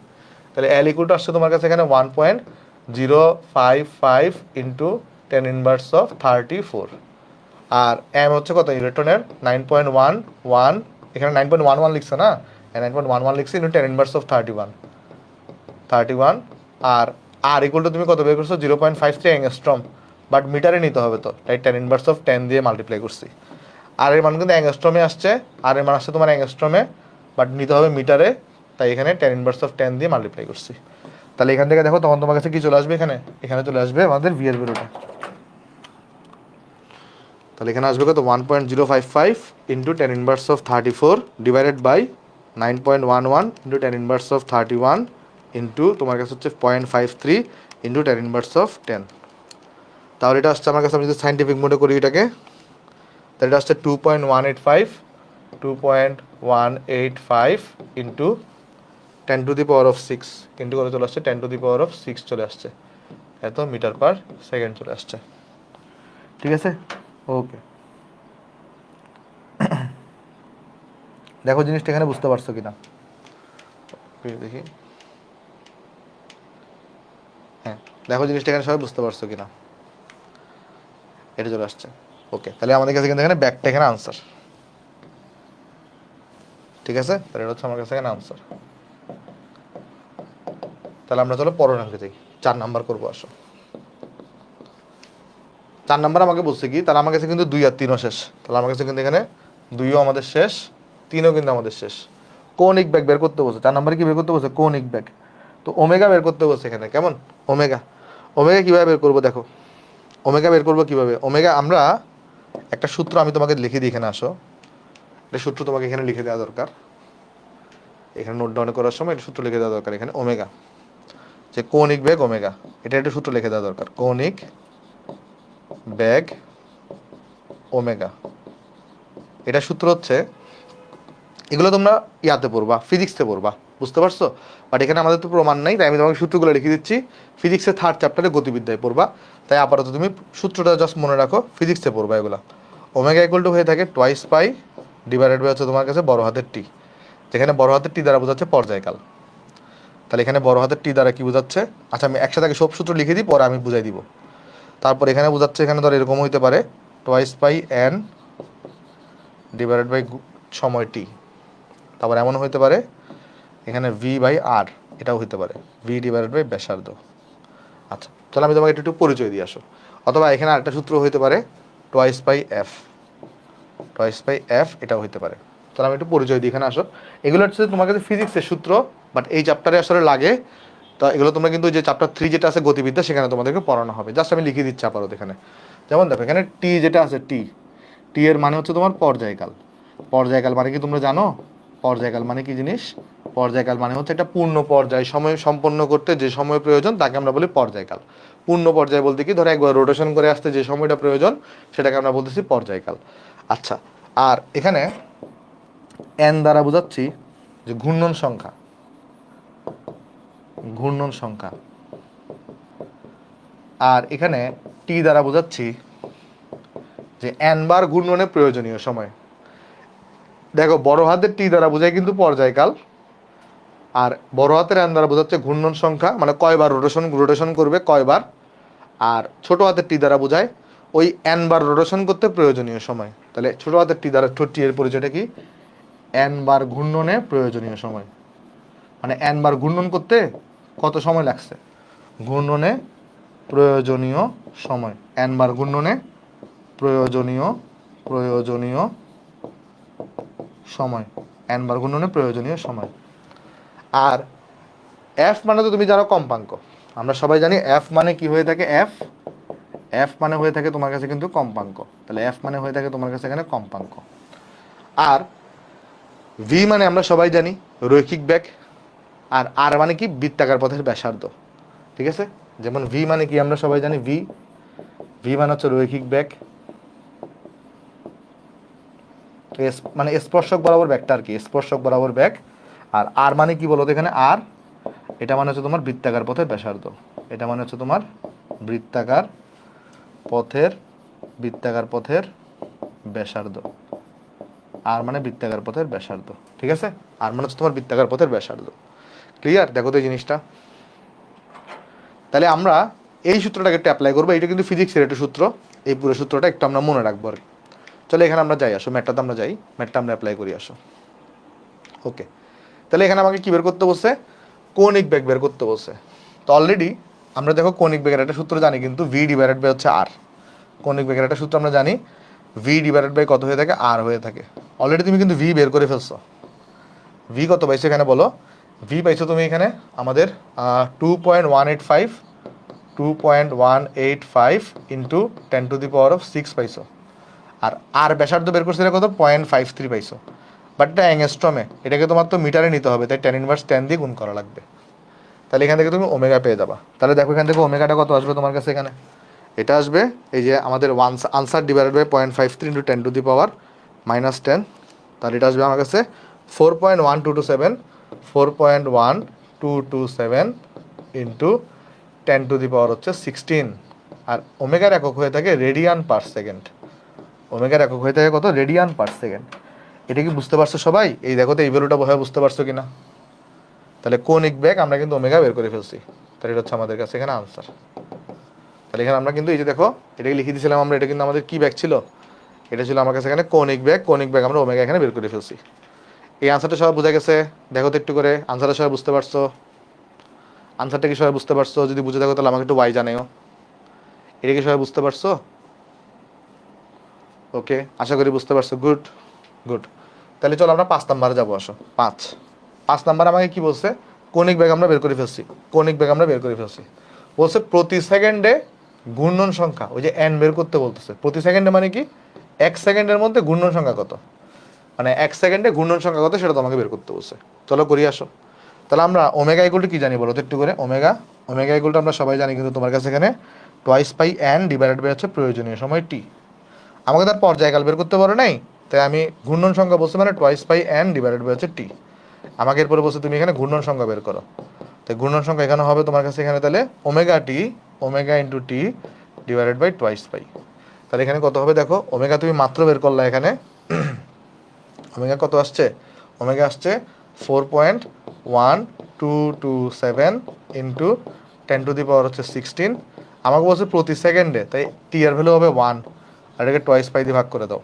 তাহলে এল ইকুয়াল টু আসছে তোমার কাছে এখানে 1.055 ইন্টু 10 ইনভার্স অফ 34। আর এম হচ্ছে কত? ইলেকট্রনের 9.11, এখানে 9.11 লিখছে না, 9.11 লিখছে ইন্টু 10 ইনভার্স অফ 31। আর আর ইকুয়াল টু তুমি কত বের করছো? 0.53 অ্যাংস্ট্রম, বাট মিটারে নিতে হবে তো, তাই 10 ইনভার্স অফ 10 দিয়ে মাল্টিপ্লাই করছি। আর এর মান কিন্তু অ্যাংস্ট্রমে আসছে, আর এর মান আসছে তোমার অ্যাংস্ট্রমে, বাট নিতে হবে মিটারে, তাই এখানে 10 ইনভার্স অফ 10 দিয়ে মাল্টিপ্লাই করছি। তাহলে এখান থেকে দেখো তখন তোমার কাছে কি চলে আসবে? এখানে এখানে চলে আসবে আমাদের ভি এর ভ্যালুটা। তাহলে এখানে আসবে কত? 1.055 into 10 inverse of 34 divided by 9.11 into 10 inverse of 31 into তোমার কাছে হচ্ছে 0.53 ইন্টু 10 ইনভার্স অফ 10। তাহলে এটা আসছে আমার কাছে, আমি যদি সাইন্টিফিক মোডে করি এটাকে, তাহলে এটা আসছে 2.185 ইন্টু 10⁶ ইন্টু করে চলে আসছে 10⁶ চলে আসছে, এত মিটার পার সেকেন্ড চলে আসছে। ঠিক আছে, ওকে। দেখো জিনিসটা এখানে বুঝতে পারছো কিনা, দেখি। হ্যাঁ, দেখো জিনিসটা এখানে সবাই বুঝতে পারছো কিনা, এটা চলে আসছে। ওকে, তাহলে আমাদের কাছে কিন্তু এখানে ব্যাকটা এখানে আনসার। ঠিক আছে, তাহলে এটা হচ্ছে আমার কাছে এখানে আনসার। তাহলে আমরা চলো পরের অঙ্কে যাই, 4 নাম্বার করবো। আসো 4 নাম্বার আমাকে বলছে কি, তাহলে আমার কাছে কিন্তু 2 আর 3ও শেষ। তাহলে আমার কাছে কিন্তু এখানে 2ও আমাদের শেষ, 3ও কিন্তু আমাদের শেষ। কৌণিক বেগ বের করতে বলছে 4 নাম্বারে, কি বের করতে বলছে? কৌণিক বেগ। তো ওমেগা বের করতে বলছে এখানে, কেমন? ওমেগা। ওমেগা কিভাবে বের করবো দেখো, ওমেগা বের করবো কিভাবে? ওমেগা আমরা একটা সূত্র আমি তোমাকে লিখে দিই, এখানে আসো, একটা সূত্র তোমাকে এখানে লিখে দেওয়া দরকার, এখানে নোট ডাউন করার সময় একটা সূত্র লিখে দেওয়া দরকার এখানে, ওমেগা, যে কৌণিক বেগ ওমেগা, এটা একটা সূত্র লিখে দেওয়া দরকার, কৌণিক বেগ ওমেগা। এটা সূত্র হচ্ছে, এগুলো তোমরা ইয়াতে পড়বা, ফিজিক্সে পড়বা, বুঝতে পারছো? বাট এখানে আমাদের তো প্রমাণ নাই, তাই আমি তোমাকে সূত্রগুলো লিখে দিচ্ছি। ফিজিক্সের 3rd চ্যাপ্টারে গতিবিদ্যায় পড়বা, তাই আপাতত তুমি সূত্রটা জাস্ট মনে রাখো, ফিজিক্সে পড়বা এগুলো। ওমেগা ইকুয়াল টু হয়ে থাকে 2π ডিভাইডেড বাই হচ্ছে তোমার কাছে বড় হাতের টি, যেখানে বড় হাতের টি দ্বারা বোঝাচ্ছে পর্যায়কাল। তাহলে এখানে বড় হাতের টি দ্বারা কি বোঝাচ্ছে? আচ্ছা, আমি একসাথে আগে সব সূত্র লিখে দিই, পরে আমি বুঝাই দিব। তারপর এখানে বোঝাচ্ছে, এখানে ধর এরকম হইতে পারে 2πn ডিভাইডেড বাই সময় টি। তারপর এমন হইতে পারে এখানে v/r, এটাও হইতে পারে v ডিভাইডেড বাই ব্যাসার্ধ। আচ্ছা, তাহলে আমি তোমাকে একটু পরিচয় দিয়ে আসো। অথবা এখানে আরেকটা সূত্র হইতে পারে 2πf, এটাও হইতে পারে। তাহলে আমি একটু পরিচয় দিই, এখানে আসো। এগুলো হচ্ছে তোমার কাছে ফিজিক্সের সূত্র, বাট এই চ্যাপ্টারে আসলে লাগে। তো এগুলো তোমরা কিন্তু যে চ্যাপ্টার 3 যেটা আছে গতিবিদ্যা, সেখানে তোমাদেরকে পড়ানো হবে। জাস্ট আমি লিখে দিচ্ছি আপাতত এখানে। যেমন দেখো এখানে টি যেটা আছে, টি এর মানে হচ্ছে তোমার পর্যায়কাল। পর্যায়কাল মানে কি তোমরা জানো? পর্যায়কাল মানে কি জিনিস? পর্যায়কাল মানে হচ্ছে একটা পূর্ণ পর্যায় সময় সম্পন্ন করতে যে সময় প্রয়োজন, তাকে আমরা বলি পর্যায়কাল। পূর্ণ পর্যায় বলতে কি, ধরো একবার রোটেশন করে আসতে যে সময়টা প্রয়োজন, সেটাকে আমরা বলতেছি পর্যায়কাল। আচ্ছা, আর এখানে এন দ্বারা বোঝাচ্ছি যে ঘূর্ণন সংখ্যা, ঘূর্ণন সংখ্যা। আর এখানে টি দ্বারা বোঝাচ্ছি যে এন বার ঘূর্ণনের প্রয়োজনীয় সময়। দেখো বড় হাতের টি দ্বারা বোঝায় কিন্তু পর্যায়কাল, আর বড় হাতের এন দ্বারা বোঝাচ্ছে ঘূর্ণন সংখ্যা, মানে কয়বার রোটেশন করবে কয়বার। আর ছোট হাতের টি দ্বারা বোঝায় ওই এন বার রোটেশন করতে প্রয়োজনীয় সময়। তাহলে ছোট হাতের টি দ্বারা টি এর পরিচয়টা কি? এন বার ঘূর্ণনে প্রয়োজনীয় সময়, মানে এন বার ঘূর্ণন করতে কত সময় লাগছে, ঘূর্ণনে প্রয়োজনীয় সময়, এন বার ঘূর্ণনে প্রয়োজনীয় প্রয়োজনীয় সময়, এন বার ঘূর্ণনে প্রয়োজনীয় সময়। আর এফ মানে তো তুমি জানো কম্পাঙ্ক, আমরা সবাই জানি এফ মানে কি হয়ে থাকে, এফ মানে হয়ে থাকে তোমার কাছে কিন্তু কম্পাঙ্ক। তাহলে এফ মানে হয়ে থাকে তোমার কাছে এখানে কম্পাঙ্ক। আর ভি মানে আমরা সবাই জানি রৈখিক বেগ, আর আর মানে কি বৃত্তাকার পথের ব্যাসার্ধ। ঠিক আছে, যেমন ভি মানে কি আমরা সবাই জানি, ভি মানে হচ্ছে রৈখিক বেগ, মানে স্পর্শক বরাবর ব্যাগটা আর কি, স্পর্শক বরাবর ব্যাগ। আর আর মানে কি বলো তো এখানে, আর এটা মানে হচ্ছে তোমার বৃত্তাকার পথের ব্যাসার্ধ, এটা মানে হচ্ছে তোমার বৃত্তাকার পথের ব্যাসার্ধ। আর মানে বৃত্তাকার পথের ব্যাসার্ধ। ঠিক আছে, আর মানে হচ্ছে তোমার বৃত্তাকার পথের ব্যাসার্ধ। ক্লিয়ার? দেখো তো এই জিনিসটা। তাহলে আমরা এই সূত্রটাকে একটু অ্যাপ্লাই করবো, এটা কিন্তু ফিজিক্সের একটা সূত্র, এই পুরো সূত্রটা একটু আমরা মনে রাখবো আর কি। চলো এখানে আমরা যাই, আসো ম্যাটটাতে আমরা যাই, ম্যাটটা আমরা অ্যাপ্লাই করি, আসো। ওকে, তাহলে এখানে আমাকে কি বের করতে বলছে? কৌণিক বেগ বের করতে বলছে। তো অলরেডি আমরা দেখো কৌণিক বেগের একটা সূত্র জানি, কিন্তু ভি ডিভাইডেড বাই হচ্ছে আর। কৌণিক বেগের একটা সূত্র আমরা জানি, ভি ডিভাইডেড বাই কত হয়ে থাকে, আর হয়ে থাকে। অলরেডি তুমি কিন্তু ভি বের করে ফেলছো। ভি কত পাইছো এখানে বলো? ভি পাইছো তুমি এখানে আমাদের 2.185 ইন্টু 10⁶ পাইছো। আর আর ব্যাসার্ধ বের করছিলে কত? 0.53 পাইছো। বাট এটা অ্যাংস্ট্রমে, এটাকে তোমার তো মিটারে নিতে হবে, তাই tan−10 দিয়ে গুণ করা লাগবে। তাহলে এখান থেকে তুমি ওমেগা পেয়ে যাবা। তাহলে দেখো এখান থেকে ওমেগাটা কত আসবে তোমার কাছে এখানে, এটা আসবে এই যে আমাদের আনসার ডিভাইডেড বাই 0.53 ইন্টু 10⁻⁻10, তাহলে এটা আসবে আমার কাছে 4.1227, 4.1227 ইন্টু 10⁻16। আর ওমেগার একক হয়ে থাকে রেডিয়ান পার সেকেন্ড। ওমেগার একক হয়ে থাকে কত? Radian per second. এটা কি বুঝতে পারছো সবাই? এই দেখো তো এই ভ্যালুটা বোধহয় বুঝতে পারছো কিনা। তাহলে কোনিক বেগ আমরা কিন্তু ওমেগা বের করে ফেলছি, তাহলে এটা হচ্ছে আমাদের কাছে এখানে আনসার। তাহলে এখানে আমরা কিন্তু এই যে দেখো এটাকে লিখে দিয়েছিলাম আমরা, এটা কিন্তু আমাদের কি ব্যাগ ছিল? এটা ছিল আমার কাছে এখানে কোনিক ব্যাগ। কোনিক ব্যাগ আমরা ওমেগা এখানে বের করে ফেলছি। এই আনসারটা সবাই বোঝা গেছে? দেখো তো একটু করে আনসারটা সবাই বুঝতে পারছো? আনসারটা কি সবাই বুঝতে পারছো? যদি বুঝে থাকো তাহলে আমাকে একটু ওয়াই জানাও। এটা কি সবাই বুঝতে পারছো? ওকে, আশা করি বুঝতে পারছো। Good good. তাহলে চলো আমরা 5 নাম্বারে যাবো। আসো 5 নাম্বার আমাকে কি বলছে? কৌণিক বেগ আমরা বের করে ফেলছি। কৌণিক বেগ আমরা বের করে ফেলছি। বলছে প্রতি সেকেন্ডে ঘূর্ণন সংখ্যা, ওই যে এন বের করতে বলতেছে। প্রতি সেকেন্ডে মানে কি? 1 সেকেন্ডের মধ্যে ঘূর্ণন সংখ্যা কত, মানে 1 সেকেন্ডে ঘূর্ণন সংখ্যা কত সেটা তোমাকে বের করতে বলছে। চলো করি আসো। তাহলে আমরা ওমেগা ইকুয়াল কি জানি বলো তো একটু করে? ওমেগা ওমেগা ইকুয়াল আমরা সবাই জানি, কিন্তু তোমার কাছে এখানে twice pi N divided by হচ্ছে প্রয়োজনীয় সময় টি। আমাকে তার পর্যায়কাল বের করতে পারো নাই, তাই আমি ঘূর্ণন সংখ্যা বলছি মানে twice pi N divided by হচ্ছে টি। আমাকে এরপরে বলছে তুমি এখানে ঘূর্ণন সংখ্যা বের করো। তাই ঘূর্ণন সংখ্যা এখানে হবে তোমার কাছে এখানে তাহলে omega T, omega into T divided by twice pi. তাহলে এখানে কত হবে দেখো? ওমেগা তুমি মাত্র বের করলা এখানে, ওমেগা কত আসছে? ওমেগা আসছে 4.1227 ইন্টু 10⁻16। আমাকে বলছে প্রতি সেকেন্ডে, তাই টি এর ভ্যালু হবে 1, আর এটাকে টোয়াইস পাই দিয়ে ভাগ করে দাও।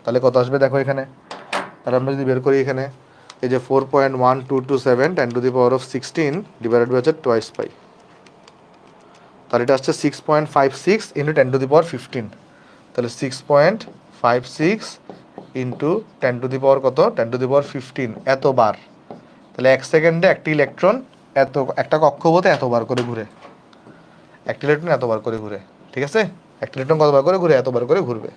তাহলে কত আসবে দেখো এখানে? তাহলে আমরা যদি বের করি এখানে এই যে 4.1227 10⁻16 ডিভাইডেড বাই হচ্ছে টোয়াইস পাই, তাহলে এটা আসছে 6.56 ইন্টু 10⁻15। তাহলে 6.56 ইন্টু 10⁻ কত? 10⁻15 এতবার। তাহলে 1 সেকেন্ডে একটি ইলেকট্রন এত, একটা কক্ষপথে এতবার করে ঘুরে। একটি ইলেকট্রন এতবার করে ঘুরে, ঠিক আছে? একটি ইলেকট্রন কতবার করে ঘুরে? এতবার করে ঘুরবে।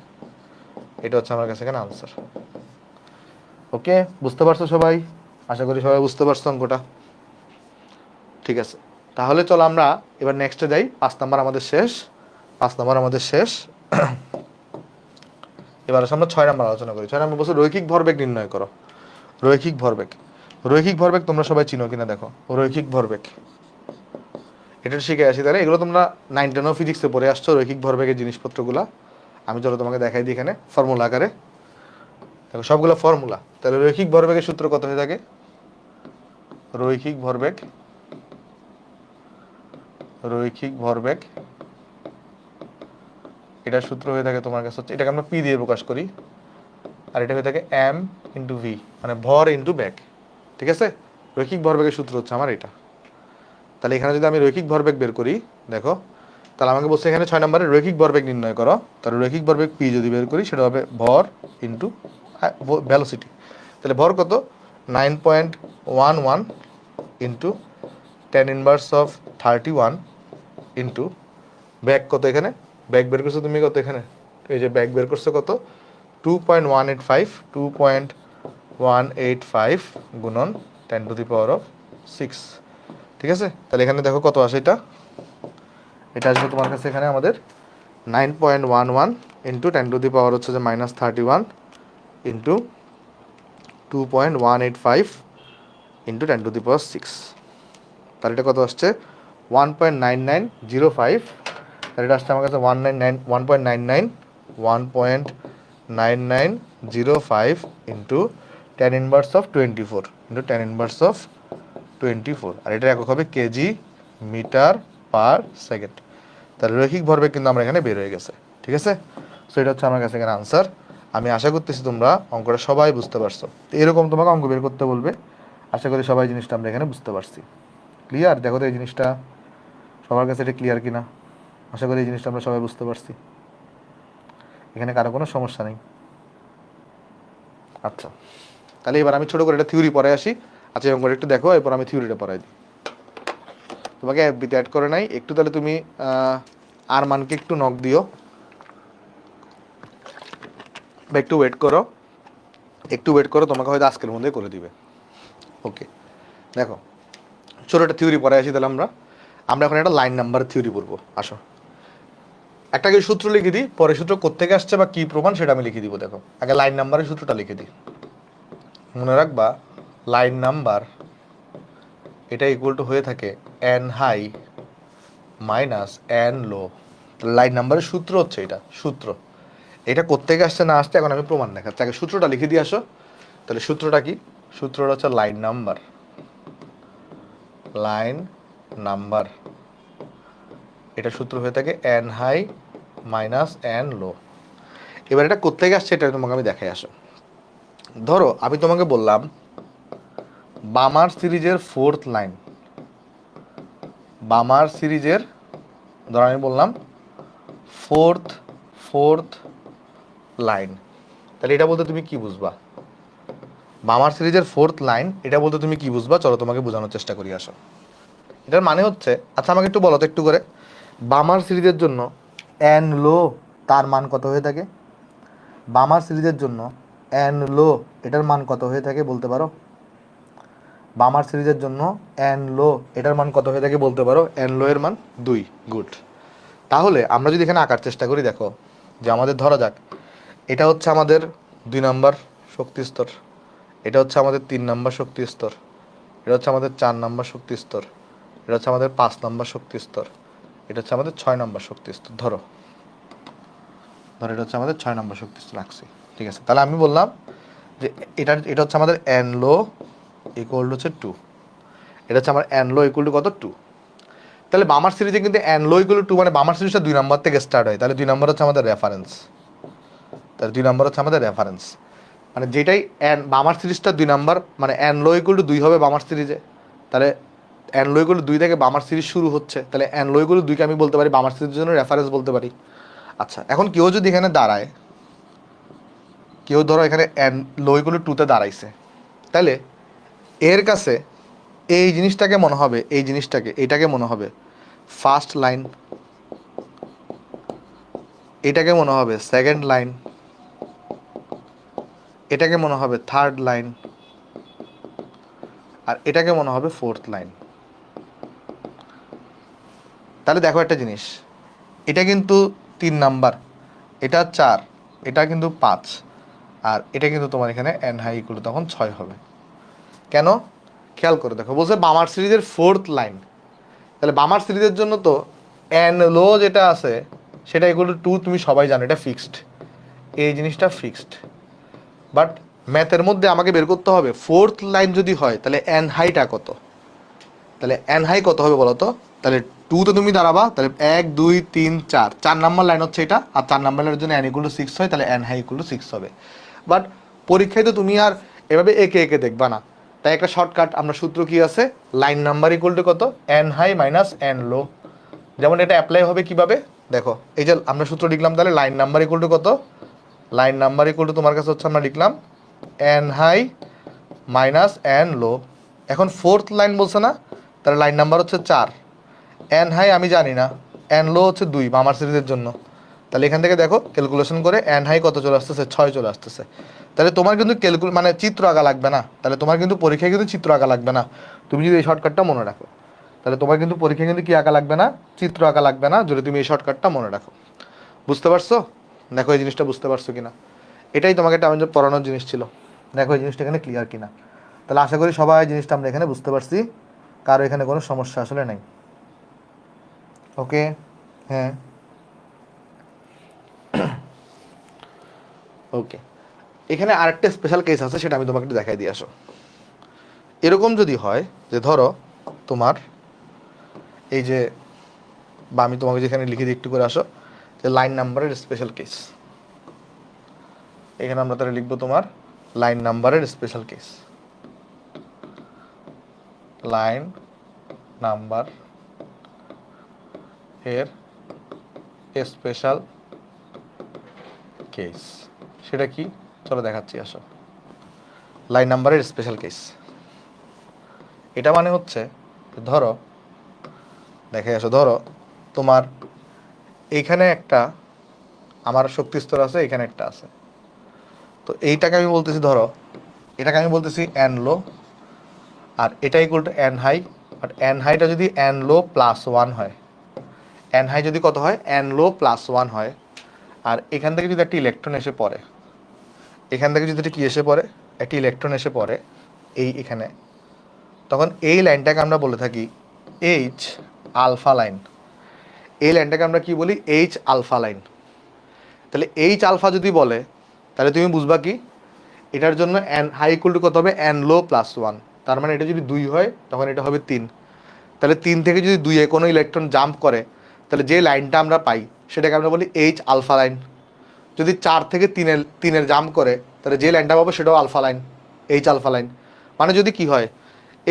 এটা হচ্ছে আমার কাছে এখানে আনসার। ওকে, বুঝতে পারছো সবাই? আশা করি সবাই বুঝতে পারছো অঙ্কটা। ঠিক আছে, তাহলে চলো আমরা এবার নেক্সটে যাই। 5 নাম্বার আমাদের শেষ। 5 নাম্বার আমাদের শেষ। এবার আমরা 6 নাম্বার আলোচনা করি। 6 নাম্বার বলছে রৈখিক ভরবেগ নির্ণয় করো। রৈখিক ভরবেগ। রৈখিক ভরবেগ তোমরা সবাই চিনো কিনা দেখো। রৈখিক ভরবেগ এটা শিখে আসি। তাহলে এগুলো তোমরা 9, 10 ফিজিক্সে পড়ে আসছো, রৈখিক ভরবেগের জিনিসপত্রগুলো। আমি চলো তোমাকে দেখাই দিই এখানে ফর্মুলা আকারে। দেখো সবগুলো ফর্মুলা। তাহলে রৈখিক ভরবেগের সূত্র কত হয়ে থাকে? রৈখিক ভরবেগ, রৈখিক ভরবেগ এটার সূত্র হয়ে থাকে তোমার কাছে হচ্ছে, এটাকে আমরা পি দিয়ে প্রকাশ করি, আর এটা হয়ে থাকে এম ইন্টু ভি, মানে ভর ইন্টু বেগ। ঠিক আছে? রৈখিক ভরবেগের সূত্র হচ্ছে আমার এটা। তাহলে এখানে যদি আমি রৈখিক ভরবেগ বের করি, দেখো তাহলে আমাকে বলছে এখানে 6 নম্বরে রৈখিক ভরবেগ নির্ণয় করো। তাহলে রৈখিক ভরবেগ পি যদি বের করি সেটা হবে ভর ইন্টু ভ্যালোসিটি। তাহলে ভর কত? 9.11 ইন্টু 10⁻31 ইন্টু ব্যাগ কত? এখানে ব্যাগ বের করছো তুমি কত? এখানে এই যে ব্যাগ বের করছো কত? 2.185, 2.185 গুণন 10⁻6। ঠিক আছে? তাহলে এখানে দেখো কত আসে এটা? এটা আসবে তোমার কাছে এখানে আমাদের 9.11 ইন্টু 10⁻⁻31 হচ্ছে যে -31 ইন্টু 2.185 ইন্টু 10⁻6। তাহলে এটা কত আসছে? 1.9905। তাহলে এটা আসছে আমার কাছে 1.9905 ইন্টু 10⁻24 ইন্টু 10⁻24, আর এটার একক হবে কেজি মিটার পার সেকেন্ড। তাহলে রৈখিক ভরবেগ কিন্তু আমরা এখানে বের হয়ে গেছে। ঠিক আছে? সো এটা হচ্ছে আমার কাছে এখানে আনসার। আমি আশা করতেছি তোমরা অঙ্কটা সবাই বুঝতে পারছো। তো এরকম তোমাকে অঙ্ক বের করতে বলবে, আশা করি সবাই জিনিসটা আমরা এখানে বুঝতে পারছি। ক্লিয়ার? দেখো তো এই জিনিসটা সবার কাছে এটা ক্লিয়ার কিনা। আশা করি এই জিনিসটা আমরা সবাই বুঝতে পারছি, এখানে কারো কোনো সমস্যা নেই। আচ্ছা, তাহলে এবার আমি ছোটো করে একটা থিওরি পড়াই আসি। আচ্ছা অঙ্কটা একটু দেখো, এরপর আমি থিওরিটা পড়াই দিই। তোমাকে এফবিতে অ্যাড করে নাই একটু, তাহলে তুমি আর মানকে একটু নক দিও বা একটু ওয়েট করো, একটু ওয়েট করো, তোমাকে হয়তো আজকের মধ্যে করে দিবে। ওকে, দেখো ছোটো একটা থিওরি পড়াই আসি। তাহলে আমরা এখন একটা লাইন নাম্বার থিওরি পড়বো। আসো, একটা কি সূত্র লিখে দিই, পরে সূত্র কোত্থেকে আসছে বা কি প্রমাণ সেটা আমি লিখে দিব। দেখো আগে লাইন নাম্বারের সূত্রটা লিখে দিই। মনে রাখবা লাইন নাম্বার এটা ইকুয়াল টু হয়ে থাকে এন হাই মাইনাস এন লো। লাইন নাম্বারের সূত্র হচ্ছে এটা, সূত্র। এটা কোত্থেকে আসছে না আসছে এখন আমি প্রমাণ দেখাচ্ছি। আগে সূত্রটা লিখে দিয়ে আসো। তাহলে সূত্রটা কি? সূত্রটা হচ্ছে লাইন নাম্বার, লাইন নাম্বার এটা সূত্র হয়ে থাকে এন হাই মাইনাস এন লো। এবার এটা কোত্থেকে আসছে এটা তোমাকে আমি দেখাই আসো। ধরো আমি তোমাকে বললাম বামার সিরিজের ফোর্থ লাইন, বামার সিরিজের ধরো আমি বললাম ফোর্থ লাইন। তাহলে এটা বলতে তুমি কি বুঝবা? বামার সিরিজের ফোর্থ লাইন এটা বলতে তুমি কি বুঝবা? চলো তোমাকে বোঝানোর চেষ্টা করি আসো। এটার মানে হচ্ছে, আচ্ছা আমাকে একটু বলো তো একটু করে, বামার সিরিজের জন্য এন লো তার মান কত হয়ে থাকে? বামার সিরিজের জন্য এন লো এটার মান কত হয়ে থাকে বলতে পারো? বামার সিরিজের জন্য এন লো এটার মান কত হয়ে থাকে বলতে পারো? এন লো এর মান 2। গুড। তাহলে আমরা যদি এখানে আঁকার চেষ্টা করি, দেখো যে আমাদের ধরা যাক এটা হচ্ছে আমাদের 2 নম্বর শক্তি স্তর, এটা হচ্ছে আমাদের 3 নম্বর শক্তি স্তর, এটা হচ্ছে আমাদের 4 নম্বর শক্তি স্তর, এটা হচ্ছে আমাদের 5 নম্বর শক্তি স্তর, এটা হচ্ছে আমাদের 6 নম্বর শক্তি স্তর। ধরো এটা হচ্ছে আমাদের 6 নম্বর শক্তি স্তর রাখছি। ঠিক আছে, তাহলে আমি বললাম যে এটা হচ্ছে আমাদের এন লো ইকুয়াল টু হচ্ছে 2। এটা হচ্ছে আমার এন লো ইকুয়াল টু কত? 2। তাহলে বামার সিরিজে কিন্তু এন লো ইকুয়াল টু 2 মানে বামার সিরিজটা 2 নম্বর থেকে স্টার্ট হয়। তাহলে 2 নম্বর হচ্ছে আমাদের রেফারেন্স। তাহলে 2 নম্বর হচ্ছে আমাদের রেফারেন্স, মানে যেটাই এন বামার সিরিজটা 2 নম্বর মানে এন লো ইকুয়াল টু 2 হবে বামার সিরিজে। তাহলে এন লো ইকুয়াল টু 2 থেকে বামার সিরিজ শুরু হচ্ছে, তাহলে এন লো ইকুয়াল টু 2 কে আমি বলতে পারি বামার সিরিজের জন্য রেফারেন্স বলতে পারি। আচ্ছা এখন কেউ যদি এখানে দাঁড়ায়, কেউ ধরো এখানে এন লো ইকুয়াল টু 2 তে দাঁড়াইছে, তাহলে এর কাছে এই জিনিসটাকে মনে হবে, এই জিনিসটাকে এটাকে মনে হবে ফার্স্ট লাইন, এটাকে মনে হবে সেকেন্ড লাইন, এটাকে মনে হবে থার্ড লাইন, আর এটাকে মনে হবে ফোর্থ লাইন। তাহলে দেখো একটা জিনিস, এটা কিন্তু 3 নাম্বার, এটা 4, এটা কিন্তু 5, আর এটা কিন্তু তোমার এখানে এন হাই ইকুয়াল তখন 6 হবে। কেন? খেয়াল করে দেখো, বলছে বামার সিরিজের ফোর্থ লাইন। তাহলে বামার সিরিজের জন্য তো এন লো যেটা আছে সেটা ইকুয়াল টু 2, তুমি সবাই জানো এটা ফিক্সড, এই জিনিসটা ফিক্সড। বাট ম্যাথের মধ্যে আমাকে বের করতে হবে ফোর্থ লাইন যদি হয় তাহলে এন হাইটা কত। তাহলে এন হাই কত হবে বলো তো? তাহলে 2 তে তুমি দাঁড়াবা, তাহলে 1 2 3 4, 4 নাম্বার লাইন হচ্ছে এটা, আর 4 নাম্বার লাইনের জন্য এন ইকুয়াল টু 6 হয়, তাহলে এন হাই ইকুয়াল টু 6 হবে। বাট পরীক্ষায় তো তুমি আর এভাবে একে একে দেখবা না, তাই একটা শর্টকাট আমরা সূত্র কি আছে, লাইন নাম্বার ইকুয়াল টু কত? এন হাই মাইনাস এন লো। যেমন এটা অ্যাপ্লাই হবে কিভাবে দেখো, এই যে আমরা সূত্র লিখলাম, তাহলে লাইন নাম্বার ইকুয়াল টু কত? লাইন নাম্বার ইকুয়াল টু তোমার কাছে হচ্ছে আমরা লিখলাম এন হাই মাইনাস এন লো। এখন ফোর্থ লাইন বলছে না, তাহলে লাইন নাম্বার হচ্ছে 4, এন হাই আমি জানি না, এন লো হচ্ছে 2 বামার সিরিজের জন্য। তাহলে এখান থেকে দেখো ক্যালকুলেশন করে এন হাই কত চলে আসতেছে? 6 চলে আসতেছে। তাহলে তোমার কিন্তু মানে চিত্র আঁকা লাগবে না, তাহলে তোমার কিন্তু পরীক্ষায় কিন্তু চিত্র আঁকা লাগবে না, তুমি যদি এই শর্টকাটটা মনে রাখো। তাহলে তোমার কিন্তু পরীক্ষায় কিন্তু কি আঁকা লাগবে না? চিত্র আঁকা লাগবে না, যদি তুমি এই শর্টকাটটা মনে রাখো। বুঝতে পারছো? দেখো এই জিনিসটা বুঝতে পারছো কিনা, এটাই তোমাকে একটা আমাদের পড়ানোর জিনিস ছিল। দেখো এই জিনিসটা এখানে ক্লিয়ার কিনা। তাহলে আশা করি সবাই জিনিসটা আমরা এখানে বুঝতে পারছি, কারো এখানে কোনো সমস্যা আসলে নাই। ওকে, হ্যাঁ, ওকে। এখানে আরেকটা স্পেশাল কেস আছে, সেটা আমি তোমাকে একটু দেখাই দিয়ে আসো। এরকম যদি হয় যে ধরো তোমার এই যে, বা আমি তোমাকে যেখানে লিখে দিই একটু করে আসো, যে লাইন নাম্বারের স্পেশাল কেস, এখানে আমরা তাহলে লিখবো তোমার লাইন নাম্বারের স্পেশাল কেস, লাইন নাম্বার এর স্পেশাল কেস। সেটা কি? চলো দেখাচ্ছি আসো। লাইন নাম্বারের স্পেশাল কেস, এটা মানে হচ্ছে ধরো, দেখে আসো, ধরো তোমার এইখানে একটা আমার শক্তি স্তর আছে, এখানে একটা আছে। তো এইটাকে আমি বলতেছি, ধরো এটাকে আমি বলতেছি এন লো, আর এটা equal to N high. But N হাইটা যদি এন লো প্লাস 1 হয়, এন হাই যদি কত হয়, এন লো প্লাস ওয়ান হয়, আর এখান থেকে যদি একটা ইলেকট্রন এসে পড়ে, এখান থেকে যদি কি এসে পড়ে, একটি ইলেকট্রন এসে পড়ে এখানে, তখন এই লাইনটাকে আমরা বলে থাকি এইচ আলফা লাইন। এই লাইনটাকে আমরা কি বলি, এইচ আলফা লাইন। তাহলে এইচ আলফা যদি বলে, তাহলে তুমি বুঝবা কি, এটার জন্য এন হাই ইকুয়াল টু কত হবে, এন লো প্লাস ওয়ান। তার মানে এটা যদি 2 হয় তখন এটা হবে 3। তাহলে 3 থেকে যদি 2-এ কোনো ইলেকট্রন জাম্প করে, তাহলে যে লাইনটা আমরা পাই সেটাকে আমরা বলি এইচ আলফা লাইন। যদি 4 থেকে 3-এর জাম্প করে, তাহলে যে লাইনটা পাবো সেটাও alpha line, H alpha line. মানে যদি কি হয়,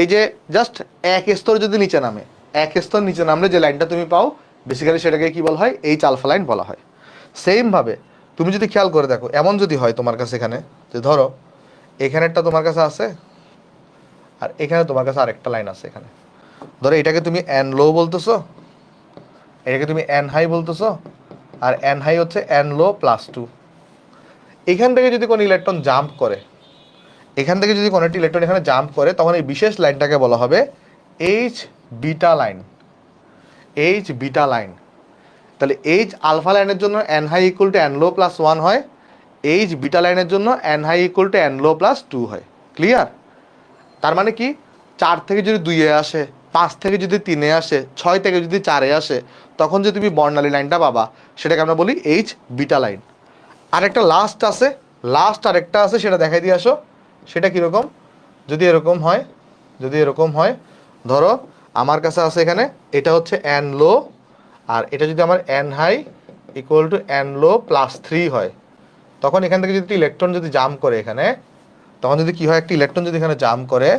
এই যে জাস্ট এক স্তর যদি নিচে নামে, এক স্তর নিচে নামলে যে লাইনটা তুমি পাও, বেসিক্যালি সেটাকে কি বলা হয়, এইচ আলফা লাইন বলা হয়। সেমভাবে তুমি যদি খেয়াল করে দেখো, এমন যদি হয় তোমার কাছে এখানে, যে ধরো এখানেরটা তোমার কাছে আছে, আর এখানে তোমার কাছে আরেকটা লাইন আছে এখানে, ধরো এটাকে তুমি এন লো বলতেছো, এটাকে তুমি এন হাই বলতেছো, আর এন হাই হচ্ছে এন লো প্লাস 2। এখান থেকে যদি কোনো ইলেকট্রন জাম্প করে, এখান থেকে যদি কোনো একটি ইলেকট্রন এখানে জাম্প করে, তখন এই বিশেষ লাইনটাকে বলা হবে H beta line, H beta line. তাহলে এইচ আলফা লাইনের জন্য N high equal to N low plus one হয়, এইচ বিটা লাইনের জন্য N high equal to N low plus 2 হয়। ক্লিয়ার? তার মানে কি, 4 থেকে যদি 2-এ আসে, 5 থেকে যদি 3-এ আসে, 6 থেকে যদি 4-এ আসে, তখন যে তুমি বর্ণালী লাইনটা পাবা সেটাকে আমরা বলি এইচ বিটা লাইন। আরেকটা লাস্ট আছে, লাস্ট আরেকটা আছে, সেটা দেখাই দিয়ে আসো। সেটা কীরকম, যদি এরকম হয়, যদি এরকম হয়, ধরো আমার কাছে আছে এখানে, এটা হচ্ছে এন লো, আর এটা যদি আমার N high equal to N low plus 3 হয়, তখন এখান থেকে যদি ইলেকট্রন যদি জাম্প করে এখানে, তখন যদি কি হয়, একটি ইলেকট্রন যদি এখানে জাম্প করে,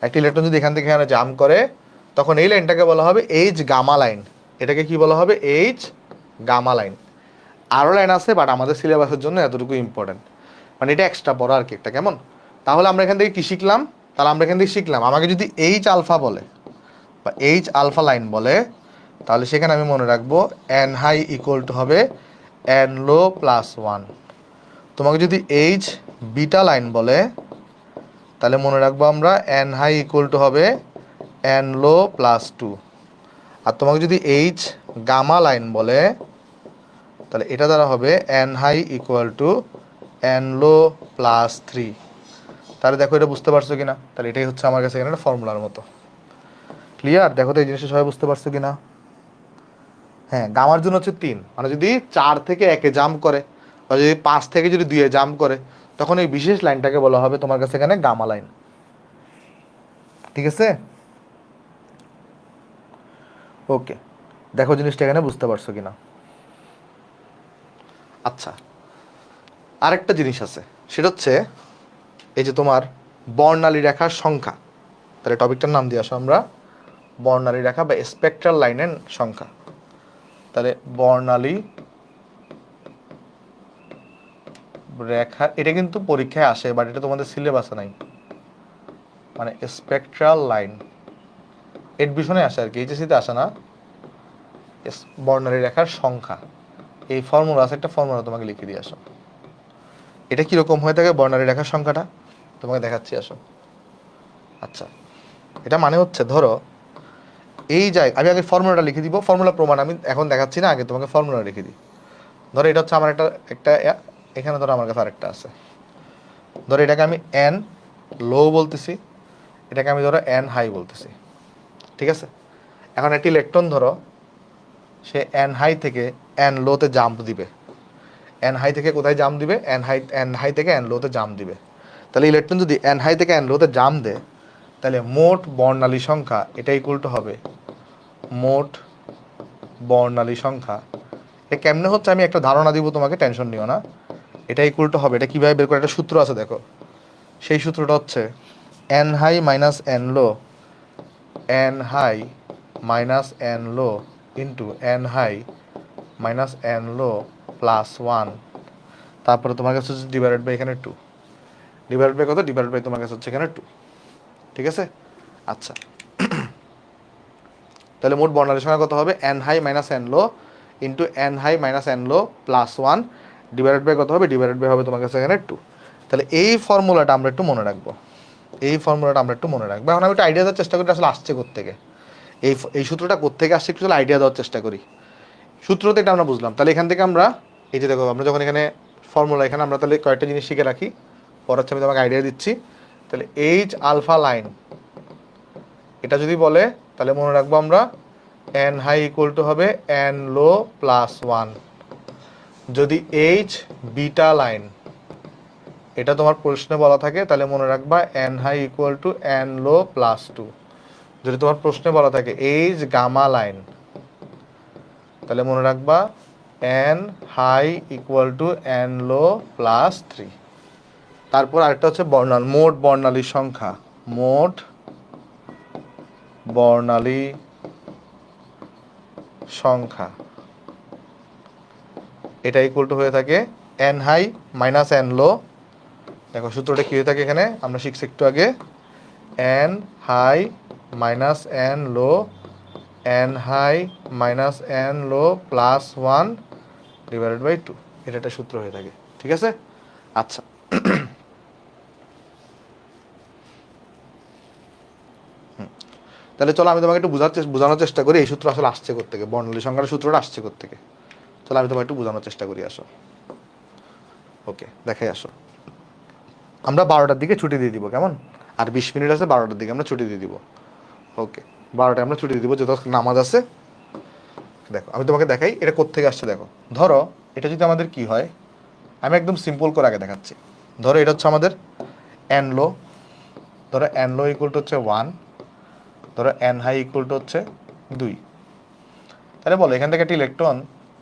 একটি ইলেকট্রন যদি এখান থেকে এখানে জাম্প করে, তখন এই লাইনটাকে বলা হবে এইচ গামা লাইন। এটাকে কি বলা হবে, এইচ গামা লাইন। আরও লাইন আছে, বাট আমাদের সিলেবাসের জন্য এতটুকু ইম্পর্টেন্ট, মানে এটা এক্সট্রা পড়া আর কি একটা, কেমন? তাহলে আমরা এখান থেকে কি শিখলাম, তাহলে আমরা এখান থেকে শিখলাম, আমাকে যদি এইচ আলফা বলে বা এইচ আলফা লাইন বলে, তাহলে সেখানে আমি মনে রাখবো এন হাই ইকুয়াল টু হবে এন লো প্লাস ওয়ান। তোমাকে যদি এইচ বিটা লাইন বলে, তাহলে মনে রাখবো আমরা এন হাই ইকুয়াল টু হবে এন লো প্লাস 2। আর তোমাকে যদি এইচ গামা লাইন বলে, তাহলে এটা দ্বারা হবে N high equal to N low plus 3। তাহলে দেখো এটা বুঝতে পারছো কিনা, তাহলে এটাই হচ্ছে আমার কাছে এখানে একটা ফর্মুলার মতো। ক্লিয়ার? দেখো তো এই জিনিসটা সবাই বুঝতে পারছো কিনা। হ্যাঁ, গামার জন্য হচ্ছে 3, মানে যদি 4 থেকে 1-এ জাম্প করে, বা যদি 5 থেকে যদি 2-এ জাম্প করে, তখন এই বিশেষ লাইনটাকে বলা হবে তোমার কাছে এখানে গামা লাইন। ঠিক আছে? ওকে, দেখো জিনিসটা এখানে বুঝতে পারছো কিনা। আচ্ছা, আরেকটা জিনিস আছে, সেটা হচ্ছে এই যে তোমার বর্ণালী রেখার সংখ্যা। তাহলে টপিকটার নাম দিয়ে আসো আমরা, বর্ণালী রেখা বা স্পেকট্রাল লাইনের সংখ্যা। তাহলে বর্ণালী রেখা, এটা কিন্তু পরীক্ষায় আসে, বাট এটা তোমাদের সিলেবাসে নাই, মানে স্পেকট্রাল লাইন এডমিশনে আসে আর কি, এইচএসসিতে আসে না। বর্ণালী রেখার সংখ্যা, এই ফর্মুলা আছে, একটা ফর্মুলা তোমাকে লিখে দিয়ে আসো। এটা কীরকম হয়ে থাকে বর্ণালী রেখার সংখ্যাটা, তোমাকে দেখাচ্ছি, আসো। আচ্ছা, এটা মানে হচ্ছে, ধরো এই জায়গায় আমি আগে ফর্মুলাটা লিখে দিব, ফর্মুলা প্রমাণ আমি এখন দেখাচ্ছি না, আগে তোমাকে ফর্মুলা লিখে দিই। ধরো এটা হচ্ছে আমার একটা একটা এখানে ধরো আমার কাছে আরেকটা আছে, ধরো এটাকে আমি এন লো বলতেছি, এটাকে আমি ধরো এন হাই বলতেছি। ঠিক আছে? এখন একটি ইলেকট্রন ধরো সে এন হাই থেকে এন লোতে জাম্প দিবে, এন হাই থেকে কোথায় জাম্প দিবে, এন হাই থেকে এন লোতে জাম্প দিবে। তাহলে ইলেকট্রন যদি এন হাই থেকে এন লোতে জাম্প দেয়, তাহলে মোট বর্ণালী সংখ্যা এটা ইকুয়াল টু হবে, মোট বর্ণালী সংখ্যা, এটা কেমনে হচ্ছে আমি একটা ধারণা দিব তোমাকে, টেনশন নিও না। এটা ইকুয়াল টু হবে, এটা কীভাবে বের করে, একটা সূত্র আছে দেখো, সেই সূত্রটা হচ্ছে n high minus N low, N high minus N low into N high minus N low plus 1, তারপরে তোমার কাছে হচ্ছে ডিভাইডেড বাই এখানে 2, ডিভাইডেড বাই কত, ডিভাইডেড বাই তোমার কাছে হচ্ছে এখানে 2। ঠিক আছে? আচ্ছা, তাহলে মোট বর্ণালী সংখ্যা কত হবে, N high minus N low into N high minus N low plus 1 divided by কত হবে, ডিভাইডেড বাই হবে তোমার কাছে এখানে 2। তাহলে এই ফর্মুলাটা আমরা একটু মনে রাখবো, এই ফর্মুলাটা আমরা একটু মনে রাখবো। এখন আমি একটু আইডিয়া দেওয়ার চেষ্টা করি আসলে আসছে কোত্থেকে। এই সূত্রটা কোত্থেকে আসছে একটু আইডিয়া দেওয়ার চেষ্টা করি। সূত্রতে এটা আমরা বুঝলাম। তাহলে এখান থেকে আমরা এই যে দেখো আমরা যখন এখানে ফর্মুলা এখানে আমরা তাহলে কয়েকটা জিনিস শিখে রাখি, পরে হচ্ছে আমি তোমাকে আইডিয়া দিচ্ছি। তাহলে এইচ আলফা লাইন এটা যদি বলে তাহলে মনে রাখবো আমরা এন হাই ইকুয়াল টু হবে এন লো প্লাস ওয়ান। যদি এইচ বিটা লাইন এটা তোমার প্রশ্নে বলা থাকে তাহলে মনে রাখবা N high equal to N low plus two. যদি তোমার প্রশ্নে বলা থাকে এইচ গামা লাইন তাহলে মনে রাখবা N high equal to N low plus three. তারপর আরেকটা হচ্ছে মোট বর্ণালীর সংখ্যা, মোট বর্ণালী সংখ্যা এটা ইকুয়াল টু হয়ে থাকে N high minus N low. দেখো সূত্রটা কি হয়ে থাকে এখানে আমরা শিখছি একটু আগে, N high minus N low, N high minus N low plus one divided by two, এটা একটা সূত্র হয়ে থাকে। ঠিক আছে? আচ্ছা, তাহলে চলো আমি তোমাকে একটু বোঝানোর চেষ্টা করি এই সূত্র আসলে আসছে কোত্থেকে, বর্ণালী সংখ্যার সূত্রটা আসছে কোত্থেকে। চলো আমি তোমাকে একটু বোঝানোর চেষ্টা করি, আসো। ওকে, দেখাই আসো। আমরা 12টার দিকে ছুটি দিয়ে দিব, কেমন? আর 20 মিনিট আছে, 12টার দিকে আমরা ছুটি দিয়ে দিব। ওকে, 12টায় আমরা ছুটি দিয়ে দিব, যেহেতু নামাজ আছে। দেখো আমি তোমাকে দেখাই এটা কোত্থেকে আসছে। দেখো ধরো এটা যদি আমাদের কি হয়, আমি একদম সিম্পল করে আগে দেখাচ্ছি। ধরো এটা হচ্ছে আমাদের এন লো, ধরো এন লো ইকুয়াল টু হচ্ছে 1, ধরো এন হাই ইকুয়াল টু হচ্ছে 2। তাহলে বলো এখান থেকে একটা ইলেকট্রন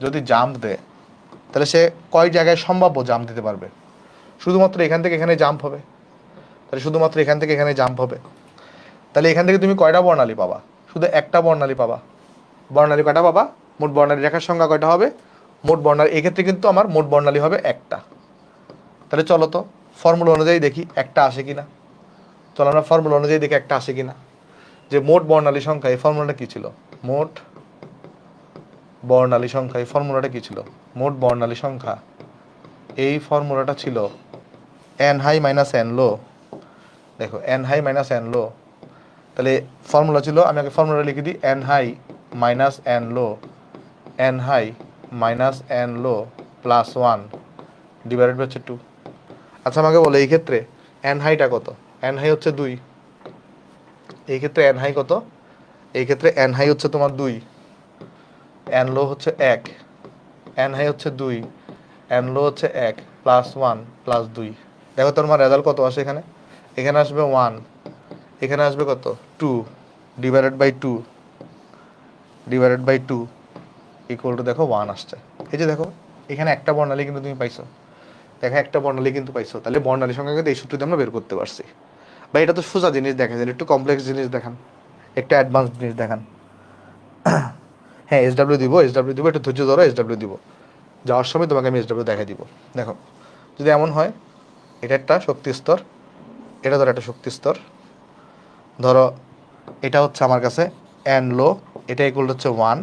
যদি জাম্প দেয় তাহলে সে কয় জায়গায় সম্ভাব্য জাম্প দিতে পারবে? শুধুমাত্র এখান থেকে এখানে জাম্প হবে। তাহলে শুধুমাত্র এখান থেকে এখানে জাম্প হবে। তাহলে এখান থেকে তুমি কয়টা বর্ণালী পাবা? শুধু একটা বর্ণালী পাবা। বর্ণালী কয়টা পাবা? মোট বর্ণালী রেখার সংখ্যা কয়টা হবে? মোট বর্ণালী এক্ষেত্রে কিন্তু আমার মোট বর্ণালী হবে একটা। তাহলে চলো তো ফর্মুলা অনুযায়ী দেখি একটা আসে কিনা। চলো আমরা ফর্মুলা অনুযায়ী দেখি একটা আসে কিনা। যে মোট বর্ণালী সংখ্যা, এই ফর্মুলাটা কি ছিল? মোট বর্ণালী সংখ্যা, এই ফর্মুলাটা কি ছিল? মোট বর্ণালী সংখ্যা, এই ফর্মুলাটা ছিল N high minus N low. দেখো N high minus N low, তাহলে ফর্মুলা ছিল, আমি আগে ফর্মুলা লিখে দিই, N high minus N low, N high minus N low plus one divided by হচ্ছে টু। আচ্ছা আমাকে বলো এই ক্ষেত্রে এন হাইটা কত? এন হাই হচ্ছে 2। এই ক্ষেত্রে এন হাই কত? এই ক্ষেত্রে এন হাই হচ্ছে তোমার 2, এন লো হচ্ছে 1, এন হাই হচ্ছে 2, এন লো হচ্ছে 1 প্লাস 1 প্লাস 2। দেখো তোমার রেজাল্ট কত আসে এখানে? এখানে আসবে 1, এখানে আসবে কত? 2 divided by 2 divided by 2 equal to দেখো 1 আসছে। এই যে দেখো এখানে একটা বর্ণালী কিন্তু তুমি পাইছো। দেখো একটা বর্ণালী কিন্তু পাইছো। তাহলে বর্ণালী সংখ্যা কিন্তু এই সূত্রটি আমরা বের করতে পারছি। বা এটা তো সোজা জিনিস দেখান, একটু কমপ্লেক্স জিনিস দেখান, একটু অ্যাডভান্স জিনিস দেখান। হ্যাঁ SW দিব, SW দিব, একটু ধৈর্য ধরো, SW দিব। যাওয়ার সময় তোমাকে আমি SW দেখাই দিব। দেখো যদি এমন হয়, এটা একটা শক্তি স্তর, এটা ধরো একটা শক্তি স্তর, ধরো এটা হচ্ছে আমার কাছে এন লো, এটা ইকুয়াল হচ্ছে 1,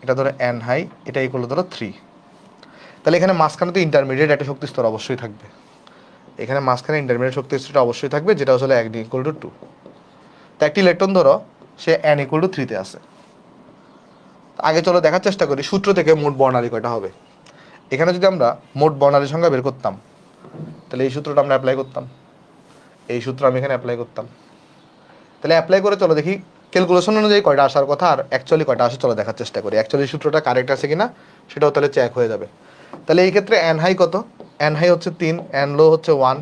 এটা ধরো এন হাই, এটা ইকুয়াল ধরো 3। তাহলে এখানে মাঝখানে তো ইন্টারমিডিয়েট একটা শক্তি স্তর অবশ্যই থাকবে। এখানে মাঝখানে ইন্টারমিডিয়েট শক্তি স্তরটা অবশ্যই থাকবে, যেটা আসলে 1 ইকুয়াল টু 2। তো একটি ইলেকট্রন ধরো সে এন ইকুয়াল টু 3-তে আছে। আগে চলো দেখার চেষ্টা করি সূত্র থেকে মোট বর্ণালী কয়টা হবে। এখানে যদি আমরা মোট বর্ণালী সংখ্যা বের করতাম তাহলে এই সূত্রটা আমরা অ্যাপ্লাই করতাম, এই সূত্র আমি এখানে অ্যাপ্লাই করতাম। তাহলে অ্যাপ্লাই করে চলো দেখি ক্যালকুলেশন অনুযায়ী কয়টা আসার কথা আর অ্যাকচুয়ালি কয়টা আসে, চলো দেখার চেষ্টা করি অ্যাকচুয়ালি সূত্রটা কারেক্ট আছে কিনা, সেটাও তাহলে চেক হয়ে যাবে। তাহলে এই ক্ষেত্রে এন হাই কত? এন হাই হচ্ছে 3, এন লো হচ্ছে 1,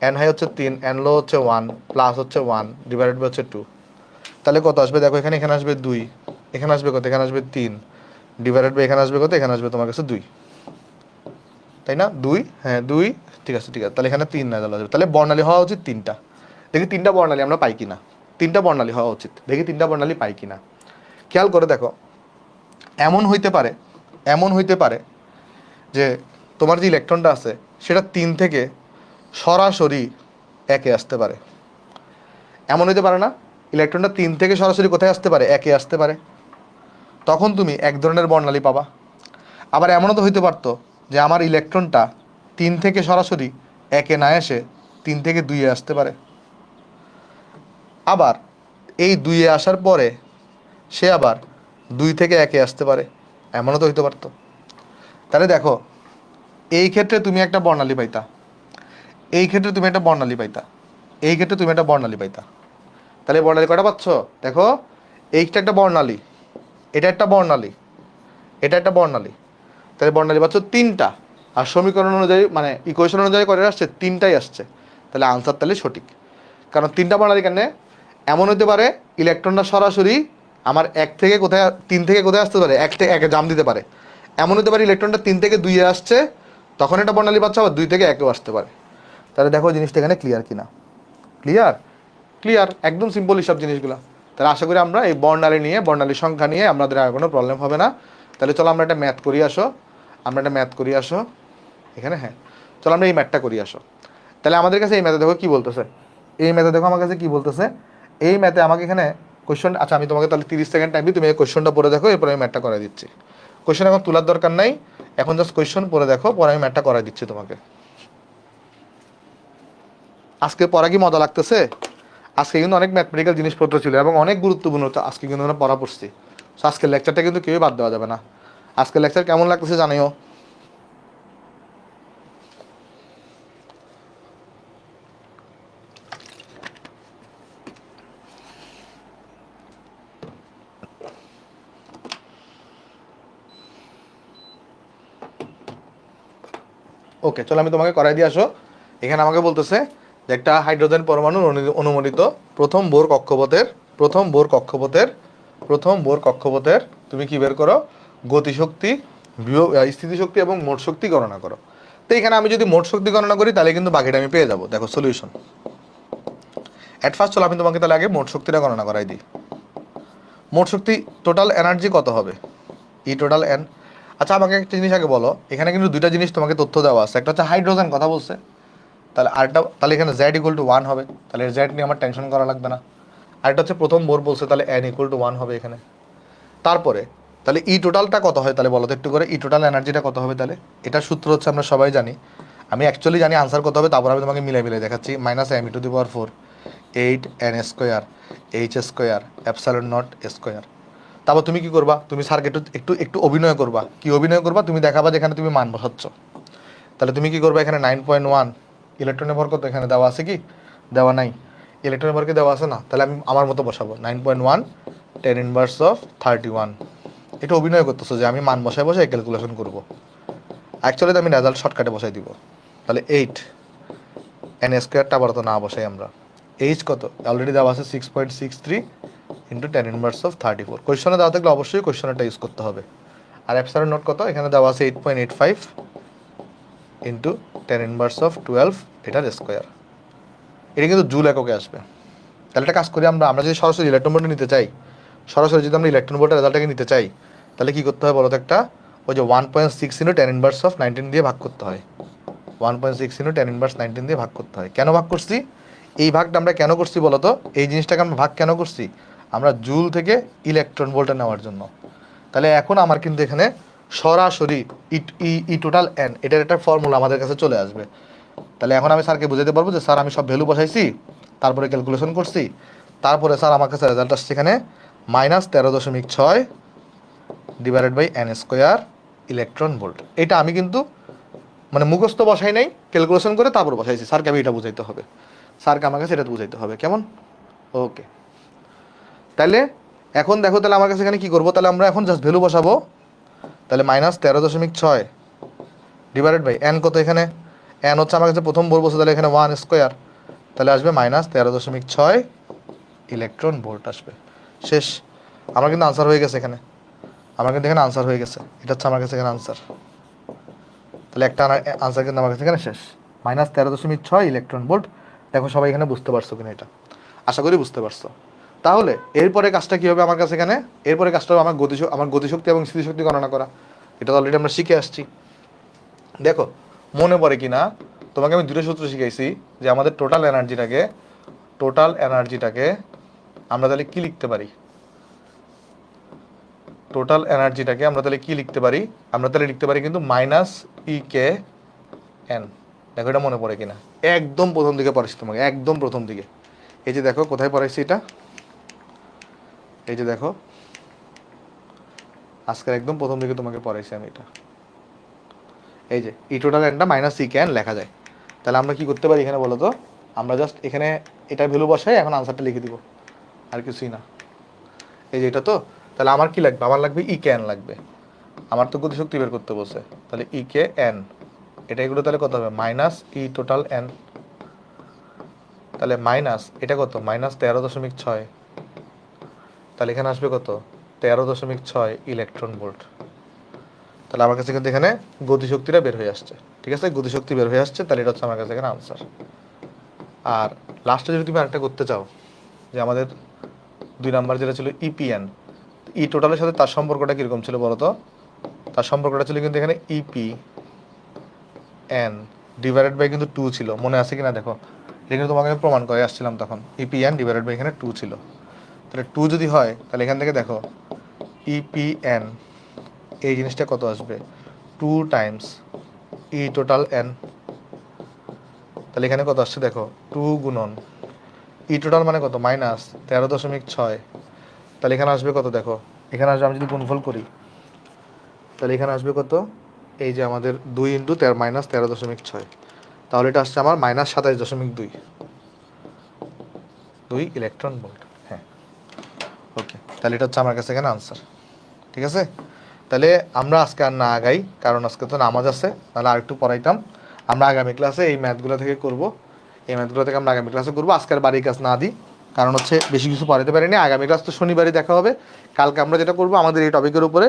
এন হাই হচ্ছে 3, এন লো হচ্ছে 1 প্লাস হচ্ছে 1 ডিভাইডেড বাই হচ্ছে 2। তাহলে কত আসবে? দেখো এখানে এখানে আসবে 2, এখানে আসবে কত? এখানে আসবে 3 ডিভাইডেড বাই এখানে আসবে কত? এখানে আসবে তোমার কাছে 2, তাই না? 2, হ্যাঁ 2, ঠিক আছে ঠিক আছে। তাহলে এখানে 3 না যাবে, তাহলে বর্ণালী হওয়া উচিত 3টা। দেখি 3টা বর্ণালী আমরা পাই কিনা, 3টা বর্ণালী হওয়া উচিত, দেখি 3টা বর্ণালী পাই কিনা। খেয়াল করে দেখো, এমন হইতে পারে, এমন হইতে পারে যে তোমার যে ইলেকট্রনটা আছে সেটা 3 থেকে সরাসরি 1-এ আসতে পারে। এমন হইতে পারে না? ইলেকট্রনটা 3 থেকে সরাসরি কোথায় আসতে পারে? 1-এ আসতে পারে। তখন তুমি এক ধরনের বর্ণালী পাবা। আবার এমনও তো হইতে পারতো যে আমার ইলেকট্রনটা 3 থেকে সরাসরি 1-এ না এসে 3 থেকে 2-এ আসতে পারে। আবার এই 2-এ আসার পরে সে আবার 2 থেকে 1-এ আসতে পারে, এমনও তো হইতে পারতো। তাহলে দেখো, এই ক্ষেত্রে তুমি একটা বর্ণালী পাইতা, এই ক্ষেত্রে তুমি একটা বর্ণালী পাইতা, এই ক্ষেত্রে তুমি একটা বর্ণালী পাইতা। তাহলে বর্ণালী কটা পাচ্ছ? দেখো, এইটা একটা বর্ণালী, এটা একটা বর্ণালী, এটা একটা বর্ণালী। তাহলে বর্ণালী পাচ্ছ 3টা। আর সমীকরণ অনুযায়ী মানে ইকুয়েশন অনুযায়ী করে আসছে 3টাই আসছে। তাহলে আনসার তাহলে সঠিক। কারণ 3টা বর্ণালী কেন? এমন হতে পারে ইলেকট্রনটা সরাসরি আমার 1 থেকে কোথায় 3 থেকে কোথায় আসতে পারে, 1 থেকে 1-এ জাম দিতে পারে। এমন হতে পারে ইলেকট্রনটা 3 থেকে 2-এ আসছে, তখন এটা বর্ণালী পাচ্ছ, আবার 2 থেকে 1-এও আসতে পারে। তাহলে দেখো জিনিসটা এখানে ক্লিয়ার কিনা। ক্লিয়ার? ক্লিয়ার, একদম সিম্পল হিসাব জিনিসগুলো। তাহলে আশা করি আমরা এই বর্ণালী নিয়ে, বর্ণালীর সংখ্যা নিয়ে আমাদের আর কোনো প্রবলেম হবে না। তাহলে চলো আমরা একটা ম্যাথ করি আসো, আমরা একটা ম্যাথ করি আসো এখানে। হ্যাঁ, চলো আমরা এই ম্যাথটা করি আসো। তাহলে আমাদের কাছে এই ম্যাথে দেখো কী বলতেছে, এই ম্যাথে দেখো আমার কাছে কী বলতেছে। এই ম্যাথে আমাকে এখানে কোয়েশ্চন, আচ্ছা আমি তোমাকে তাহলে 30 সেকেন্ড টাইম দিই, তুমি এই কোয়েশ্চনটা পড়ে দেখো, এরপরে আমি ম্যাথটা করে দিচ্ছি। কোয়েশ্চন এখন তোলার দরকার নাই, এখন জাস্ট কোয়েশ্চন পড়ে দেখো, পরে আমি ম্যাথটা করে দিচ্ছি তোমাকে। আজকে পড়া কি মজা লাগতেছে? আজকে কিন্তু অনেক ম্যাথমেটিক্যাল জিনিসপত্র ছিল এবং অনেক গুরুত্বপূর্ণ হতো। আজকে কিন্তু আমরা পড়া পড়ছি। আজকের লেকচারটা কিন্তু কেউই বাদ দেওয়া যাবে না। আজকের লেকচার কেমন লাগতেছে জানিও। ওকে, চলো আমি তোমাকে করাই দিয়ে আসো। এখানে আমাকে বলতেছে যে একটা হাইড্রোজেন পরমাণুর অনুমোদিত প্রথম বোর কক্ষপথের, প্রথম বোর কক্ষপথের তুমি কি বের করো? গতিশক্তি, স্থিতিশক্তি এবং মোট শক্তি গণনা করো। তো এখানে আমি যদি মোট শক্তি গণনা করি তাহলে কিন্তু বাকিটা আমি পেয়ে যাবো। দেখো সলিউশন। অ্যাট ফার্স্ট চলো আমি তোমাকে তাহলে আগে মোট শক্তিটা গণনা করাই দিই। মোট শক্তি, টোটাল এনার্জি কত হবে? ই টোটাল এন। আচ্ছা আমাকে একটা জিনিস আগে বলো, এখানে কিন্তু দুইটা জিনিস তোমাকে তথ্য দেওয়া আছে। একটা হচ্ছে হাইড্রোজেন কথা বলছে, তাহলে আরেকটা, তাহলে এখানে Z=1 হবে, তাহলে জেড নিয়ে আমার টেনশন করা লাগবে না। আরেকটা হচ্ছে প্রথম বোর বলছে, তাহলে N=1 হবে এখানে। তারপরে তাহলে ই টোটালটা কত হয় তাহলে বলো তো একটু করে, ই টোটাল এনার্জিটা কত হবে? তাহলে এটার সূত্র হচ্ছে আমরা সবাই জানি, আমি অ্যাকচুয়ালি জানি আনসার কত হবে, তারপর আমি তোমাকে মিলাই মিলাই দেখাচ্ছি। -m⁴ 8n² h²ε0 তারপর তুমি কি করবা? তুমি স্যারকে একটু একটু একটু অভিনয় করবা। কি অভিনয় করবা? তুমি দেখাবা যে এখানে তুমি মান বসাচ্ছ। তাহলে তুমি কি করবা? এখানে 9.1 ইলেকট্রনের ভর কত এখানে দেওয়া আছে কি? দেওয়া নাই। ইলেকট্রনের ভর কি দেওয়া আছে না? তাহলে আমি আমার মতো বসাবো 9.1 10⁻31। এটা অভিনয় করতেছো যে আমি মান বসায় বসায় ক্যালকুলেশন করবো। অ্যাকচুয়ালি তো আমি রেজাল্ট শর্টকাটে বসাই দিব। তাহলে 8 n² আবার তো না বসাই আমরা। এইচ কত অলরেডি দেওয়া আছে 6.63 ইন্টু 10⁻34। কোয়েশনে দেওয়া থাকলে অবশ্যই কোয়েশনটা ইউজ করতে হবে। আর অ্যাপসারের নোট কত এখানে দেওয়া আছে 8.85 ইন্টু 10⁻12 এটার স্কোয়ার। এটা কিন্তু জুল এককে আসবে। তাহলে একটা কাজ করি আমরা যদি সরাসরি ইলেকট্রন ভোল্টে নিতে চাই, সরাসরি যদি আমরা ইলেকট্রন ভোল্টের রেজাল্টটাকে নিতে চাই, তাহলে কি করতে হয় বলো তো? একটা ওই যে 1.6 ইন্টু 10⁻19 দিয়ে ভাগ করতে হয়। 1.6 ইন্টু 10⁻19 দিয়ে ভাগ করতে হয়। কেন ভাগ করছি? এই ভাগটা আমরা কেন করছি বলো তো? এই জিনিসটাকে আমরা ভাগ কেন করছি? আমরা জুল থেকে ইলেকট্রন ভোল্টে নেওয়ার জন্য। তাহলে এখন আমার কিন্তু এখানে সরাসরি ই টোটাল এন এটার একটা ফর্মুলা আমাদের কাছে চলে আসবে। তাহলে এখন আমি স্যারকে বুঝাতে পারবো যে স্যার আমি সব ভ্যালু বসাইছি, তারপরে ক্যালকুলেশন করছি, তারপরে স্যার আমার কাছে রেজাল্ট আসছে এখানে -13.6 divided by n² electron volt. এটা আমি কিন্তু মানে মুখস্থ বসাই নাই, ক্যালকুলেশন করে তারপর বসাইছি। স্যারকে আমি এটা বুঝাইতে হবে, স্যারকে আমার কাছে এটা বুঝাইতে হবে। কেমন? ওকে। তাহলে এখন দেখো, তাহলে আমার কাছে এখানে কী করবো? তাহলে আমরা এখন জাস্ট ভ্যালু বসাবো। তাহলে -13.6 ডিভাইডেড বাই এন কত এখানে? এন হচ্ছে আমার কাছে প্রথম বোর বসে, তাহলে এখানে 1², তাহলে আসবে -13.6 ইলেকট্রন ভোল্ট আসবে। শেষ। আমার কিন্তু আনসার হয়ে গেছে এখানে, আমার কিন্তু এখানে আনসার হয়ে গেছে। এটা হচ্ছে আমার কাছে এখানে আনসার। তাহলে একটা আনসার কিন্তু আমার কাছে এখানে শেষ, -13.6 ইলেকট্রন ভোল্ট। দেখো সবাই এখানে বুঝতে পারছো কিনা এটা? আশা করি বুঝতে পারছো। তাহলে এরপরে কাজটা কী হবে আমার কাছে এখানে? এরপরে কাজটা হবে আমার গতিশক্তি এবং স্থিতিশক্তি গণনা করা। এটা তো অলরেডি আমরা শিখে আসছি। দেখো মনে পড়ে কি না, তোমাকে আমি দুটো সূত্র শিখাইছি যে আমাদের টোটাল এনার্জিটাকে আমরা তাহলে কি লিখতে পারি? টোটাল এনার্জিটাকে আমরা তাহলে কি লিখতে পারি? আমরা তাহলে লিখতে পারি কিন্তু -EKN। দেখো এটা মনে পড়ে কিনা? একদম প্রথম দিকে পড়াইছি তোমাকে, একদম প্রথম দিকে। এই যে দেখো কোথায় পড়াইছি এটা, এই যে দেখো আজকের একদম প্রথম দিকে তোমাকে পড়াইছি আমি এটা। এই যে ই টোটাল এনটা মাইনাস ই ক্যান লেখা যায়। তাহলে আমরা কি করতে পারি এখানে বলো তো, আমরা জাস্ট এখানে এটা ভ্যালু বসাই, এখন আনসারটা লিখে দিব, আর কিছুই না। এই যে এটা তো, তাহলে আমার কি লাগবে, আমার লাগবে ই ক্যান লাগবে, আমার তো গতিশক্তি বের করতে বসে, তাহলে ই কে এন, এটা এগুলো তাহলে কত হবে মাইনাস ই টোটাল এন, তাহলে মাইনাস এটা কত মাইনাস 13.6, তাহলে এখানে আসবে কত 13.6 ইলেকট্রন ভোল্ট। তাহলে আমার কাছে কিন্তু এখানে গতিশক্তিটা বের হয়ে আসছে, ঠিক আছে, গতিশক্তি বের হয়ে আসছে, তাহলে এটা হচ্ছে আমার কাছে এখানে আনসার। আর লাস্টে যদি তুমি আরেকটা করতে চাও, যে আমাদের 2 নাম্বার যেটা ছিল ইপিএন, ই টোটালের সাথে তার সম্পর্কটা কীরকম ছিল বলো তো, তার সম্পর্কটা ছিল কিন্তু এখানে ইপি এন ডিভাইডেড বাই কিন্তু 2 ছিল, মনে আছে কিনা দেখো, এটা কিন্তু তোমাকে আমি প্রমাণ করে আসছিলাম তখন, ইপি এন ডিভাইডেড বাই এখানে 2 ছিল। তাহলে 2 যদি হয় তাহলে এখান থেকে দেখো ইপিএন এই জিনিসটা কত আসবে 2 টাইমস ই টোটাল এন, তাহলে এখানে কত আসছে দেখো 2 গুণন ই টোটাল মানে কত মাইনাস 13.6, তাহলে এখানে আসবে কত দেখো, এখানে আসবে আমি যদি গুণফল করি তাহলে এখানে আসবে কত, এই যে আমাদের 2 ইন্টু মাইনাস 13.6, তাহলে এটা আসছে আমার মাইনাস 27.2 ইলেকট্রন ভোল্ট। হ্যাঁ ওকে, তাহলে এটা হচ্ছে আমার কাছে এখানে আনসার। ঠিক আছে, তাহলে আমরা আজকে আর না আগাই, কারণ আজকে তো নামাজ আছে, তাহলে আর একটু পড়াইতাম, আমরা আগামী ক্লাসে এই ম্যাথগুলো থেকে করব, এই ম্যাথগুলো থেকে আমরা আগামী ক্লাসে করবো, আজকে আর বাড়ির কাজ না দিই, কারণ হচ্ছে বেশি কিছু পড়াতে পারিনি। আগামী ক্লাস তো শনিবারই দেখা হবে। কালকে আমরা যেটা করবো, আমাদের এই টপিকের উপরে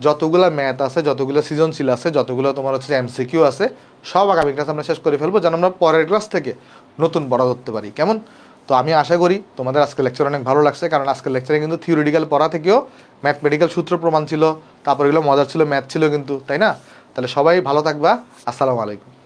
যতগুলো ম্যাথ আছে, যতগুলো সৃজনশীল আছে, যতগুলো তোমার হচ্ছে এমসিকিউ আছে, সব আগামী ক্লাস আমরা শেষ করে ফেলবো, যেন আমরা পরের ক্লাস থেকে নতুন পড়া ধরতে পারি, কেমন? তো আমি আশা করি তোমাদের আজকের লেকচার অনেক ভালো লাগছে, কারণ আজকের লেকচারে কিন্তু থিওরিটিক্যাল পড়া থেকেও ম্যাথমেটিক্যাল সূত্র প্রমাণ ছিল, তারপর এগুলো মজার ছিল, ম্যাথ ছিল কিন্তু, তাই না? তাহলে সবাই ভালো থাকবা, আসসালামু আলাইকুম।